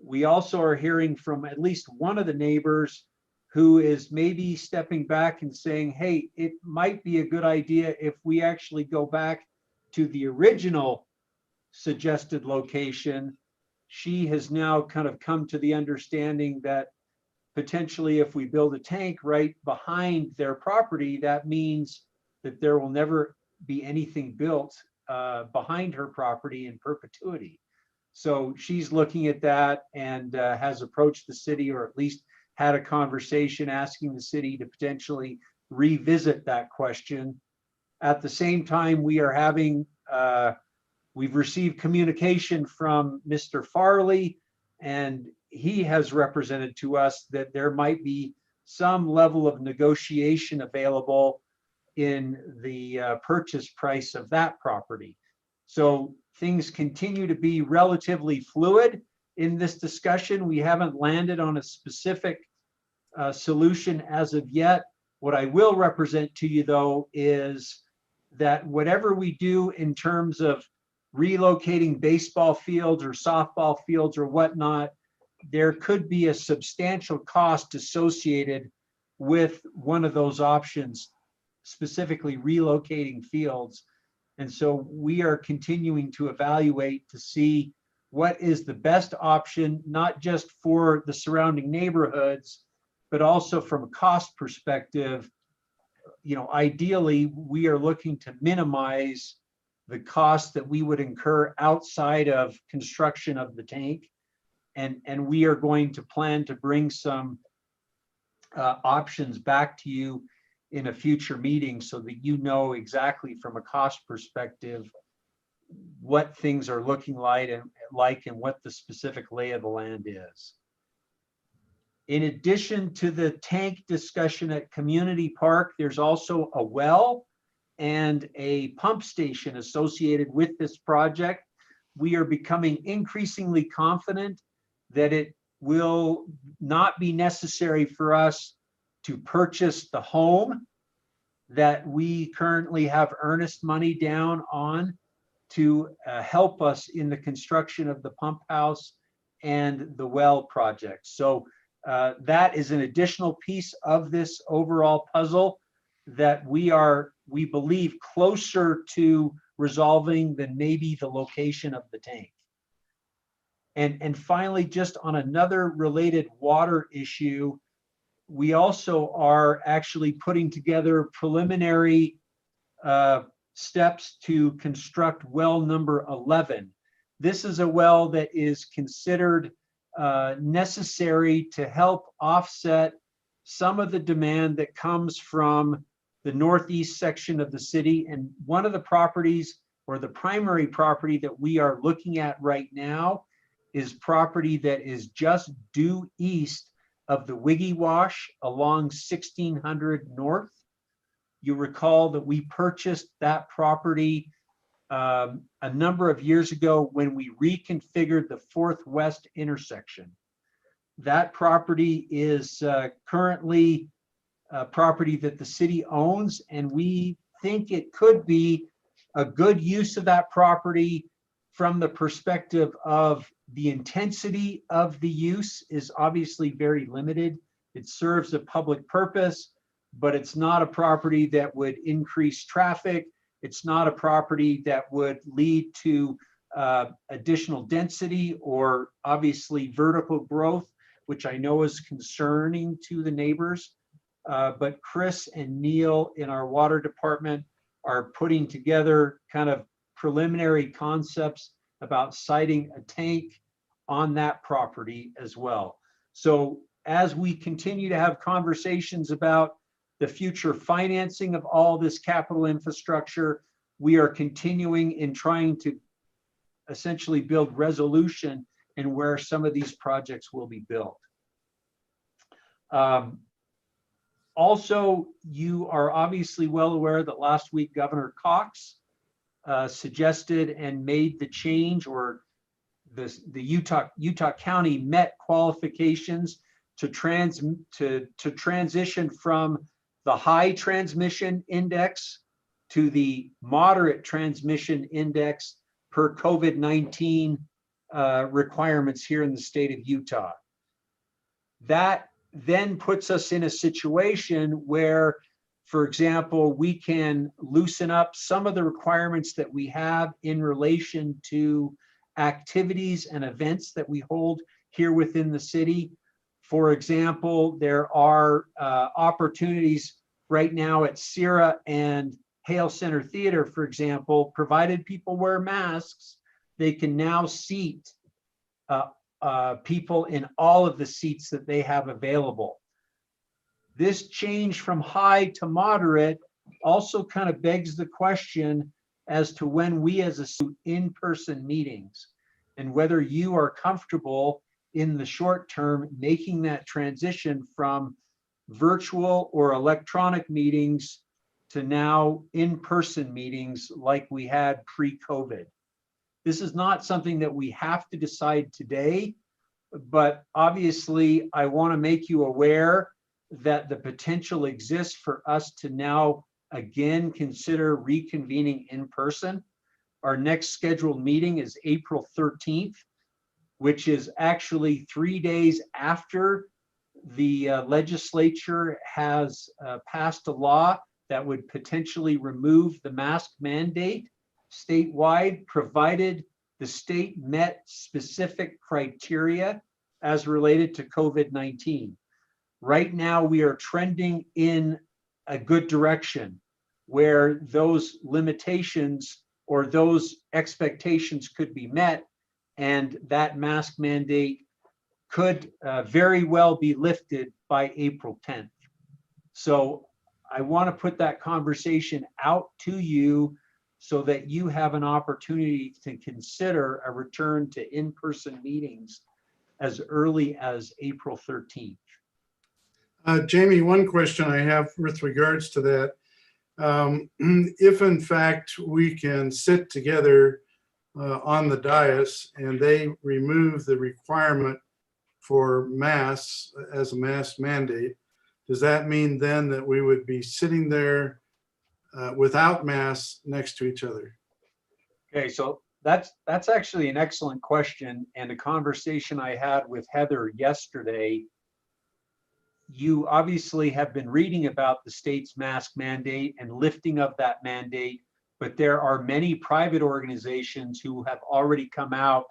We also are hearing from at least one of the neighbors who is maybe stepping back and saying, hey, it might be a good idea if we actually go back to the original suggested location. She has now kind of come to the understanding that potentially if we build a tank right behind their property, that means that there will never be anything built behind her property in perpetuity. So she's looking at that and has approached the city, or at least had a conversation asking the city to potentially revisit that question. At the same time, we are having, we've received communication from Mr. Farley, and he has represented to us that there might be some level of negotiation available in the purchase price of that property. So things continue to be relatively fluid in this discussion. We haven't landed on a specific solution as of yet. What I will represent to you, though, is that whatever we do in terms of relocating baseball fields or softball fields or whatnot, there could be a substantial cost associated with one of those options, specifically relocating fields. And so we are continuing to evaluate to see what is the best option, not just for the surrounding neighborhoods, but also from a cost perspective. You know, ideally, we are looking to minimize the cost that we would incur outside of construction of the tank. And we are going to plan to bring some options back to you in a future meeting so that you know exactly from a cost perspective what things are looking like and what the specific lay of the land is. In addition to the tank discussion at Community Park, there's also a well and a pump station associated with this project. We are becoming increasingly confident that it will not be necessary for us to purchase the home that we currently have earnest money down on to help us in the construction of the pump house and the well project. So that is an additional piece of this overall puzzle that we believe closer to resolving than maybe the location of the tank. And finally, just on another related water issue, we also are actually putting together preliminary steps to construct well number 11. This is a well that is considered necessary to help offset some of the demand that comes from the northeast section of the city. And one of the properties, or the primary property that we are looking at right now, is property that is just due east of the Wiggy Wash along 1600 North. You recall that we purchased that property a number of years ago when we reconfigured the 4th West intersection. That property is currently a property that the city owns, and we think it could be a good use of that property from the perspective of the intensity of the use is obviously very limited. It serves a public purpose, but it's not a property that would increase traffic. It's not a property that would lead to additional density or obviously vertical growth, which I know is concerning to the neighbors. But Chris and Neil in our water department are putting together kind of preliminary concepts about siting a tank on that property as well. So as we continue to have conversations about the future financing of all this capital infrastructure, we are continuing in trying to essentially build resolution in where some of these projects will be built. Also, you are obviously well aware that last week Governor Cox suggested and made the change, or the Utah County met qualifications to transition from the high transmission index to the moderate transmission index per COVID-19 requirements here in the state of Utah. That then puts us in a situation where, for example, we can loosen up some of the requirements that we have in relation to activities and events that we hold here within the city. For example, there are opportunities right now at Sierra and Hale Center Theater, for example, provided people wear masks, they can now seat people in all of the seats that they have available. This change from high to moderate also kind of begs the question as to when we as a in-person meetings, and whether you are comfortable in the short term making that transition from virtual or electronic meetings to now in-person meetings like we had pre-COVID. This is not something that we have to decide today, but obviously I want to make you aware that the potential exists for us to now again consider reconvening in person. Our next scheduled meeting is April 13th, which is actually 3 days after the legislature has passed a law that would potentially remove the mask mandate statewide, provided the state met specific criteria as related to COVID-19. Right now, we are trending in a good direction where those limitations or those expectations could be met, and that mask mandate could very well be lifted by April 10th. So I want to put that conversation out to you so that you have an opportunity to consider a return to in-person meetings as early as April 13th. Jamie, one question I have with regards to that. If in fact we can sit together on the dais and they remove the requirement for masks as a mask mandate, does that mean then that we would be sitting there without masks next to each other? Okay, so that's actually an excellent question, and a conversation I had with Heather yesterday. You obviously have been reading about the state's mask mandate and lifting of that mandate, but there are many private organizations who have already come out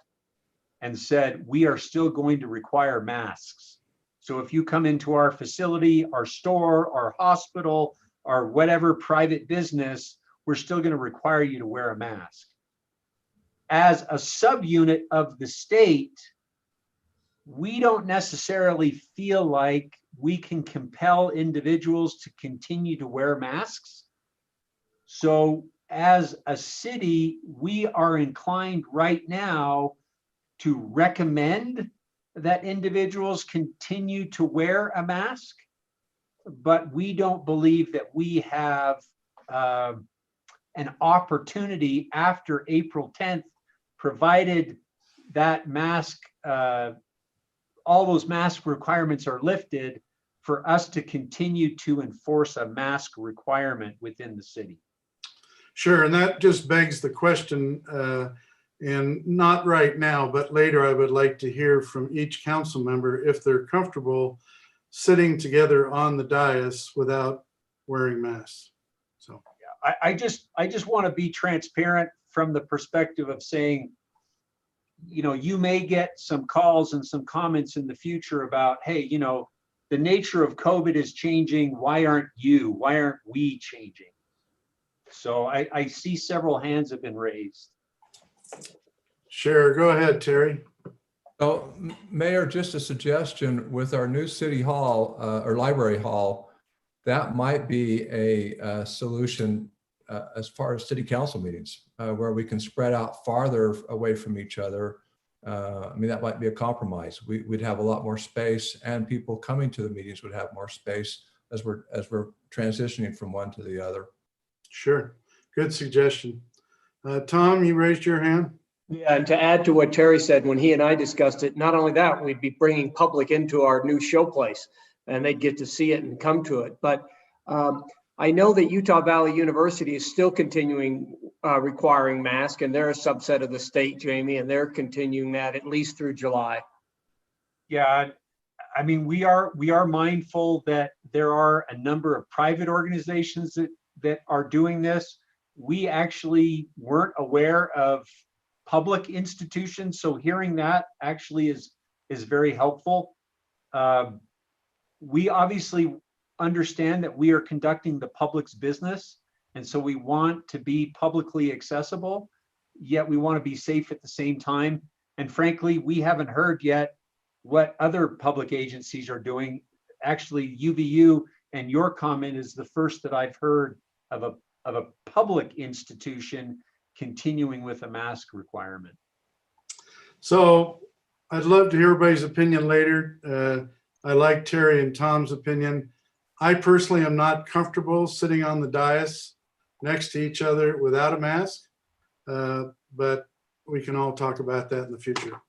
and said, we are still going to require masks. So if you come into our facility, our store, our hospital, or whatever private business, we're still going to require you to wear a mask. As a subunit of the state, we don't necessarily feel like we can compel individuals to continue to wear masks. So as a city, we are inclined right now to recommend that individuals continue to wear a mask, but we don't believe that we have an opportunity after April 10th, provided that mask, all those mask requirements are lifted, for us to continue to enforce a mask requirement within the city. Sure, and that just begs the question, and not right now, but later I would like to hear from each council member if they're comfortable sitting together on the dais without wearing masks. So yeah, I just want to be transparent from the perspective of saying, you know, you may get some calls and some comments in the future about, hey, you know, the nature of COVID is changing. Why aren't we changing? So I see several hands have been raised. sure, go ahead, Terry. Oh, Mayor, just a suggestion with our new city hall or library hall, that might be a solution as far as city council meetings, where we can spread out farther away from each other. I mean, that might be a compromise. We'd have a lot more space, and people coming to the meetings would have more space as we're transitioning from one to the other. Sure, good suggestion. Tom, you raised your hand. Yeah, and to add to what Terry said, when he and I discussed it, not only that, we'd be bringing public into our new showplace and they'd get to see it and come to it. But I know that Utah Valley University is still continuing requiring masks, and they're a subset of the state, Jamie, and they're continuing that at least through July. Yeah, I mean, we are mindful that there are a number of private organizations that are doing this. We actually weren't aware of public institutions, so hearing that actually is very helpful. We obviously understand that we are conducting the public's business, and so we want to be publicly accessible, yet we want to be safe at the same time. And frankly, we haven't heard yet what other public agencies are doing. Actually, UVU and your comment is the first that I've heard of a public institution continuing with a mask requirement. So I'd love to hear everybody's opinion later. I like Terry and Tom's opinion. I personally am not comfortable sitting on the dais next to each other without a mask, but we can all talk about that in the future.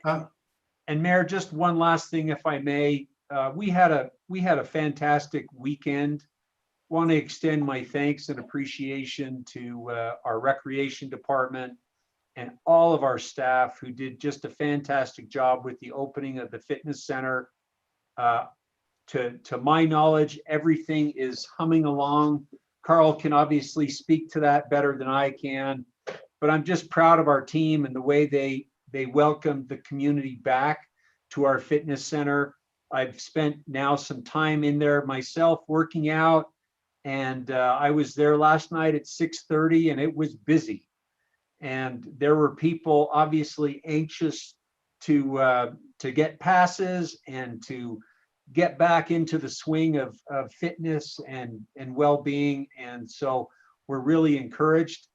And Mayor, just one last thing, if I may. We had a fantastic weekend. Want to extend my thanks and appreciation to our recreation department and all of our staff who did just a fantastic job with the opening of the fitness center. To my knowledge, everything is humming along. Carl can obviously speak to that better than I can. but I'm just proud of our team and the way they welcomed the community back to our fitness center. I've spent now some time in there myself working out, and I was there last night at 6:30 and it was busy. And there were people obviously anxious to get passes and to get back into the swing of fitness and well-being. And so we're really encouraged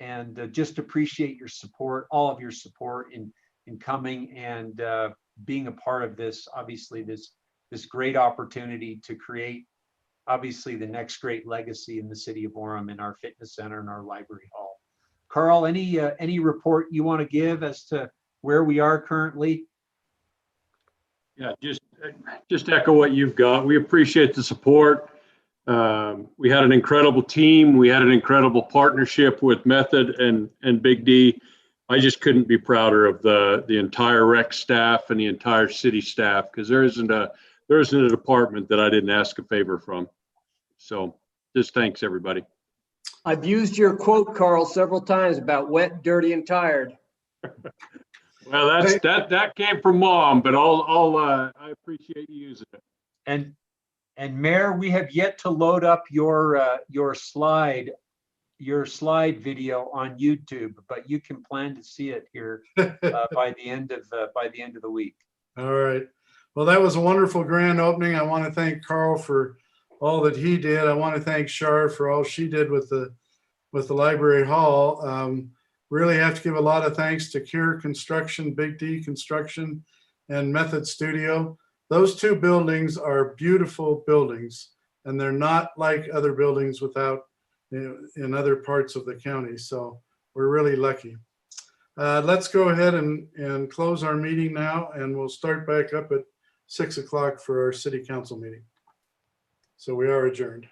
and just appreciate your support, all of your support in coming and being a part of this, obviously this great opportunity to create obviously the next great legacy in the city of Orem in our fitness center and our library hall. Carl, any report you want to give as to where we are currently? Yeah, just echo what you've got. We appreciate the support. We had an incredible team. We had an incredible partnership with Method and Big D. I just couldn't be prouder of the entire rec staff and the entire city staff, because there isn't a department that I didn't ask a favor from. So just thanks, everybody. I've used your quote, Carl, several times about wet, dirty, and tired. Well, that came from Mom, but I appreciate you using it. And Mayor, we have yet to load up your slide video on YouTube, but you can plan to see it here by the end of the week. All right. Well, that was a wonderful grand opening. I want to thank Carl for all that he did. I want to thank Shar for all she did with the library hall. Really have to give a lot of thanks to Cure Construction, Big D Construction, and Method Studio. Those two buildings are beautiful buildings, and they're not like other buildings in other parts of the county. So we're really lucky. Let's go ahead and close our meeting now, and we'll start back up at 6 o'clock for our city council meeting. So we are adjourned.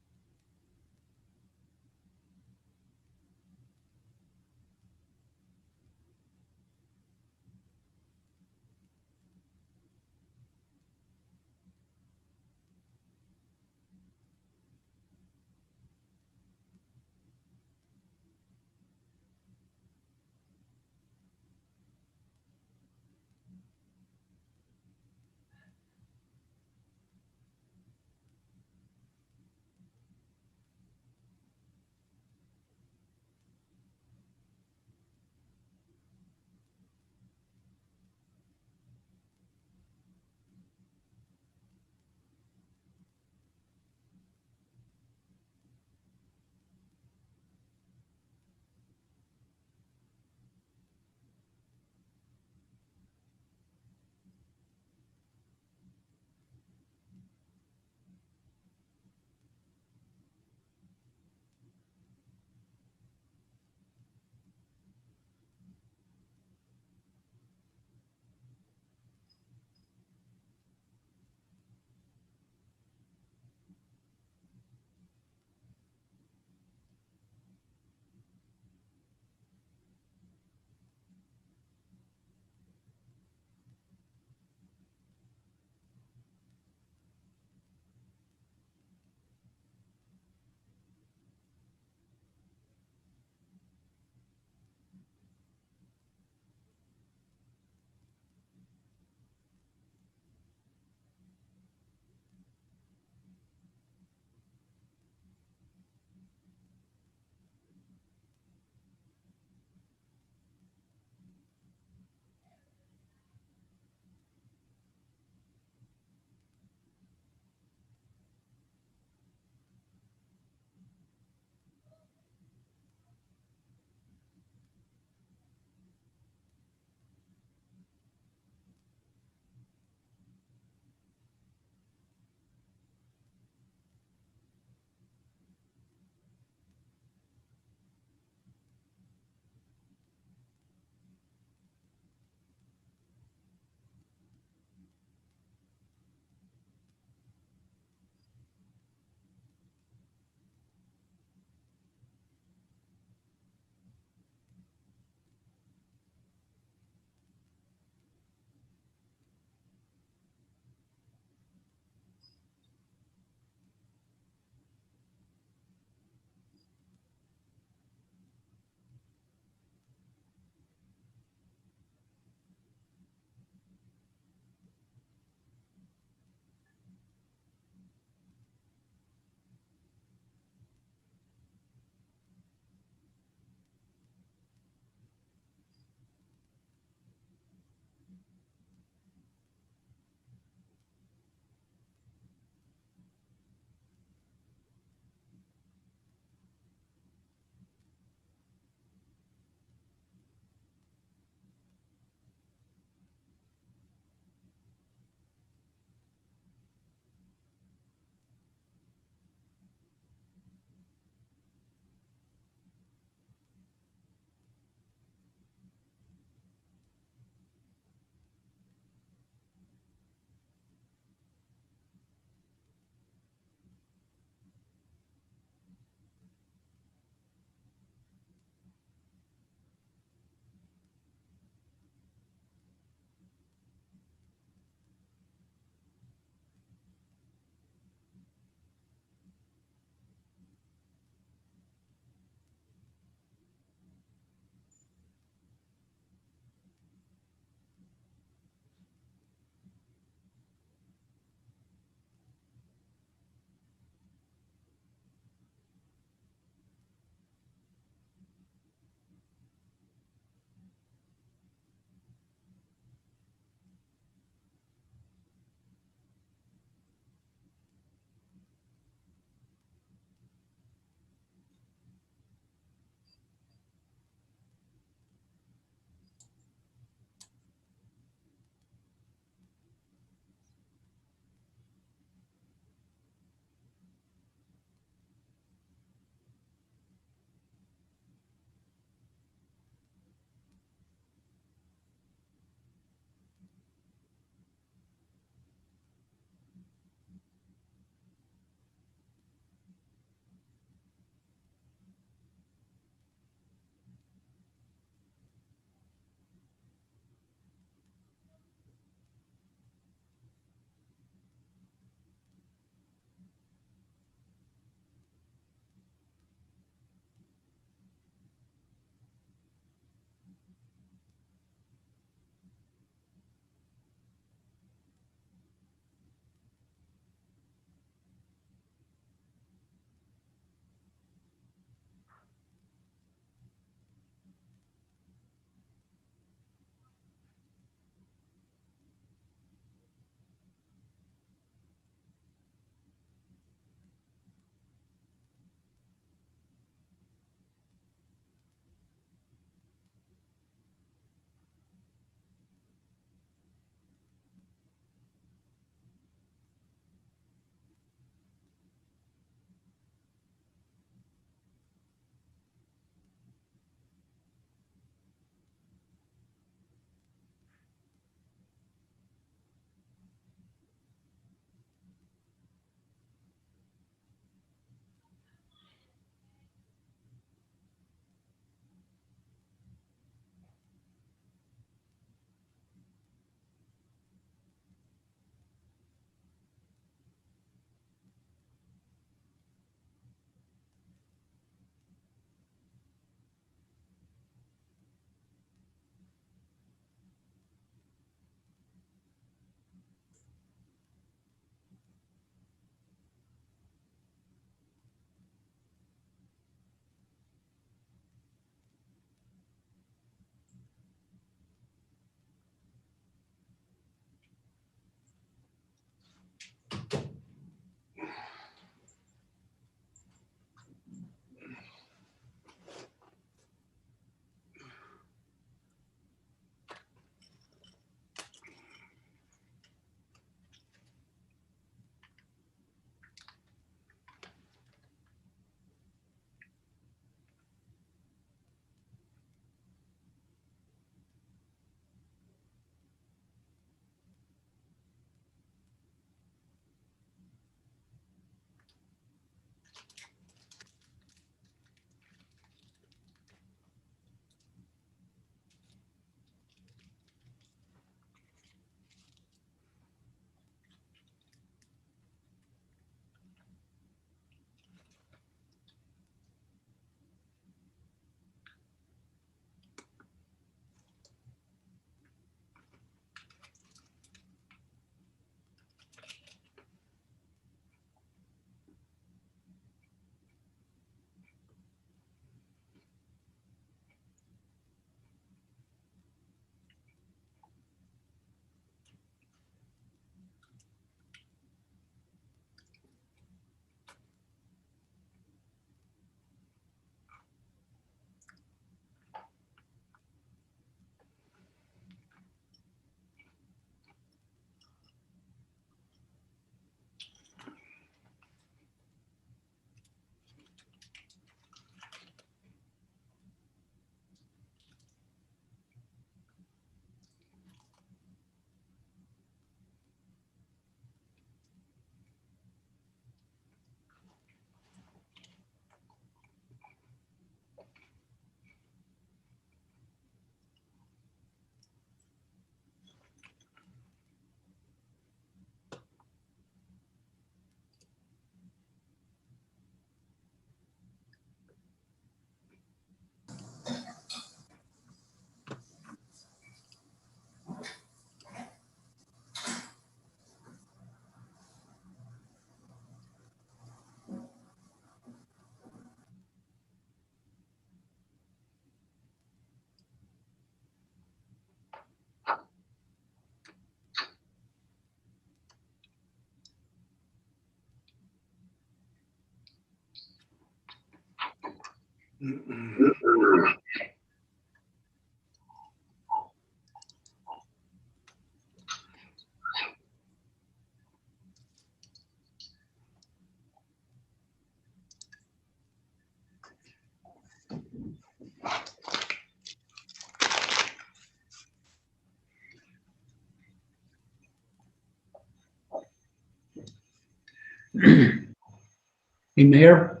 Hey, Mayor,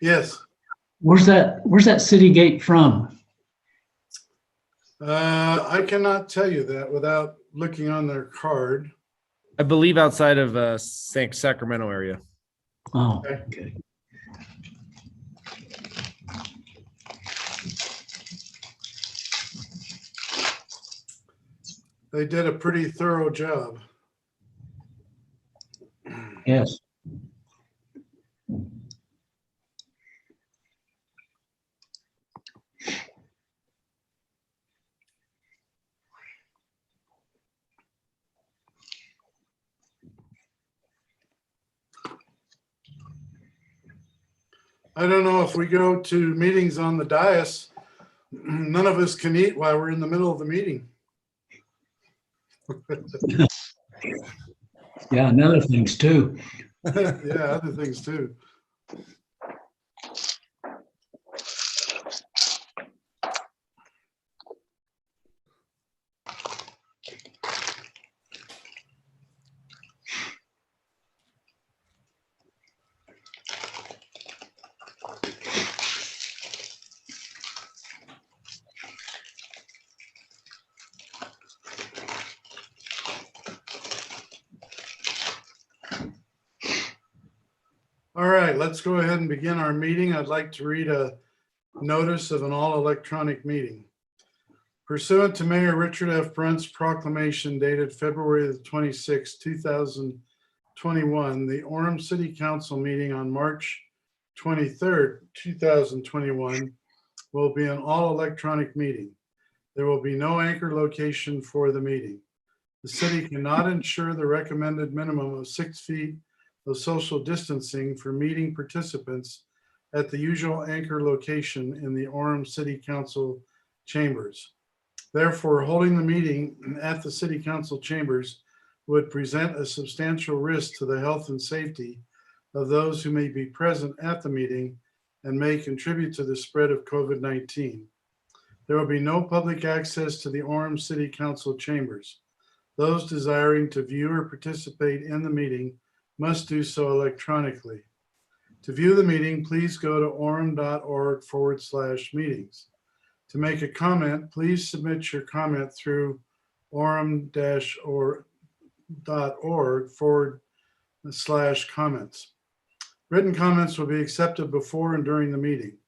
Yes. where's that city gate from? I cannot tell you that without looking on their card. I believe outside of Sacramento area. Oh, okay. They did a pretty thorough job. Yes. I don't know if we go to meetings on the dais, none of us can eat while we're in the middle of the meeting. Yeah, and other things too. Yeah, other things too. All right, let's go ahead and begin our meeting. I'd like to read a notice of an all-electronic meeting. Pursuant to Mayor Richard F. Brunt's proclamation dated February the 26th, 2021, the Orem City Council meeting on March 23rd, 2021 will be an all-electronic meeting. There will be no anchor location for the meeting. The city cannot ensure the recommended minimum of 6 feet of social distancing for meeting participants at the usual anchor location in the Orem City Council chambers. Therefore, holding the meeting at the City Council chambers would present a substantial risk to the health and safety of those who may be present at the meeting and may contribute to the spread of COVID-19. There will be no public access to the Orem City Council chambers. Those desiring to view or participate in the meeting must do so electronically. To view the meeting, please go to orem.org/meetings. To make a comment, please submit your comment through orem.org/comments. Written comments will be accepted before and during the meeting.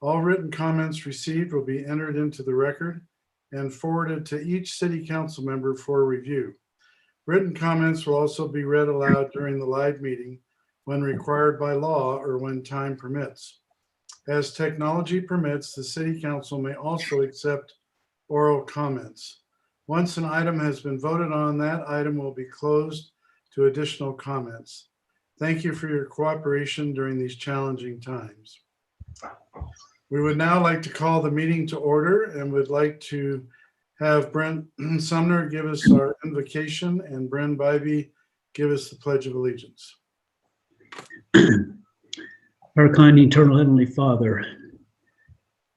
All written comments received will be entered into the record and forwarded to each city council member for review. Written comments will also be read aloud during the live meeting when required by law or when time permits. As technology permits, the city council may also accept oral comments. Once an item has been voted on, that item will be closed to additional comments. Thank you for your cooperation during these challenging times. We would now like to call the meeting to order and would like to have Brent Sumner give us our invocation and Bren Bybee give us the Pledge of Allegiance. Our kind, eternal Heavenly Father,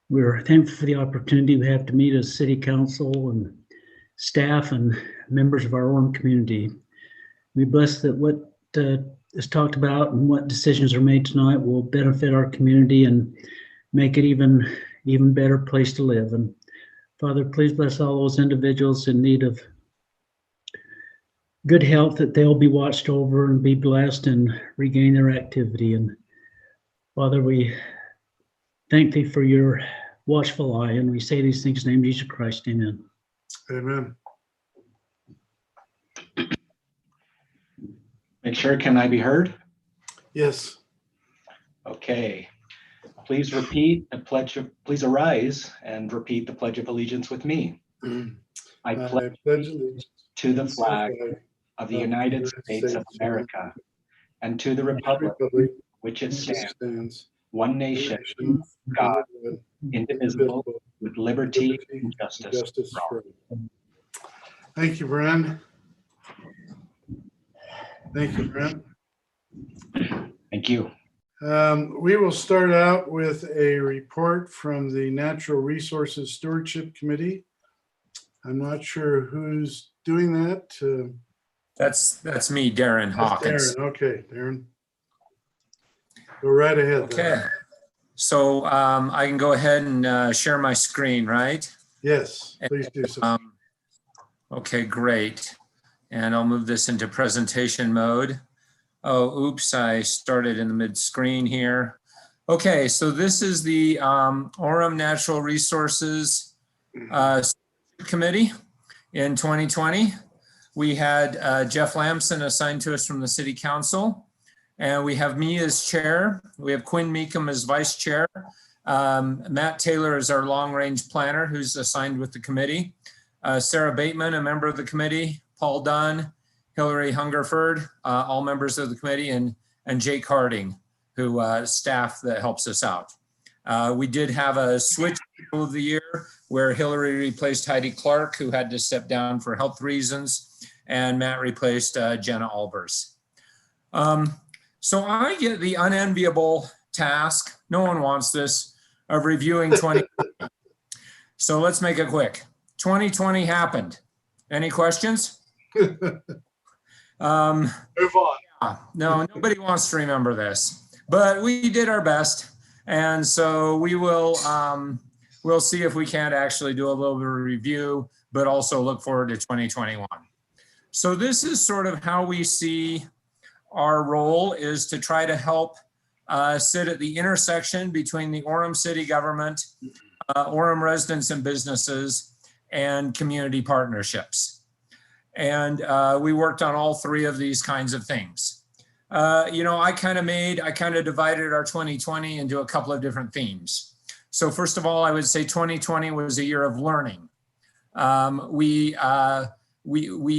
we're thankful for the opportunity we have to meet as City Council and staff and members of our Orem community. We bless that what is talked about and what decisions are made tonight will benefit our community and make it even better place to live. And Father, please bless all those individuals in need of good health, that they'll be watched over and be blessed and regain their activity. And Father, we thank thee for your watchful eye, and we say these things in the name of Jesus Christ. Amen. Amen. Make sure, can I be heard? Yes. Okay. Please repeat the pledge of, please arise and repeat the Pledge of Allegiance with me. I pledge allegiance to the flag of the United States of America and to the republic which it stands, one nation, God, indivisible, with liberty and justice for all. Thank you, Bren. Thank you, Brent. Thank you. We will start out with a report from the Natural Resources Stewardship Committee. I'm not sure who's doing that. That's me, Darren Hawkins. Darren. Okay, Darren. Go right ahead. Okay. Then. So I can go ahead and share my screen, right? Yes, please do so. Okay, great. And I'll move this into presentation mode. Oh, oops, I started in the mid-screen here. Okay, so this is the Orem Natural Resources Committee in 2020. We had Jeff Lamson assigned to us from the City Council, and we have me as chair. We have Quinn Meekum as vice chair. Matt Taylor is our long-range planner who's assigned with the committee. Sarah Bateman, a member of the committee. Paul Dunn, Hillary Hungerford, all members of the committee, and Jake Harding, who staff that helps us out. We did have a switch of the year where Hillary replaced Heidi Clark, who had to step down for health reasons, and Matt replaced Jenna Albers. So I get the unenviable task, no one wants this, of reviewing 2020. So let's make it quick. 2020 happened. Any questions? Move on. Yeah, no, nobody wants to remember this, but we did our best. And so we will, we'll see if we can't actually do a little bit of review, but also look forward to 2021. So this is sort of how we see our role is to try to help sit at the intersection between the Orem city government, Orem residents and businesses, and community partnerships. And we worked on all three of these kinds of things. You know, I kind of divided our 2020 into a couple of different themes. So first of all, I would say 2020 was a year of learning. We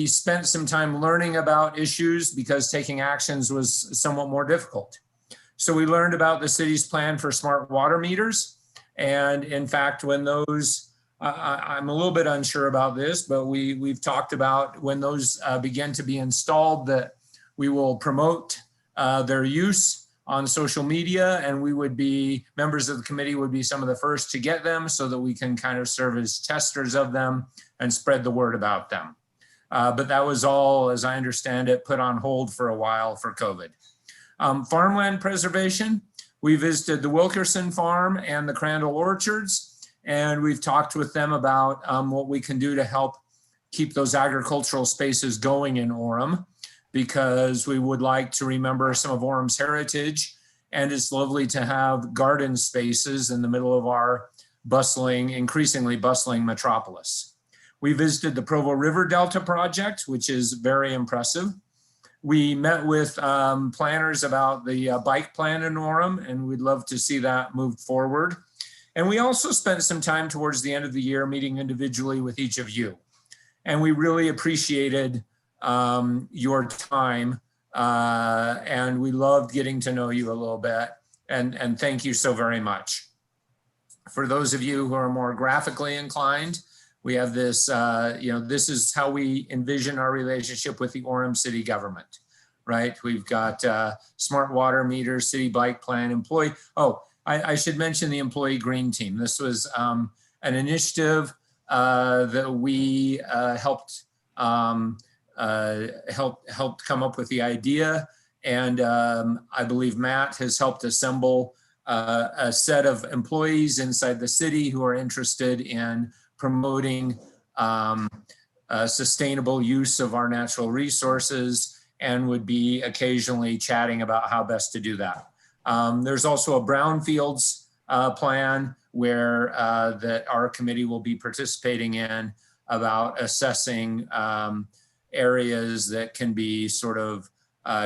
spent some time learning about issues because taking actions was somewhat more difficult. So we learned about the city's plan for smart water meters. And in fact, when those, I'm a little bit unsure about this, but we've talked about when those begin to be installed that we will promote their use on social media, and we would be, members of the committee would be some of the first to get them so that we can kind of serve as testers of them and spread the word about them. But that was all, as I understand it, put on hold for a while for COVID. Farmland preservation, we visited the Wilkerson Farm and the Crandall Orchards, and we've talked with them about what we can do to help keep those agricultural spaces going in Orem, because we would like to remember some of Orem's heritage. And it's lovely to have garden spaces in the middle of our bustling, increasingly bustling metropolis. We visited the Provo River Delta project, which is very impressive. We met with planners about the bike plan in Orem, and we'd love to see that move forward. And we also spent some time towards the end of the year meeting individually with each of you. And we really appreciated your time, and we loved getting to know you a little bit. And thank you so very much. For those of you who are more graphically inclined, we have this, you know, this is how we envision our relationship with the Orem city government, right? We've got smart water meters, city bike plan, employee. Oh, I should mention the employee green team. This was an initiative that we helped come up with the idea. And I believe Matt has helped assemble a set of employees inside the city who are interested in promoting sustainable use of our natural resources and would be occasionally chatting about how best to do that. There's also a brownfields plan where that our committee will be participating in about assessing areas that can be sort of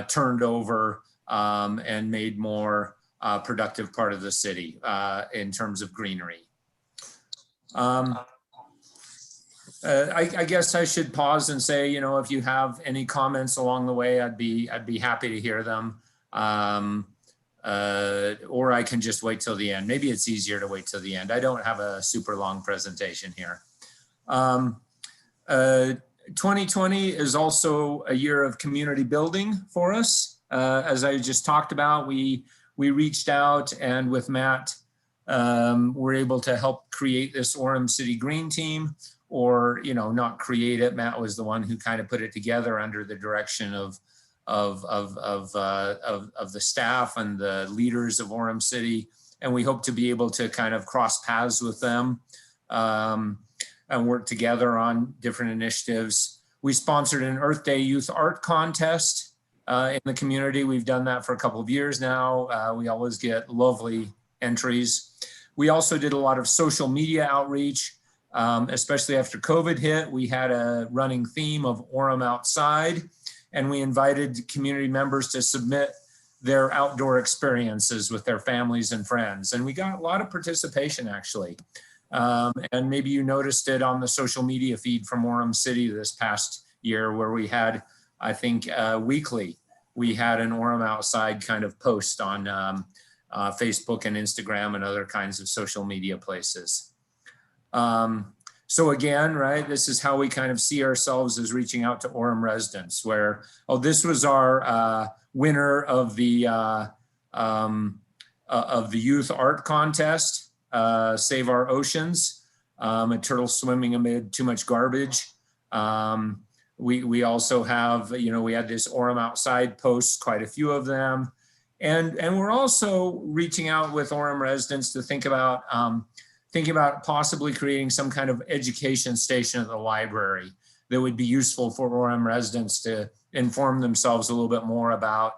turned over and made more productive part of the city in terms of greenery. I guess I should pause and say, you know, if you have any comments along the way, I'd be happy to hear them. or I can just wait till the end. Maybe it's easier to wait till the end. I don't have a super long presentation here. 2020 is also a year of community building for us. As I just talked about, we reached out, and with Matt, we're able to help create this Orem City Green Team, or, you know, not create it. Matt was the one who kind of put it together under the direction of the staff and the leaders of Orem City. And we hope to be able to kind of cross paths with them and work together on different initiatives. We sponsored an Earth Day Youth Art Contest in the community. We've done that for a couple of years now. We always get lovely entries. We also did a lot of social media outreach, especially after COVID hit. We had a running theme of Orem Outside, and we invited community members to submit their outdoor experiences with their families and friends. And we got a lot of participation, actually. And maybe you noticed it on the social media feed from Orem City this past year, where we had, I think, weekly, we had an Orem Outside kind of post on Facebook and Instagram and other kinds of social media places. So again, right, this is how we kind of see ourselves as reaching out to Orem residents, where, oh, this was our winner of the youth art contest, Save Our Oceans, a turtle swimming amid too much garbage. We also have, you know, we had this Orem Outside posts, quite a few of them. And we're also reaching out with Orem residents to think about thinking about possibly creating some kind of education station at the library that would be useful for Orem residents to inform themselves a little bit more about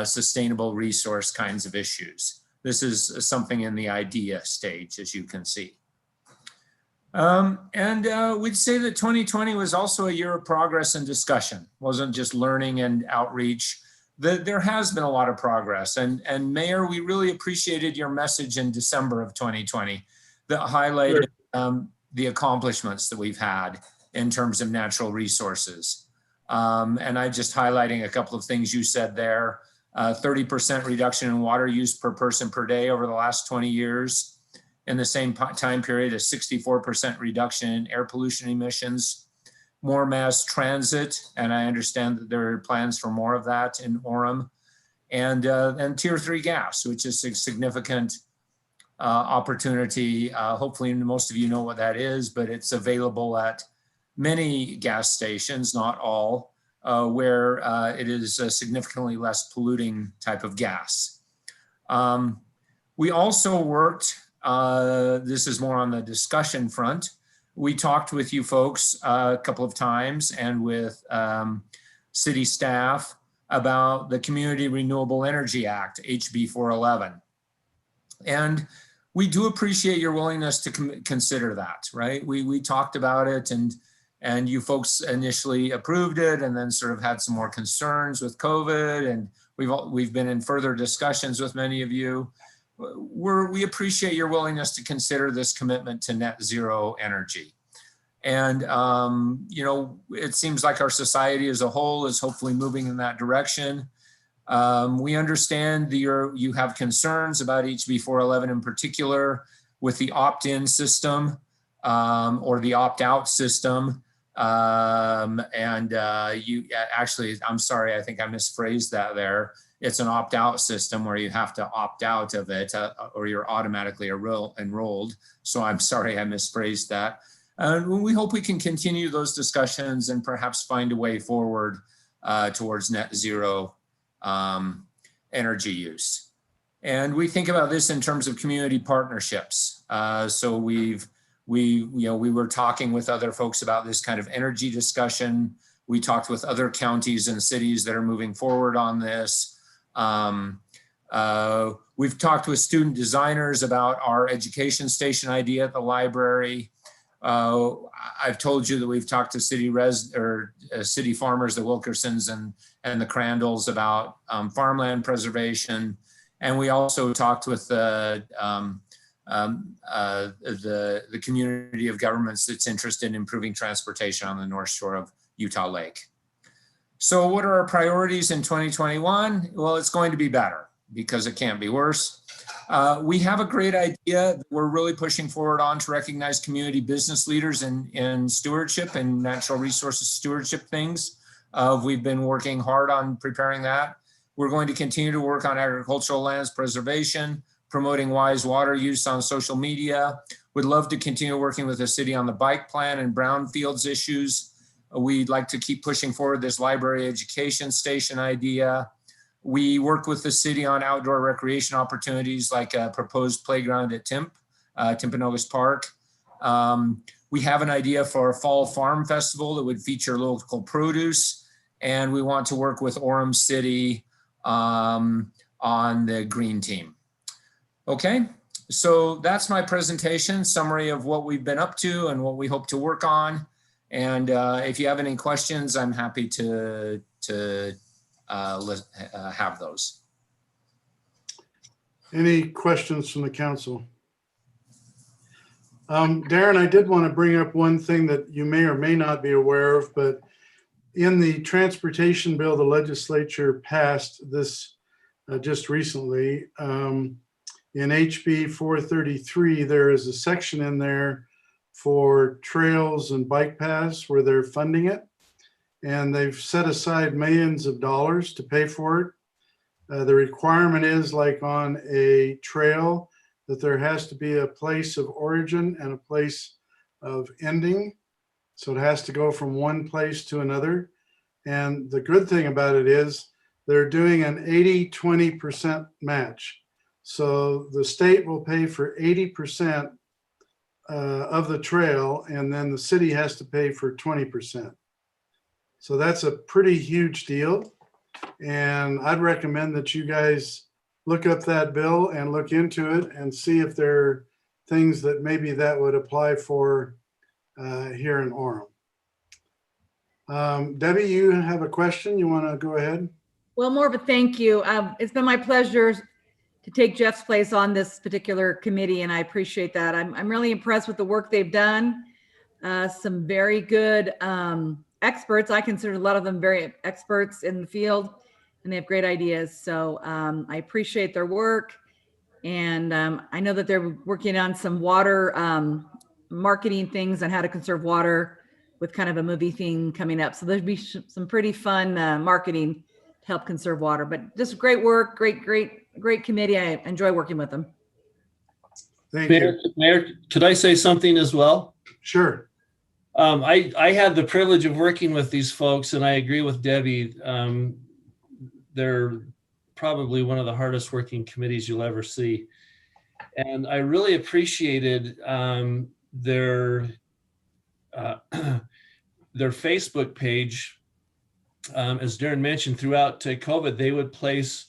sustainable resource kinds of issues. This is something in the idea stage, as you can see. We'd say that 2020 was also a year of progress and discussion. It wasn't just learning and outreach. There has been a lot of progress. And Mayor, we really appreciated your message in December of 2020 that highlighted the accomplishments that we've had in terms of natural resources. And I'm just highlighting a couple of things you said there. 30% reduction in water use per person per day over the last 20 years. In the same time period, a 64% reduction in air pollution emissions, more mass transit, and I understand that there are plans for more of that in Orem, and Tier 3 gas, which is a significant opportunity. Hopefully most of you know what that is, but it's available at many gas stations, not all, where it is a significantly less polluting type of gas. We also worked, this is more on the discussion front. We talked with you folks a couple of times and with city staff about the Community Renewable Energy Act, HB 411. And we do appreciate your willingness to consider that, right? We talked about it, and you folks initially approved it and then sort of had some more concerns with COVID, and we've been in further discussions with many of you. We appreciate your willingness to consider this commitment to net zero energy. And, you know, it seems like our society as a whole is hopefully moving in that direction. We understand you have concerns about HB 411 in particular with the opt-in system or the opt-out system. You actually, I'm sorry, I think I misphrased that there. It's an opt-out system where you have to opt out of it or you're automatically enrolled. So I'm sorry I misphrased that. We hope we can continue those discussions and perhaps find a way forward towards net zero energy use. And we think about this in terms of community partnerships. So we were talking with other folks about this kind of energy discussion. We talked with other counties and cities that are moving forward on this. We've talked with student designers about our education station idea at the library. I've told you that we've talked to city farmers, the Wilkersons and the Crandalls, about farmland preservation. And we also talked with the community of governments that's interested in improving transportation on the North Shore of Utah Lake. So what are our priorities in 2021? Well, it's going to be better. because it can't be worse. We have a great idea that we're really pushing forward on to recognize community business leaders in stewardship and natural resources stewardship things. We've been working hard on preparing that. We're going to continue to work on agricultural lands preservation, promoting wise water use on social media. Would love to continue working with the city on the bike plan and brownfields issues. We'd like to keep pushing forward this library education station idea. We work with the city on outdoor recreation opportunities like a proposed playground at Timpanogos Park. We have an idea for a fall farm festival that would feature local produce. And we want to work with Orem City on the green team. Okay, so that's my presentation, summary of what we've been up to and what we hope to work on. And if you have any questions, I'm happy to have those. Any questions from the council? Darren, I did want to bring up one thing that you may or may not be aware of, but in the transportation bill the legislature passed this just recently, in HB 433, there is a section in there for trails and bike paths where they're funding it. And they've set aside millions of dollars to pay for it. The requirement is, like on a trail, that there has to be a place of origin and a place of ending. So it has to go from one place to another. And the good thing about it is they're doing an 80-20% match. So the state will pay for 80% of the trail, and then the city has to pay for 20%. So that's a pretty huge deal. And I'd recommend that you guys look up that bill and look into it and see if there are things that maybe that would apply for here in Orem. Debbie, you have a question? You want to go ahead? Well, more of a thank you. It's been my pleasure to take Jeff's place on this particular committee, and I appreciate that. I'm really impressed with the work they've done. Some very good experts. I consider a lot of them very experts in the field, and they have great ideas. So I appreciate their work. And I know that they're working on some water marketing things on how to conserve water with kind of a movie thing coming up. So there'll be some pretty fun marketing to help conserve water, but just great work, great committee. I enjoy working with them. Thank you. Mayor, could I say something as well? Sure. I had the privilege of working with these folks, and I agree with Debbie. They're probably one of the hardest working committees you'll ever see. And I really appreciated their Facebook page. As Darren mentioned, throughout COVID, they would place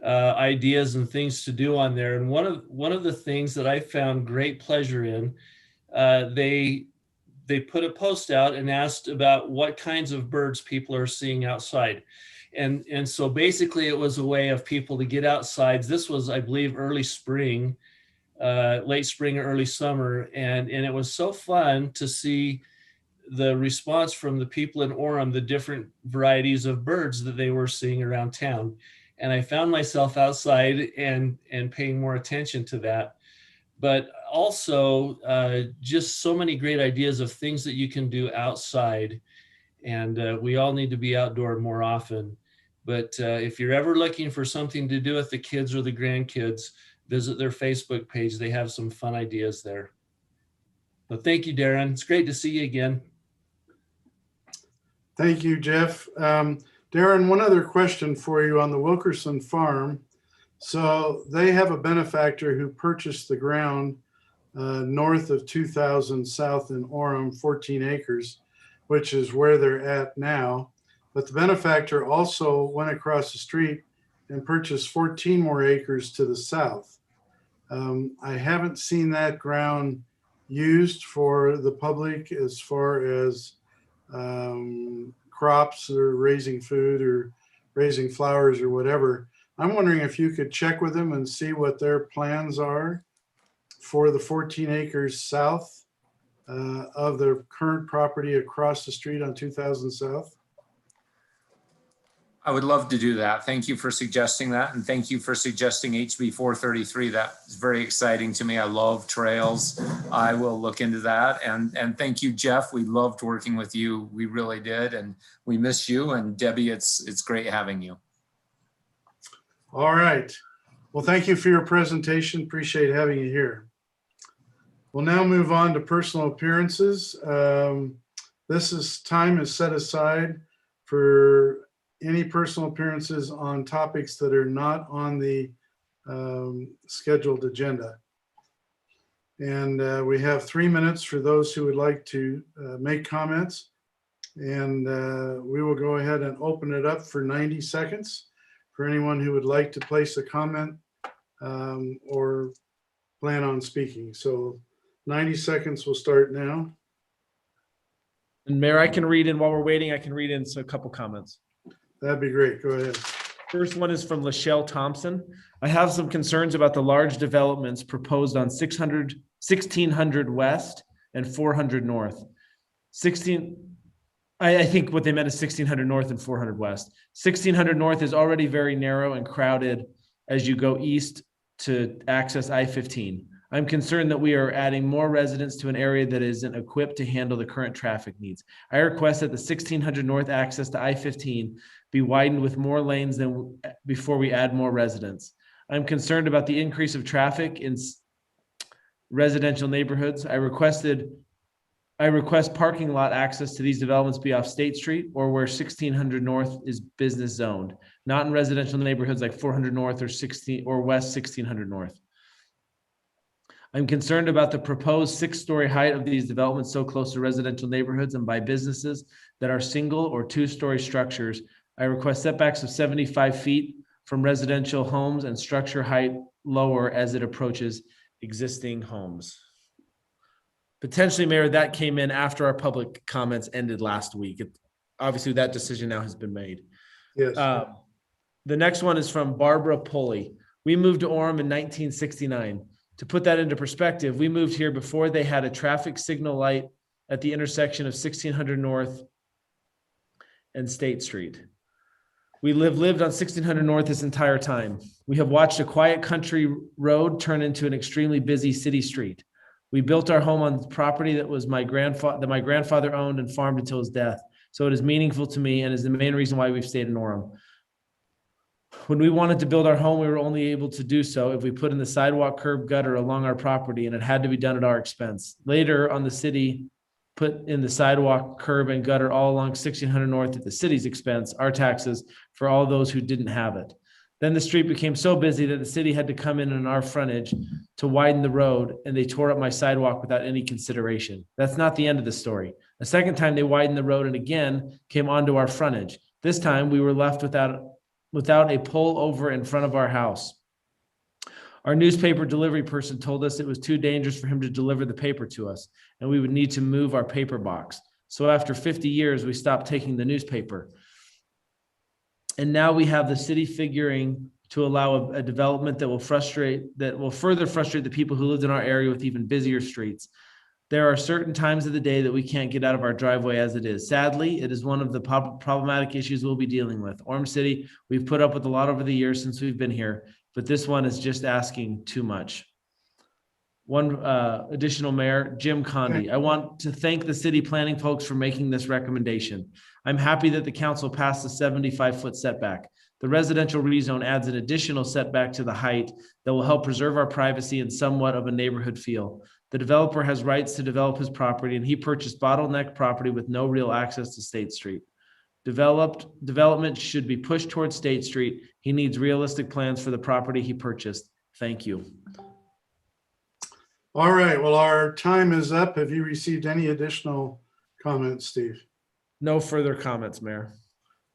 ideas and things to do on there. And one of the things that I found great pleasure in, they put a post out and asked about what kinds of birds people are seeing outside. And so basically it was a way of people to get outside. This was, I believe, early spring, late spring or early summer. And it was so fun to see the response from the people in Orem, the different varieties of birds that they were seeing around town. And I found myself outside and paying more attention to that. But also just so many great ideas of things that you can do outside. And we all need to be outdoor more often. But if you're ever looking for something to do with the kids or the grandkids, visit their Facebook page. They have some fun ideas there. So thank you, Darren. It's great to see you again. Thank you, Jeff. Darren, one other question for you on the Wilkerson farm. So they have a benefactor who purchased the ground north of 2000 south in Orem, 14 acres, which is where they're at now. But the benefactor also went across the street and purchased 14 more acres to the south. I haven't seen that ground used for the public as far as crops or raising food or raising flowers or whatever. I'm wondering if you could check with them and see what their plans are for the 14 acres south of their current property across the street on 2000 South. I would love to do that. Thank you for suggesting that. And thank you for suggesting HB 433. That is very exciting to me. I love trails. I will look into that. And thank you, Jeff. We loved working with you. We really did. And we miss you. And Debbie, it's great having you. All right. Well, thank you for your presentation. Appreciate having you here. We'll now move on to personal appearances. Time is set aside for any personal appearances on topics that are not on the scheduled agenda. And we have 3 minutes for those who would like to make comments. And we will go ahead and open it up for 90 seconds for anyone who would like to place a comment or plan on speaking. So 90 seconds will start now. And Mayor, I can read in while we're waiting, I can read in a couple comments. That'd be great. Go ahead. First one is from Lachelle Thompson. I have some concerns about the large developments proposed on 1600 West and 400 North. I think what they meant is 1600 North and 400 West. 1600 North is already very narrow and crowded as you go east to access I-15. I'm concerned that we are adding more residents to an area that isn't equipped to handle the current traffic needs. I request that the 1600 North access to I-15 be widened with more lanes than before we add more residents. I'm concerned about the increase of traffic in residential neighborhoods. I request parking lot access to these developments be off State Street or where 1600 North is business zoned, not in residential neighborhoods like 400 North or West 1600 North. I'm concerned about the proposed 6-story height of these developments so close to residential neighborhoods and by businesses that are single or 2-story structures. I request setbacks of 75 feet from residential homes and structure height lower as it approaches existing homes. Potentially, Mayor, that came in after our public comments ended last week. Obviously, that decision now has been made. Yes. The next one is from Barbara Pulley. We moved to Orem in 1969. To put that into perspective, we moved here before they had a traffic signal light at the intersection of 1600 North and State Street. We lived on 1600 North this entire time. We have watched a quiet country road turn into an extremely busy city street. We built our home on property that my grandfather owned and farmed until his death. So it is meaningful to me and is the main reason why we've stayed in Orem. When we wanted to build our home, we were only able to do so if we put in the sidewalk curb gutter along our property, and it had to be done at our expense. Later on, the city put in the sidewalk, curb, and gutter all along 1600 North at the city's expense, our taxes, for all those who didn't have it. Then the street became so busy that the city had to come in on our frontage to widen the road, and they tore up my sidewalk without any consideration. That's not the end of the story. A second time, they widened the road and again came onto our frontage. This time, we were left without a pull over in front of our house. Our newspaper delivery person told us it was too dangerous for him to deliver the paper to us, and we would need to move our paper box. So after 50 years, we stopped taking the newspaper. And now we have the city figuring to allow a development that will further frustrate the people who lived in our area with even busier streets. There are certain times of the day that we can't get out of our driveway as it is. Sadly, it is one of the problematic issues we'll be dealing with. Orem City, we've put up with a lot over the years since we've been here, but this one is just asking too much. One additional mayor, Jim Condi. I want to thank the city planning folks for making this recommendation. I'm happy that the council passed the 75-foot setback. The residential rezone adds an additional setback to the height that will help preserve our privacy and somewhat of a neighborhood feel. The developer has rights to develop his property, and he purchased bottleneck property with no real access to State Street. Development should be pushed towards State Street. He needs realistic plans for the property he purchased. Thank you. All right. Well, our time is up. Have you received any additional comments, Steve? No further comments, Mayor.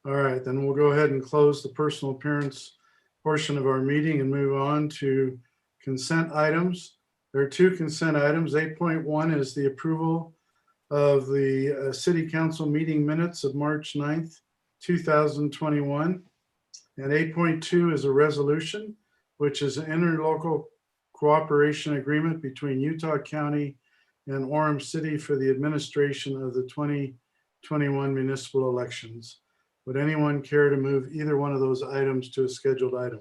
All right, then we'll go ahead and close the personal appearance portion of our meeting and move on to consent items. There are 2 consent items. 8.1 is the approval of the City Council meeting minutes of March 9th, 2021. And 8.2 is a resolution, which is an interlocal cooperation agreement between Utah County and Orem City for the administration of the 2021 municipal elections. Would anyone care to move either one of those items to a scheduled item?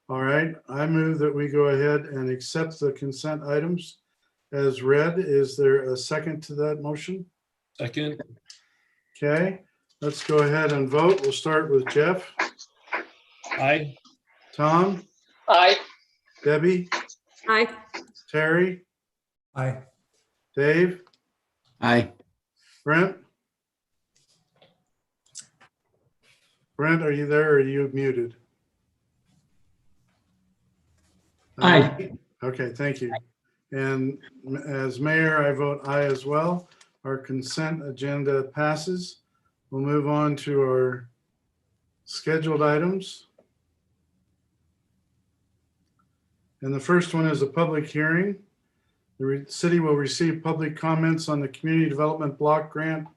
All right, I move that we go ahead and accept the consent items as read. Is there a second to that motion? Second. Okay, let's go ahead and vote. We'll start with Jeff. Aye. Tom? Aye. Debbie? Aye. Terry? Aye. Dave? Aye. Brent? Brent, are you there or are you muted? Aye. Okay, thank you. And as mayor, I vote aye as well. Our consent agenda passes. We'll move on to our scheduled items. And the first one is a public hearing. The city will receive public comments on the Community Development Block Grant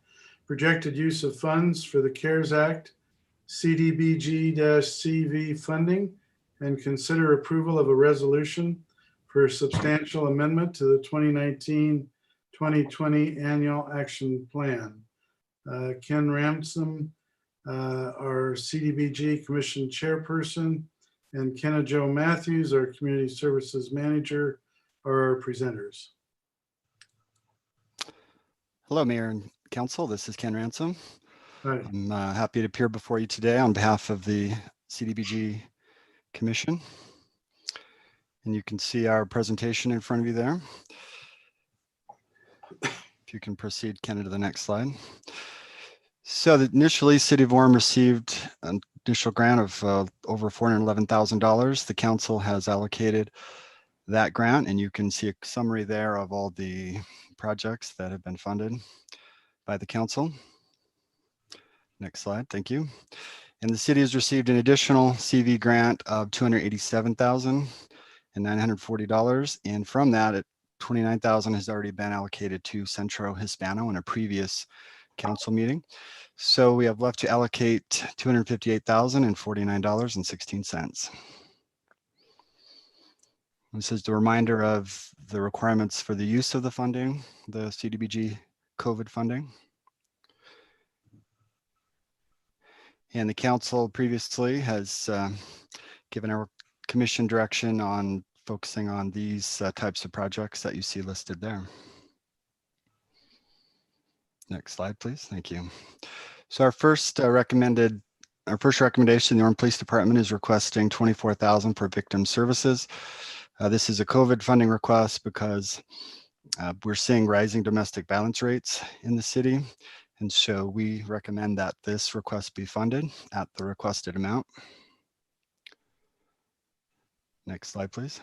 projected use of funds for the CARES Act, CDBG-CV funding, and consider approval of a resolution for a substantial amendment to the 2019-2020 Annual Action Plan. Ken Ransom, our CDBG Commission Chairperson, and Kenna Jo Matthews, our Community Services Manager, are our presenters. Hello, Mayor and Council. This is Ken Ransom. Hi. I'm happy to appear before you today on behalf of the CDBG Commission. And you can see our presentation in front of you there. If you can proceed, Ken, to the next slide. So initially, City of Orem received an initial grant of over $411,000. The council has allocated that grant, and you can see a summary there of all the projects that have been funded by the council. Next slide, thank you. And the city has received an additional CV grant of $287,940. And from that, $29,000 has already been allocated to Centro Hispano in a previous council meeting. So we have left to allocate $258,049.16. This is the reminder of the requirements for the use of the funding, the CDBG COVID funding. And the council previously has given our commission direction on focusing on these types of projects that you see listed there. Next slide, please. Thank you. So our first recommendation, the Orem Police Department is requesting $24,000 for victim services. This is a COVID funding request because we're seeing rising domestic violence rates in the city. And so we recommend that this request be funded at the requested amount. Next slide, please.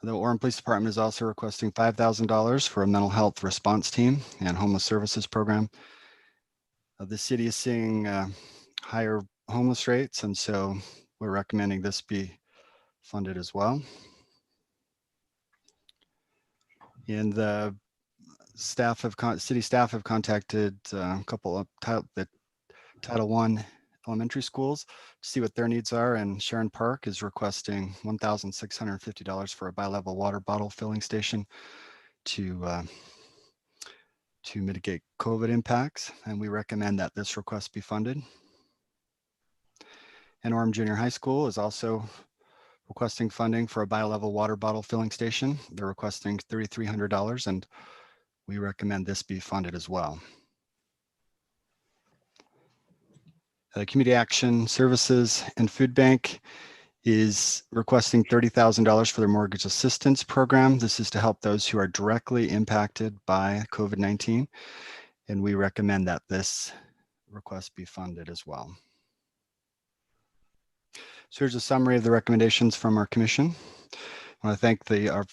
The Orem Police Department is also requesting $5,000 for a mental health response team and homeless services program. The city is seeing higher homeless rates, and so we're recommending this be funded as well. And the city staff have contacted a couple of the Title I elementary schools to see what their needs are, and Sharon Park is requesting $1,650 for a bi-level water bottle filling station to mitigate COVID impacts, and we recommend that this request be funded. And Orem Junior High School is also requesting funding for a bi-level water bottle filling station. They're requesting $3,300, and we recommend this be funded as well. Community Action Services and Food Bank is requesting $30,000 for their mortgage assistance program. This is to help those who are directly impacted by COVID-19, and we recommend that this request be funded as well. So here's a summary of the recommendations from our commission. I want to thank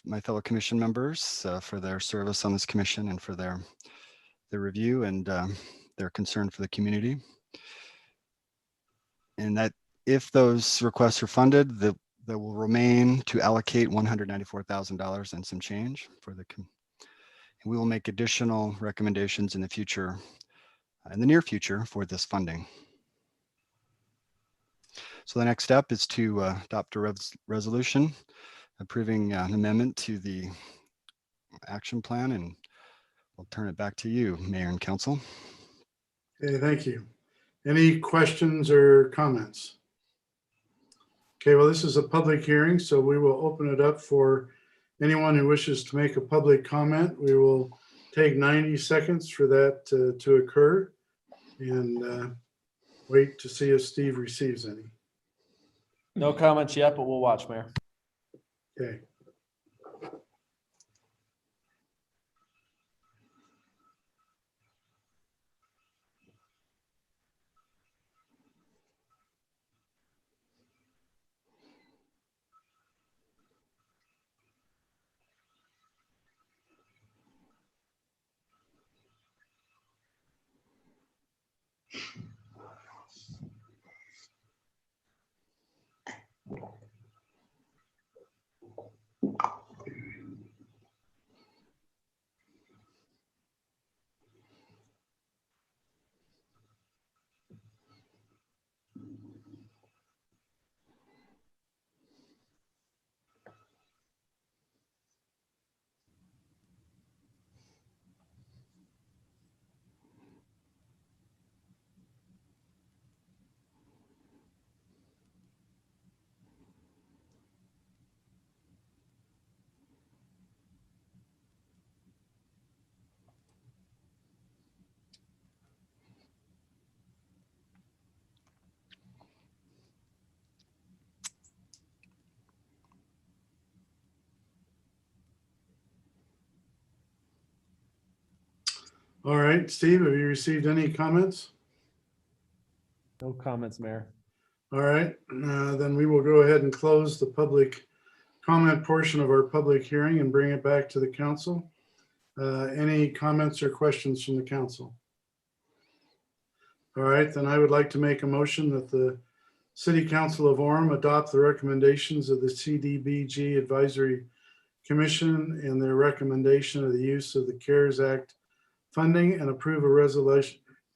my fellow commission members for their service on this commission and for their review and their concern for the community. And that if those requests are funded, that will remain to allocate $194,000 and some change for the. And we will make additional recommendations in the future, in the near future, for this funding. So the next step is to adopt a resolution approving an amendment to the action plan, and we'll turn it back to you, Mayor and Council. Okay, thank you. Any questions or comments? Okay, well, this is a public hearing, so we will open it up for anyone who wishes to make a public comment. We will take 90 seconds for that to occur and wait to see if Steve receives any. No comments yet, but we'll watch, Mayor. Okay. All right, Steve, have you received any comments? No comments, Mayor. All right, then we will go ahead and close the public comment portion of our public hearing and bring it back to the council. Any comments or questions from the council? All right, then I would like to make a motion that the City Council of Orem adopt the recommendations of the CDBG Advisory Commission and their recommendation of the use of the CARES Act funding and approve a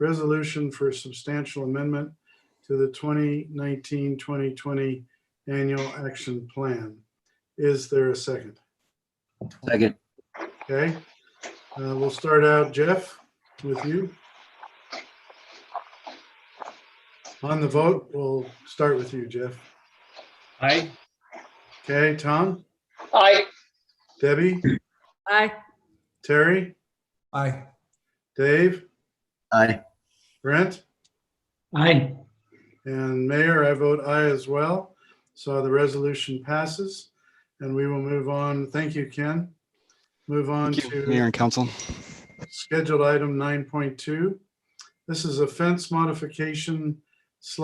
resolution for a substantial amendment to the 2019-2020 Annual Action Plan. Is there a second? Second. Okay, we'll start out, Jeff, with you. On the vote, we'll start with you, Jeff. Aye. Okay, Tom? Aye. Debbie? Aye. Terry? Aye. Dave? Aye. Brent? Aye. And Mayor, I vote aye as well. So the resolution passes and we will move on. Thank you, Ken. Move on to Mayor and Council. scheduled item 9.2. This is a fence modification /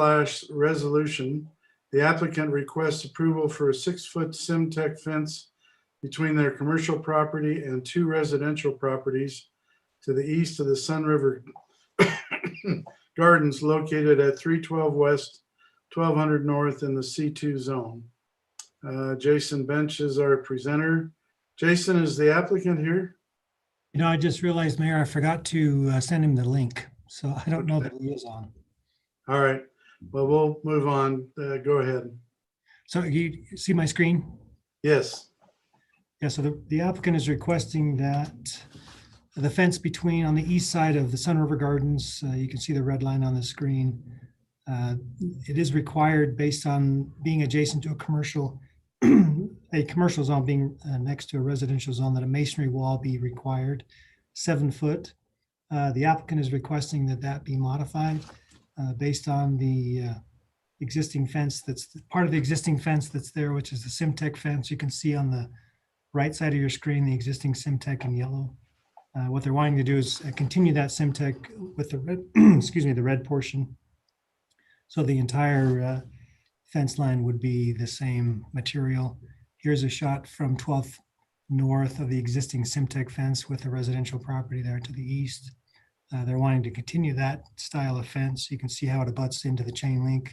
resolution. The applicant requests approval for a 6-foot Simtech fence between their commercial property and 2 residential properties to the east of the Sun River Gardens located at 312 West, 1200 North in the C2 zone. Jason Bench is our presenter. Jason, is the applicant here? You know, I just realized, Mayor, I forgot to send him the link, so I don't know that he is on. All right, well, we'll move on. Go ahead. So you see my screen? Yes. Yeah, so the applicant is requesting that the fence between on the east side of the Sun River Gardens, you can see the red line on the screen. It is required based on being adjacent to a commercial zone being next to a residential zone that a masonry wall be required, 7 foot. The applicant is requesting that be modified based on the existing fence that's part of the existing fence that's there, which is the Simtech fence. You can see on the right side of your screen the existing Simtech in yellow. What they're wanting to do is continue that Simtech with the red, excuse me, the red portion. So the entire fence line would be the same material. Here's a shot from 12th north of the existing Simtech fence with the residential property there to the east. They're wanting to continue that style of fence. You can see how it abuts into the chain link.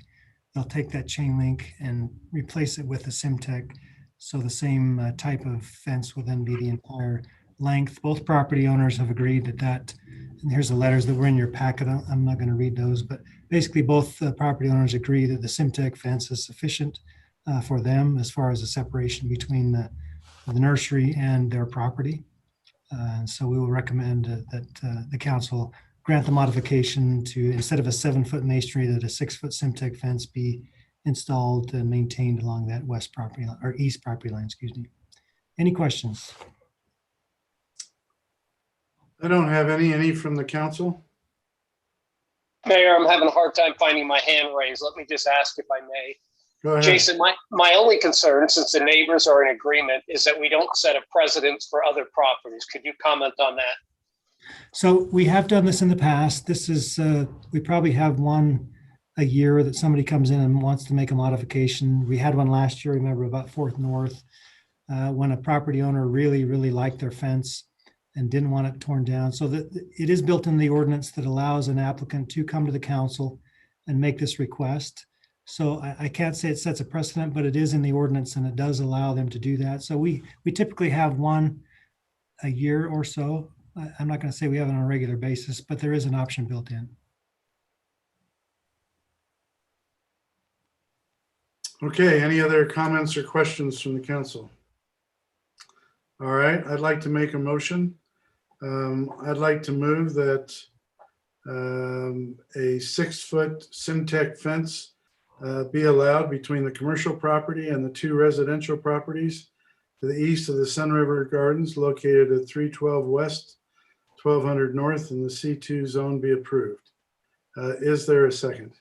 They'll take that chain link and replace it with a Simtech. So the same type of fence will then be the entire length. Both property owners have agreed that, and here's the letters that were in your packet. I'm not going to read those, but basically both property owners agree that the Simtech fence is sufficient for them as far as the separation between the nursery and their property. So we will recommend that the council grant the modification to, instead of a 7-foot masonry, that a 6-foot Simtech fence be installed and maintained along that west property line, or east property line, excuse me. Any questions? I don't have any from the council. Mayor, I'm having a hard time finding my hand raised. Let me just ask if I may. Go ahead. Jason, my only concern, since the neighbors are in agreement, is that we don't set a precedence for other properties. Could you comment on that? So we have done this in the past. This is, we probably have one a year that somebody comes in and wants to make a modification. We had one last year, remember, about 4th North, when a property owner really liked their fence and didn't want it torn down. So that it is built in the ordinance that allows an applicant to come to the council and make this request. So I can't say it sets a precedent, but it is in the ordinance and it does allow them to do that. So we typically have one a year or so. I'm not going to say we have it on a regular basis, but there is an option built in. Okay, any other comments or questions from the council? All right, I'd like to make a motion. I'd like to move that a 6-foot Simtech fence be allowed between the commercial property and the 2 residential properties to the east of the Sun River Gardens located at 312 West, 1200 North, and the C2 zone be approved. Is there a second?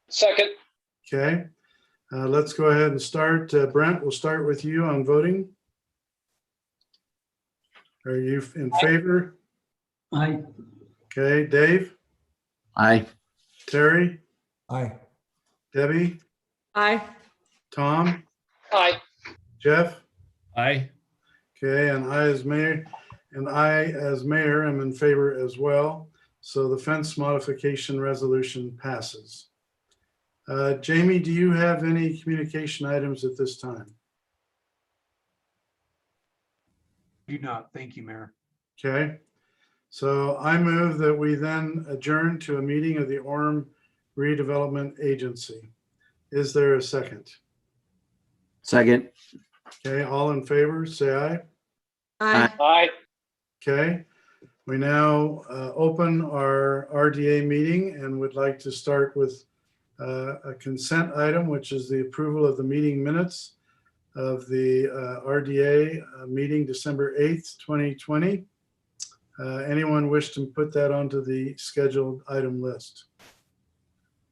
Second. Okay, let's go ahead and start. Brent, we'll start with you on voting. Are you in favor? Aye. Okay, Dave? Aye. Terry? Aye. Debbie? Aye. Tom? Aye. Jeff? Aye. Okay, and I as mayor am in favor as well. So the fence modification resolution passes. Jamie, do you have any communication items at this time? Do not. Thank you, Mayor. Okay, so I move that we then adjourn to a meeting of the Orem Redevelopment Agency. Is there a second? Second. Okay, all in favor, say aye. Aye. Aye. Okay, we now open our RDA meeting and would like to start with a consent item, which is the approval of the meeting minutes of the RDA meeting December 8th, 2020. Anyone wish to put that onto the scheduled item list?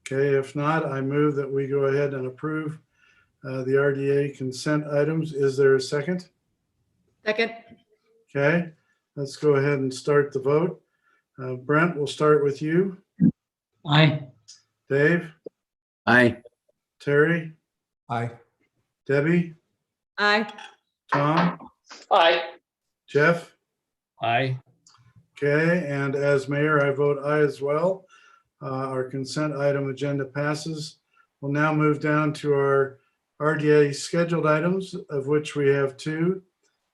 Okay, if not, I move that we go ahead and approve the RDA consent items. Is there a second? Second. Okay, let's go ahead and start the vote. Brent, we'll start with you. Aye. Dave? Aye. Terry? Aye. Debbie? Aye. Tom? Aye. Jeff? Aye. Okay, and as mayor, I vote aye as well. Our consent item agenda passes. We'll now move down to our RDA scheduled items, of which we have 2.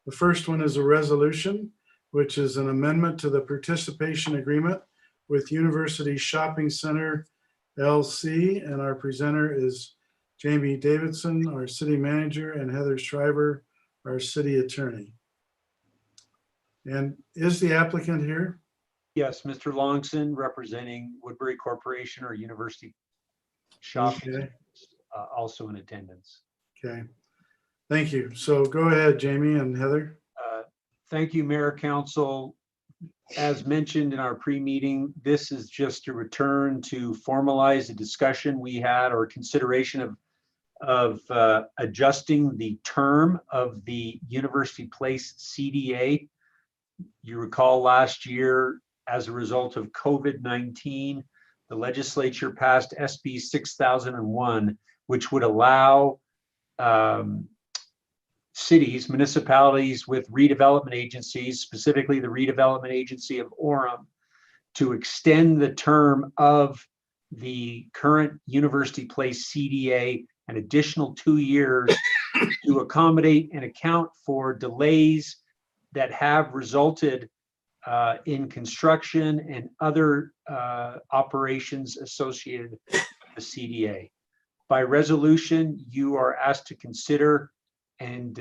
The first one is a resolution, which is an amendment to the participation agreement with University Shopping Center LC, and our presenter is Jamie Davidson, our city manager, and Heather Shriver, our city attorney. And is the applicant here? Yes, Mr. Longson, representing Woodbury Corporation or University Shopping, Okay. also in attendance. Okay, thank you. So go ahead, Jamie and Heather. Thank you, Mayor, Council. As mentioned in our pre-meeting, this is just a return to formalize the discussion we had or consideration of adjusting the term of the University Place CDA. You recall last year, as a result of COVID-19, the legislature passed SB 6001, which would allow cities, municipalities with redevelopment agencies, specifically the redevelopment agency of Orem, to extend the term of the current University Place CDA an additional 2 years to accommodate and account for delays that have resulted in construction and other operations associated with the CDA. By resolution, you are asked to consider and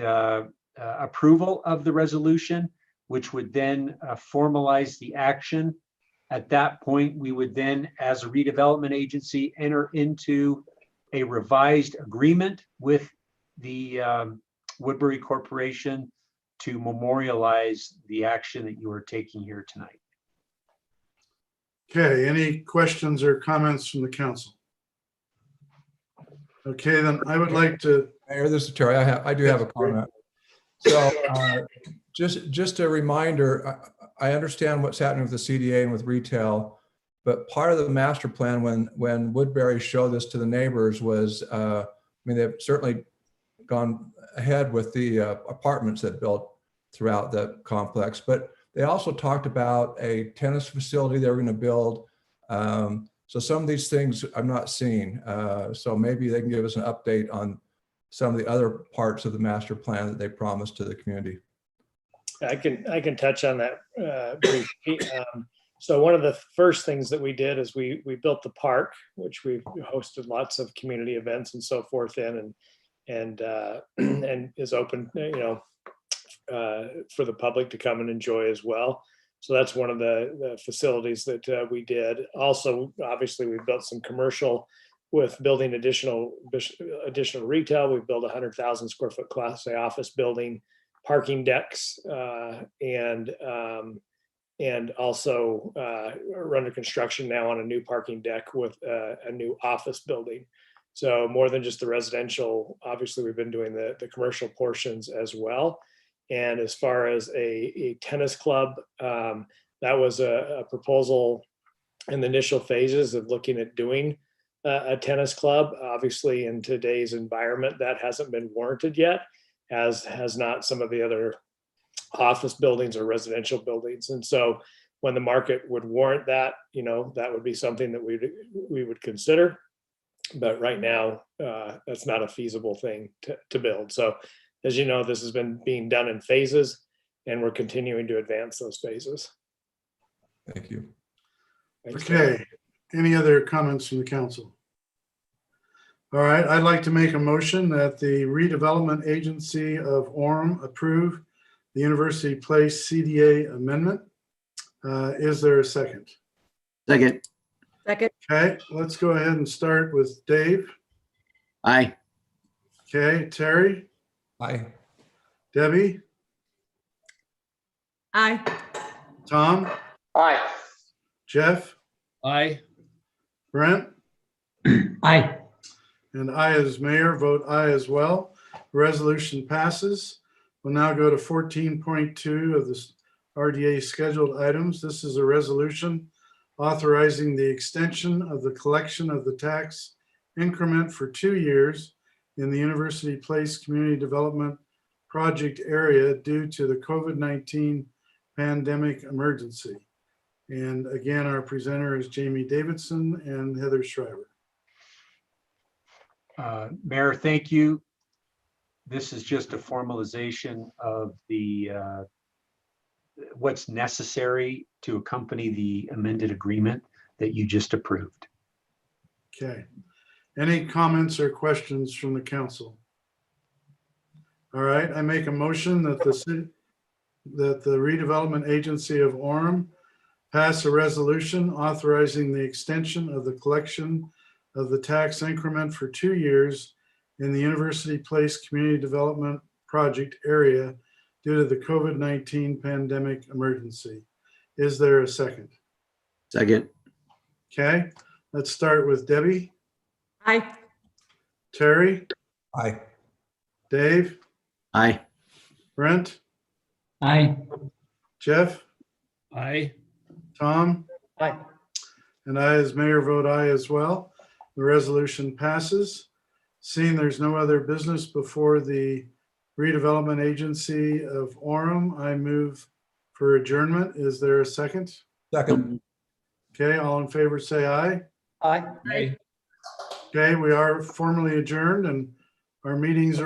approval of the resolution, which would then formalize the action At that point, we would then, as a redevelopment agency, enter into a revised agreement with the Woodbury Corporation to memorialize the action that you are taking here tonight. Okay, any questions or comments from the council? Okay, then I would like to. Mayor, this is Terry. I do have a comment. So just a reminder, I understand what's happening with the CDA and with retail, but part of the master plan when Woodbury showed this to the neighbors was, I mean, they've certainly gone ahead with the apartments that built throughout the complex, but they also talked about a tennis facility they were going to build. So some of these things I'm not seeing. So maybe they can give us an update on some of the other parts of the master plan that they promised to the community. I can touch on that briefly. So one of the first things that we did is we built the park, which we've hosted lots of community events and so forth in, and is open, for the public to come and enjoy as well. So that's one of the facilities that we did. Also, obviously, we built some commercial with building additional retail. We built a 100,000 square foot Class A office building, parking decks, and also are under construction now on a new parking deck with a new office building. So more than just the residential, obviously we've been doing the commercial portions as well. And as far as a tennis club, that was a proposal in the initial phases of looking at doing a tennis club. Obviously in today's environment, that hasn't been warranted yet, as has not some of the other office buildings or residential buildings. And so when the market would warrant that, that would be something that we would consider. But right now, that's not a feasible thing to build. So as you know, this has been being done in phases, and we're continuing to advance those phases. Thank you. Thanks, Okay, any other comments from the council? All right, I'd like to make a motion that the redevelopment agency of Orem approve the University Place CDA amendment. Is there a second? Second. Second. Okay, let's go ahead and start with Dave. Aye. Okay, Terry. Aye. Debbie. Aye. Tom. Aye. Jeff. Aye. Brent. Aye. And I as mayor vote aye as well. Resolution passes. We'll now go to 14.2 of the RDA scheduled items. This is a resolution authorizing the extension of the collection of the tax increment for 2 years in the University Place Community Development Project area due to the COVID-19 pandemic emergency. And again, our presenter is Jamie Davidson and Heather Shriver. Mayor, thank you. This is just a formalization of the what's necessary to accompany the amended agreement that you just approved. Okay. Any comments or questions from the council? All right, I make a motion that the redevelopment agency of Orem pass a resolution authorizing the extension of the collection of the tax increment for 2 years in the University Place Community Development Project area due to the COVID-19 pandemic emergency. Is there a second? Second. Okay, let's start with Debbie. Aye. Terry. Aye. Dave. Aye. Brent. Aye. Jeff. Aye. Tom. Aye. And I as mayor vote aye as well. The resolution passes. Seeing there's no other business before the redevelopment agency of Orem, I move for adjournment. Is there a second? Second. Okay, all in favor say aye. Aye. Aye. Okay, we are formally adjourned and our meetings are